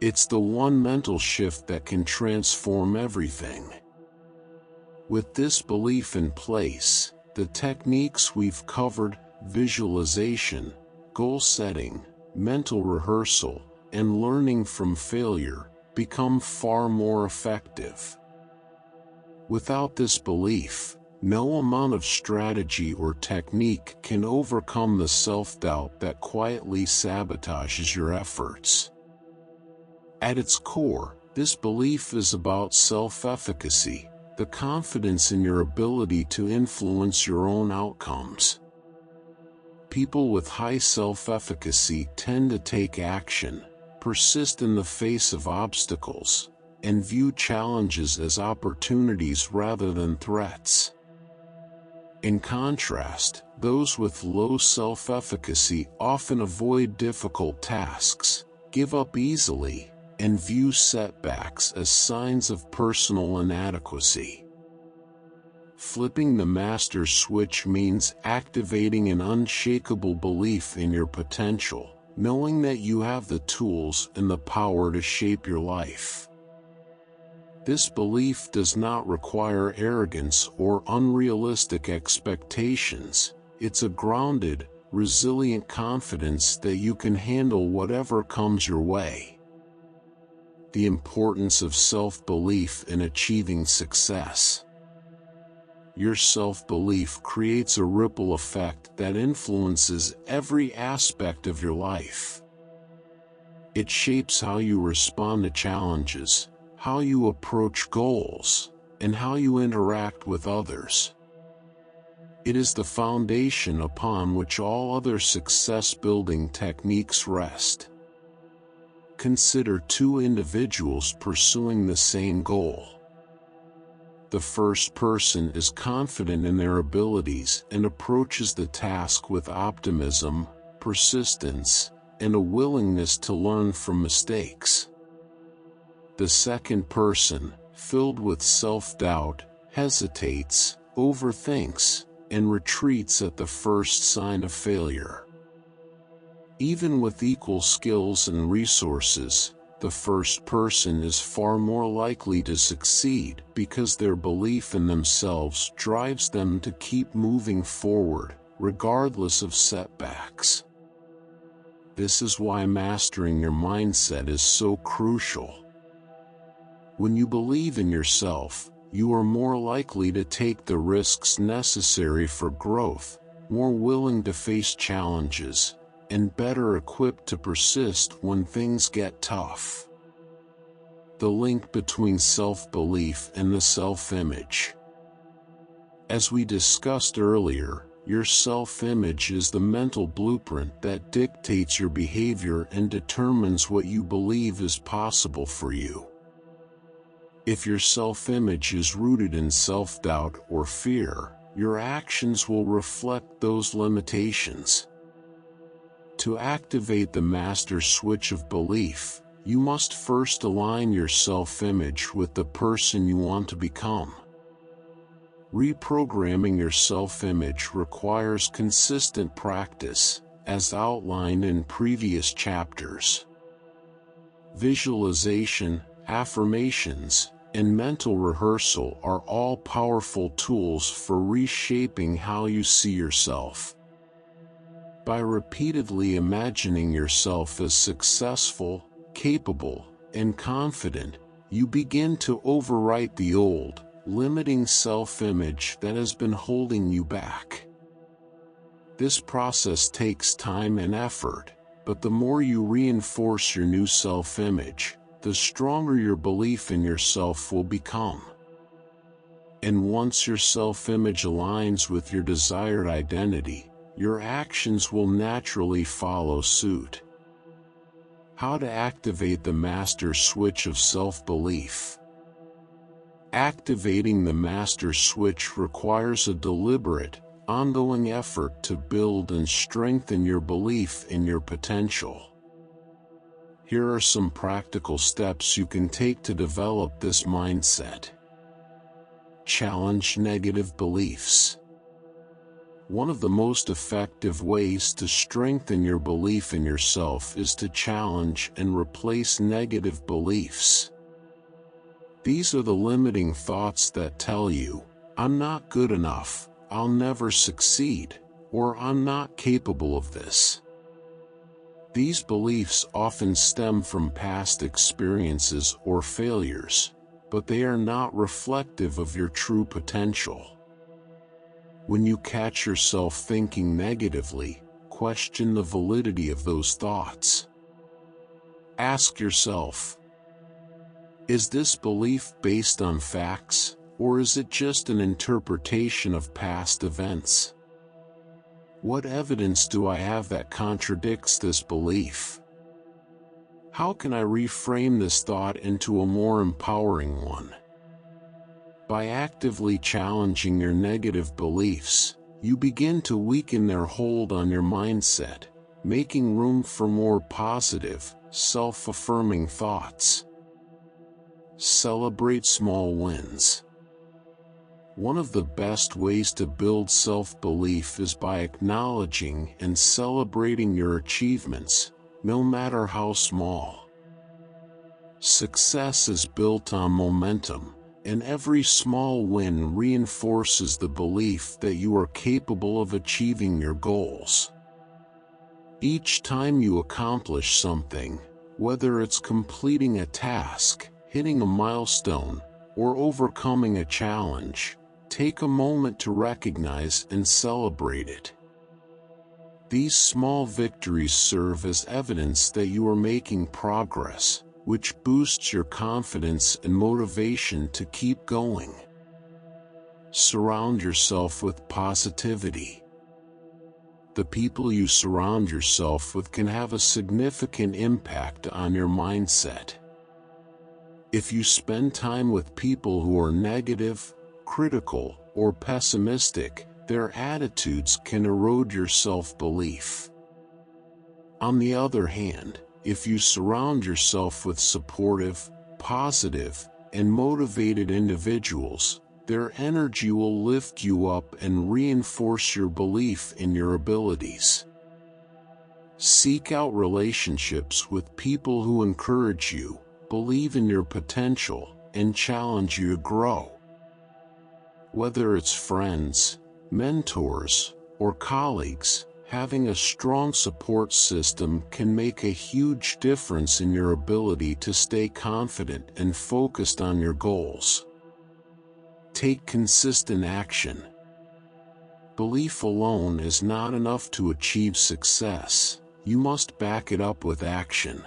It's the one mental shift that can transform everything. With this belief in place, the techniques we've covered, visualization, goal setting, mental rehearsal, and learning from failure, become far more effective. Without this belief, no amount of strategy or technique can overcome the self-doubt that quietly sabotages your efforts. At its core, this belief is about self-efficacy, the confidence in your ability to influence your own outcomes. People with high self-efficacy tend to take action, persist in the face of obstacles, and view challenges as opportunities rather than threats. In contrast, those with low self-efficacy often avoid difficult tasks, give up easily, and view setbacks as signs of personal inadequacy. Flipping the master switch means activating an unshakable belief in your potential, knowing that you have the tools and the power to shape your life. This belief does not require arrogance or unrealistic expectations. It's a grounded, resilient confidence that you can handle whatever comes your way. The importance of self-belief in achieving success. Your self-belief creates a ripple effect that influences every aspect of your life. It shapes how you respond to challenges, how you approach goals, and how you interact with others. It is the foundation upon which all other success-building techniques rest. Consider two individuals pursuing the same goal. The first person is confident in their abilities and approaches the task with optimism, persistence, and a willingness to learn from mistakes. The second person, filled with self-doubt, hesitates, overthinks, and retreats at the first sign of failure. Even with equal skills and resources, the first person is far more likely to succeed because their belief in themselves drives them to keep moving forward, regardless of setbacks. This is why mastering your mindset is so crucial. When you believe in yourself, you are more likely to take the risks necessary for growth, more willing to face challenges, and better equipped to persist when things get tough. The link between self-belief and the self-image. As we discussed earlier, your self-image is the mental blueprint that dictates your behavior and determines what you believe is possible for you. If your self-image is rooted in self-doubt or fear, your actions will reflect those limitations. To activate the master switch of belief, you must first align your self-image with the person you want to become. Reprogramming your self-image requires consistent practice, as outlined in previous chapters. Visualization, affirmations, and mental rehearsal are all powerful tools for reshaping how you see yourself. By repeatedly imagining yourself as successful, capable, and confident, you begin to overwrite the old, limiting self-image that has been holding you back. This process takes time and effort, but the more you reinforce your new self-image, the stronger your belief in yourself will become. And once your self-image aligns with your desired identity, your actions will naturally follow suit. How to activate the master switch of self-belief. Activating the master switch requires a deliberate, ongoing effort to build and strengthen your belief in your potential. Here are some practical steps you can take to develop this mindset. Challenge negative beliefs. One of the most effective ways to strengthen your belief in yourself is to challenge and replace negative beliefs. These are the limiting thoughts that tell you, "I'm not good enough, I'll never succeed," or "I'm not capable of this." These beliefs often stem from past experiences or failures, but they are not reflective of your true potential. When you catch yourself thinking negatively, question the validity of those thoughts. Ask yourself, is this belief based on facts, or is it just an interpretation of past events? What evidence do I have that contradicts this belief? How can I reframe this thought into a more empowering one? By actively challenging your negative beliefs, you begin to weaken their hold on your mindset, making room for more positive, self-affirming thoughts. Celebrate small wins. One of the best ways to build self-belief is by acknowledging and celebrating your achievements, no matter how small. Success is built on momentum, and every small win reinforces the belief that you are capable of achieving your goals. Each time you accomplish something, whether it's completing a task, hitting a milestone, or overcoming a challenge, take a moment to recognize and celebrate it. These small victories serve as evidence that you are making progress, which boosts your confidence and motivation to keep going. Surround yourself with positivity. The people you surround yourself with can have a significant impact on your mindset. If you spend time with people who are negative, critical, or pessimistic, their attitudes can erode your self-belief. On the other hand, if you surround yourself with supportive, positive, and motivated individuals, their energy will lift you up and reinforce your belief in your abilities. Seek out relationships with people who encourage you, believe in your potential, and challenge you to grow. Whether it's friends, mentors, or colleagues, having a strong support system can make a huge difference in your ability to stay confident and focused on your goals. Take consistent action. Belief alone is not enough to achieve success. You must back it up with action.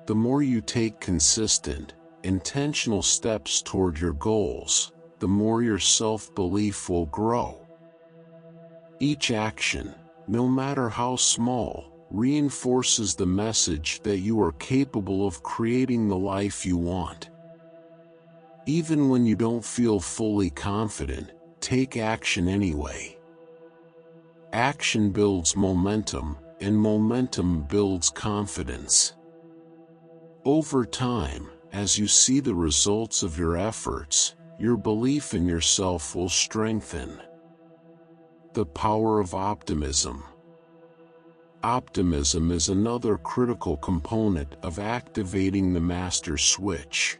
The more you take consistent, intentional steps toward your goals, the more your self-belief will grow. Each action, no matter how small, reinforces the message that you are capable of creating the life you want. Even when you don't feel fully confident, take action anyway. Action builds momentum, and momentum builds confidence. Over time, as you see the results of your efforts, your belief in yourself will strengthen. The power of optimism. Optimism is another critical component of activating the master switch.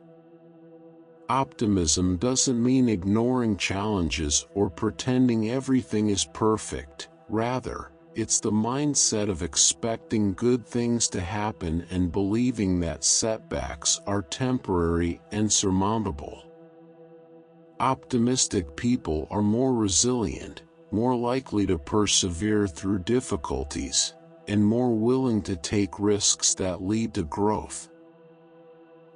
Optimism doesn't mean ignoring challenges or pretending everything is perfect. Rather, it's the mindset of expecting good things to happen and believing that setbacks are temporary and surmountable. Optimistic people are more resilient, more likely to persevere through difficulties, and more willing to take risks that lead to growth.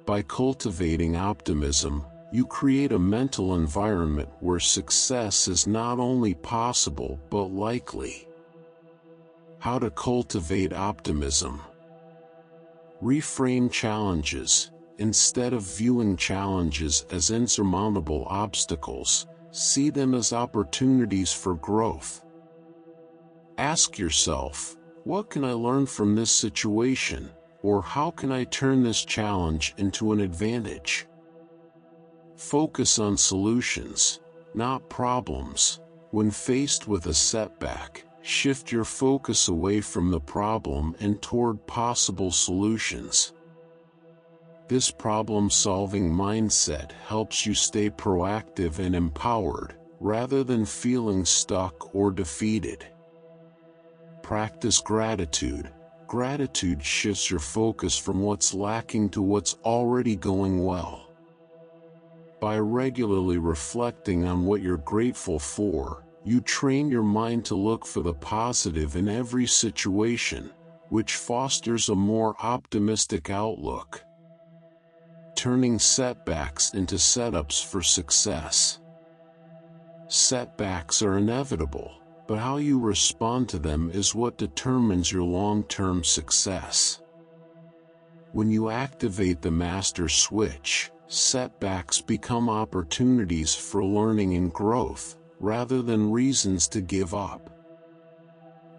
By cultivating optimism, you create a mental environment where success is not only possible but likely. How to cultivate optimism. Reframe challenges. Instead of viewing challenges as insurmountable obstacles, see them as opportunities for growth. Ask yourself, what can I learn from this situation, or how can I turn this challenge into an advantage? Focus on solutions, not problems. When faced with a setback, shift your focus away from the problem and toward possible solutions. This problem-solving mindset helps you stay proactive and empowered, rather than feeling stuck or defeated. Practice gratitude. Gratitude shifts your focus from what's lacking to what's already going well. By regularly reflecting on what you're grateful for, you train your mind to look for the positive in every situation, which fosters a more optimistic outlook. Turning setbacks into setups for success. Setbacks are inevitable, but how you respond to them is what determines your long-term success. When you activate the master switch, setbacks become opportunities for learning and growth, rather than reasons to give up.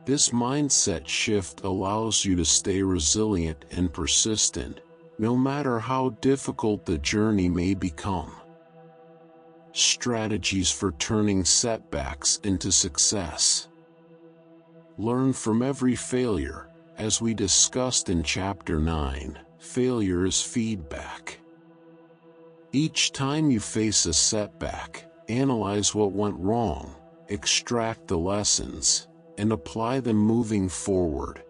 This mindset shift allows you to stay resilient and persistent, no matter how difficult the journey may become. Strategies for turning setbacks into success. Learn from every failure. As we discussed in Chapter 9, failure is feedback. Each time you face a setback, analyze what went wrong, extract the lessons, and apply them moving forward.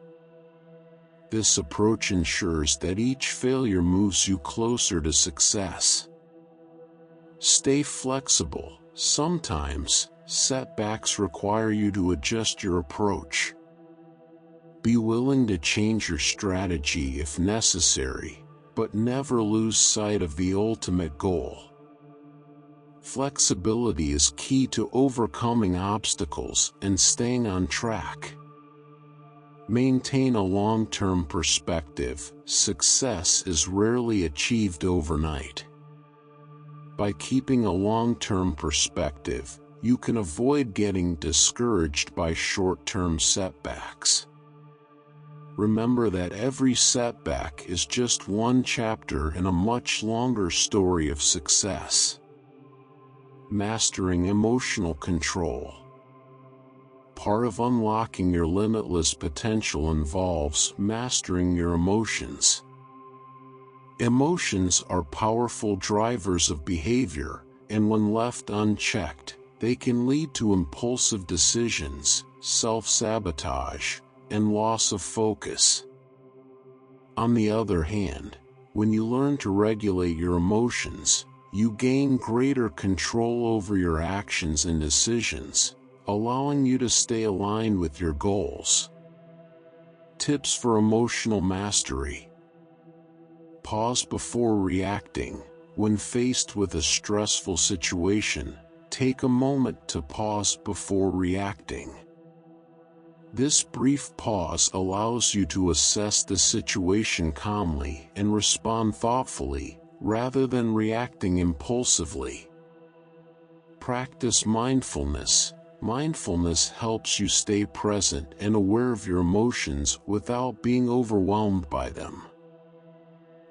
This approach ensures that each failure moves you closer to success. Stay flexible. Sometimes, setbacks require you to adjust your approach. Be willing to change your strategy if necessary, but never lose sight of the ultimate goal. Flexibility is key to overcoming obstacles and staying on track. Maintain a long-term perspective. Success is rarely achieved overnight. By keeping a long-term perspective, you can avoid getting discouraged by short-term setbacks. Remember that every setback is just one chapter in a much longer story of success. Mastering emotional control. Part of unlocking your limitless potential involves mastering your emotions. Emotions are powerful drivers of behavior, and when left unchecked, they can lead to impulsive decisions, self-sabotage, and loss of focus. On the other hand, when you learn to regulate your emotions, you gain greater control over your actions and decisions, allowing you to stay aligned with your goals. Tips for emotional mastery. Pause before reacting. When faced with a stressful situation, take a moment to pause before reacting. This brief pause allows you to assess the situation calmly and respond thoughtfully, rather than reacting impulsively. Practice mindfulness. Mindfulness helps you stay present and aware of your emotions without being overwhelmed by them.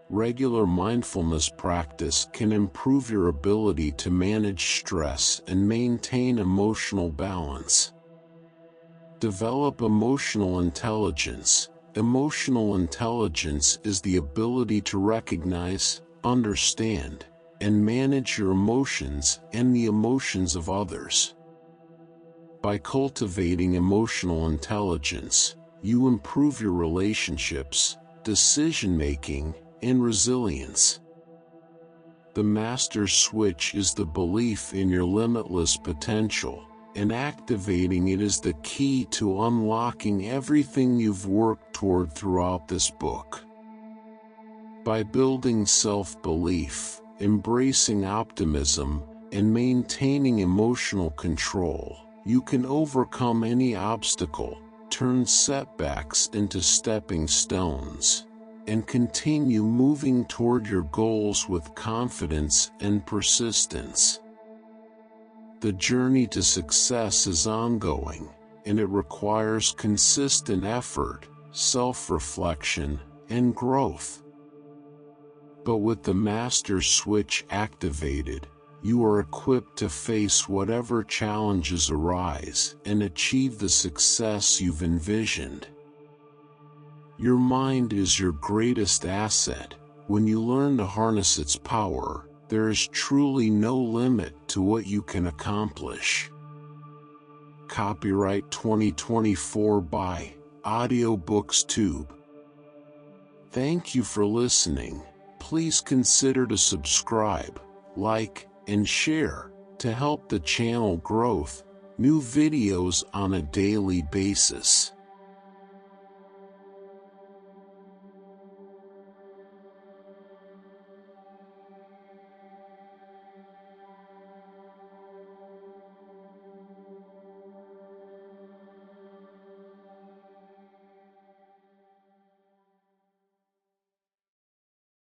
Regular mindfulness practice can improve your ability to manage stress and maintain emotional balance. Develop emotional intelligence. Emotional intelligence is the ability to recognize, understand, and manage your emotions and the emotions of others. By cultivating emotional intelligence, you improve your relationships, decision-making, and resilience. The master switch is the belief in your limitless potential, and activating it is the key to unlocking everything you've worked toward throughout this book. By building self-belief, embracing optimism, and maintaining emotional control, you can overcome any obstacle, turn setbacks into stepping stones, and continue moving toward your goals with confidence and persistence. The journey to success is ongoing, and it requires consistent effort, self-reflection, and growth. But with the master switch activated, you are equipped to face whatever challenges arise and achieve the success you've envisioned. Your mind is your greatest asset. When you learn to harness its power, there is truly no limit to what you can accomplish. Copyright 2024 by Audiobooks Tube. Thank you for listening. Please consider to subscribe, like, and share to help the channel grow new videos on a daily basis.